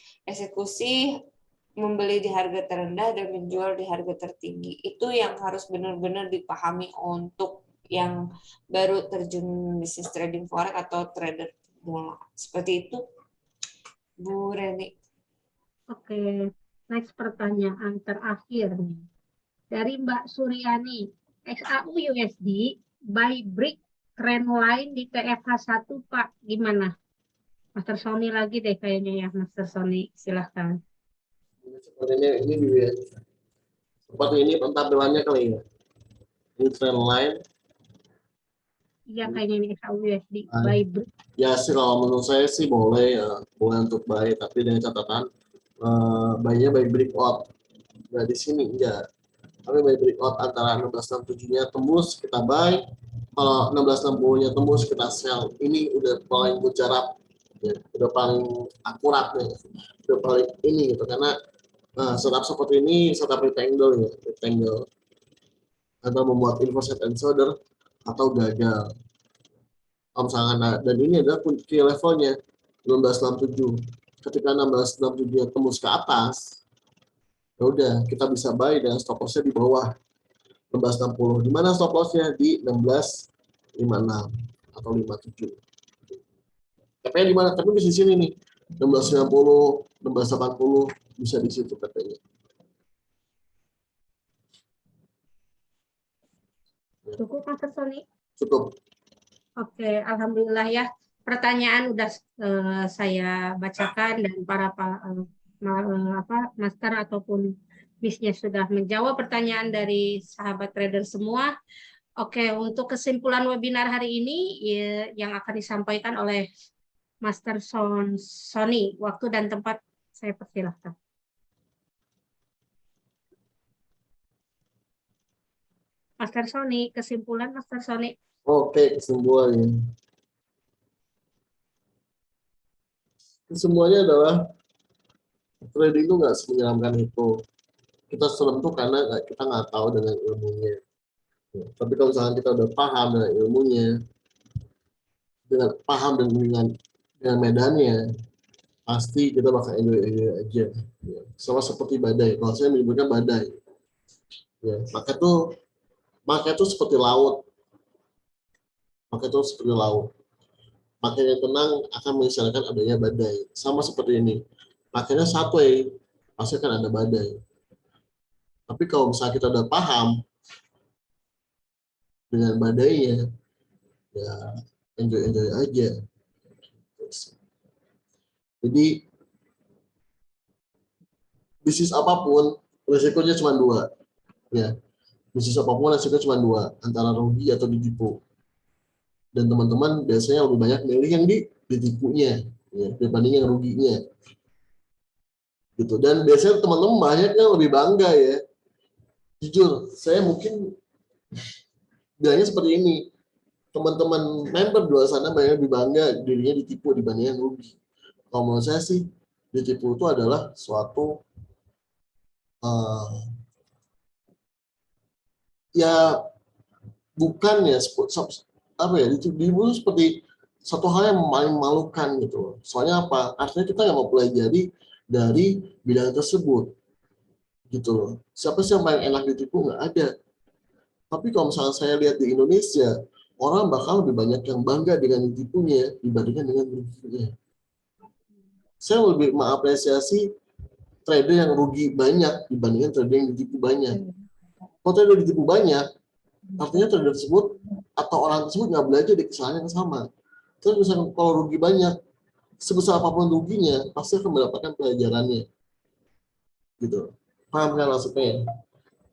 membeli di harga terendah dan menjual di harga tertinggi. Itu yang harus benar-benar dipahami untuk yang baru terjun bisnis trading forex atau trader pemula. Seperti itu, Bu Reni. Oke, next pertanyaan terakhir nih. Dari Mbak Suryani, XAU USD buy break trendline di TFH1 Pak, gimana? Master Sony lagi deh kayaknya ya, Master Sony, silahkan. Sepertinya ini juga ya. Seperti ini pentampilannya kali ya. Ini trend line. Iya kayaknya ini XAU USD buy break. Ya sih kalau menurut saya sih boleh ya, boleh untuk buy, tapi dengan catatan buy-nya buy breakout. Nah di sini enggak. Tapi buy breakout antara 1667-nya tembus kita buy, kalau 1660-nya tembus kita sell. Ini udah paling mujarab, ya, udah paling akurat nih, udah paling ini gitu karena setup seperti ini setup rectangle ya, rectangle atau membuat inverted and shoulder atau gagal. Kalau misalkan dan ini adalah kunci levelnya 1667. Ketika 1667 tembus ke atas, ya udah kita bisa buy dan stop loss-nya di bawah 1660. Di mana stop loss-nya? Di 1656 atau 57. Tapi di mana? Tapi di sini nih. 1690, 1680 bisa di situ katanya. Cukup Master Sony? Cukup. Oke, alhamdulillah ya. Pertanyaan udah saya bacakan dan para master ataupun bisnis sudah menjawab pertanyaan dari sahabat trader semua. Oke, untuk kesimpulan webinar hari ini yang akan disampaikan oleh Master Sony, waktu dan tempat saya persilahkan. Master Sony, kesimpulan Master Sony. Oke, kesimpulannya. Semuanya adalah trading itu nggak menyeramkan itu. Kita serem tuh karena kita nggak tahu dengan ilmunya. Tapi kalau misalnya kita udah paham dengan ilmunya, dengan paham dengan medannya, pasti kita bakal enjoy aja. Ya. Sama seperti badai. Kalau saya menyebutnya badai. Ya, maka tuh Maka itu seperti laut. Maka itu seperti laut. Makanya tenang akan mengisyaratkan adanya badai. Sama seperti ini. Makanya subway, pasti akan ada badai. Tapi kalau misalnya kita udah paham dengan badainya, ya enjoy aja. Jadi bisnis apapun resikonya cuma dua, ya. Bisnis apapun resikonya cuma dua, antara rugi atau ditipu. Dan teman-teman biasanya lebih banyak milih yang ditipunya, ya, dibanding yang ruginya. Gitu. Dan biasanya teman-teman banyak yang lebih bangga ya. Jujur, saya mungkin bilangnya seperti ini. Teman-teman member di luar sana banyak lebih bangga dirinya ditipu dibanding yang rugi. Kalau menurut saya sih, ditipu itu adalah suatu ya bukan ya apa ya, ditipu itu seperti satu hal yang paling memalukan gitu. Soalnya apa? Artinya kita nggak mau pelajari dari bidang tersebut gitu loh. Siapa sih yang paling enak ditipu? Nggak ada. Tapi kalau misalnya saya lihat di Indonesia, orang bakal lebih banyak yang bangga dengan ditipunya dibandingkan dengan ruginya. Saya lebih mengapresiasi trader yang rugi banyak dibandingkan trader yang ditipu banyak. Kalau trader ditipu banyak, artinya trader tersebut atau orang tersebut nggak belajar di kesalahan yang sama. Terus misalnya kalau rugi banyak, sebesar apapun ruginya, pasti akan mendapatkan pelajarannya. Gitu. Paham kan maksudnya?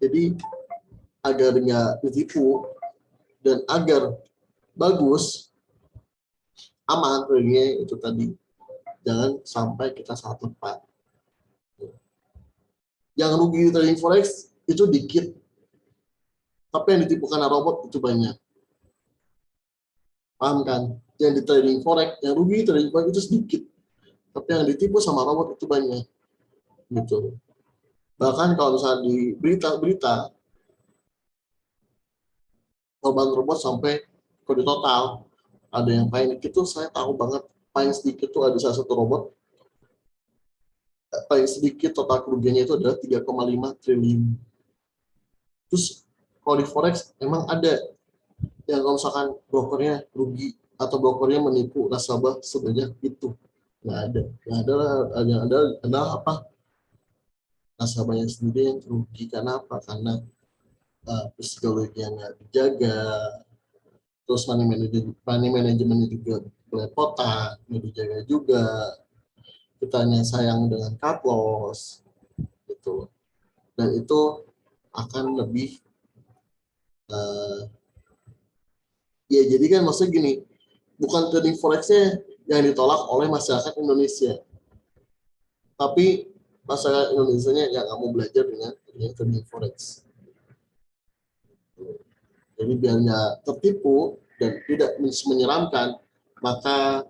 Jadi agar nggak ditipu dan agar bagus, aman tradingnya itu tadi. Jangan sampai kita salah tempat. Yang rugi di trading forex itu dikit, tapi yang ditipu karena robot itu banyak. Paham kan? Yang di trading forex, yang rugi di trading forex itu sedikit, tapi yang ditipu sama robot itu banyak. Gitu. Bahkan kalau misalnya di berita-berita, korban robot sampai kode total, ada yang paling dikit tuh saya tahu banget, paling sedikit tuh ada salah satu robot, paling sedikit total kerugiannya itu adalah 3,5 triliun. Terus kalau di forex emang ada yang kalau misalkan brokernya rugi atau brokernya menipu nasabah sebanyak itu, nggak ada. Yang ada adalah apa, nasabahnya sendiri yang rugi. Karena apa? Karena psikologi yang nggak dijaga, terus money manajemennya juga belepotan, nggak dijaga juga, kitanya sayang dengan cut loss gitu. Dan itu akan lebih ya, jadi kan maksudnya gini, bukan trading forex-nya yang ditolak oleh masyarakat Indonesia, tapi masyarakat Indonesia-nya yang nggak mau belajar dengan trading forex. Jadi biar nggak tertipu dan tidak menyeramkan, maka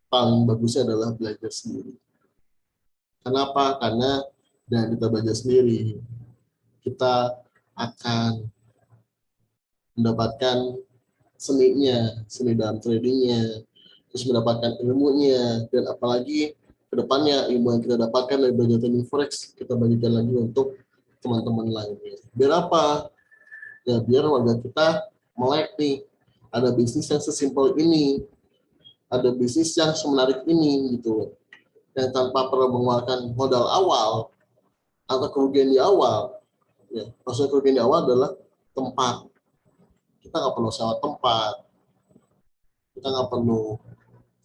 paling bagusnya adalah belajar sendiri. Kenapa? Karena dengan kita belajar sendiri, kita akan mendapatkan seninya, seni dalam tradingnya, terus mendapatkan ilmunya, dan apalagi kedepannya ilmu yang kita dapatkan dari belajar trading forex kita bagikan lagi untuk teman-teman lainnya. Biar apa? Ya biar warga kita melek nih, ada bisnis yang sesimpel ini, ada bisnis yang semenarik ini gitu, yang tanpa perlu mengeluarkan modal awal atau kerugian di awal. Ya, maksudnya kerugian di awal adalah tempat. Kita nggak perlu sewa tempat, kita nggak perlu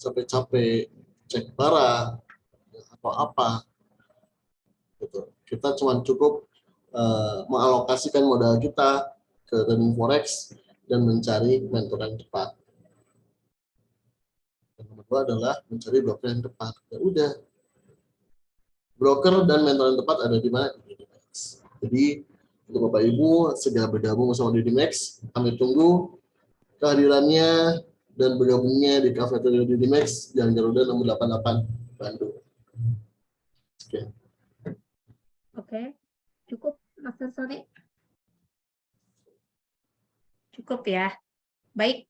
capek-capek cek barang atau apa gitu. Kita cuma cukup mengalokasikan modal kita ke trading forex dan mencari mentor yang tepat. Yang kedua adalah mencari broker yang tepat. Ya udah, broker dan mentor yang tepat ada di mana? Di Didimax. Jadi untuk Bapak Ibu segera bergabung bersama Didimax. Kami tunggu kehadirannya dan bergabungnya di Cafeteria Didimax Jalan Garuda nomor 88 Bandung. Sekian. Oke, cukup Master Sony. Cukup ya. Baik,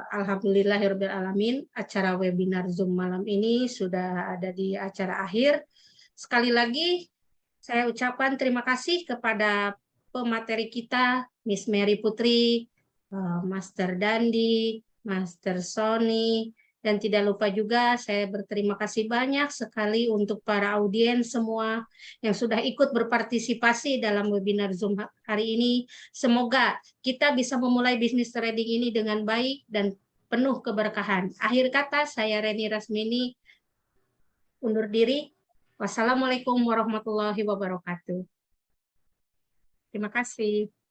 alhamdulillahirabbil alamin, acara webinar Zoom malam ini sudah ada di acara akhir. Sekali lagi saya ucapkan terima kasih kepada pemateri kita Miss Mary Putri, Master Dandi, Master Sony, dan tidak lupa juga saya berterima kasih banyak sekali untuk para audiens semua yang sudah ikut berpartisipasi dalam webinar Zoom hari ini. Semoga kita bisa memulai bisnis trading ini dengan baik dan penuh keberkahan. Akhir kata, saya Reni Rasmini undur diri. Wassalamualaikum warahmatullahi wabarakatuh. Terima kasih.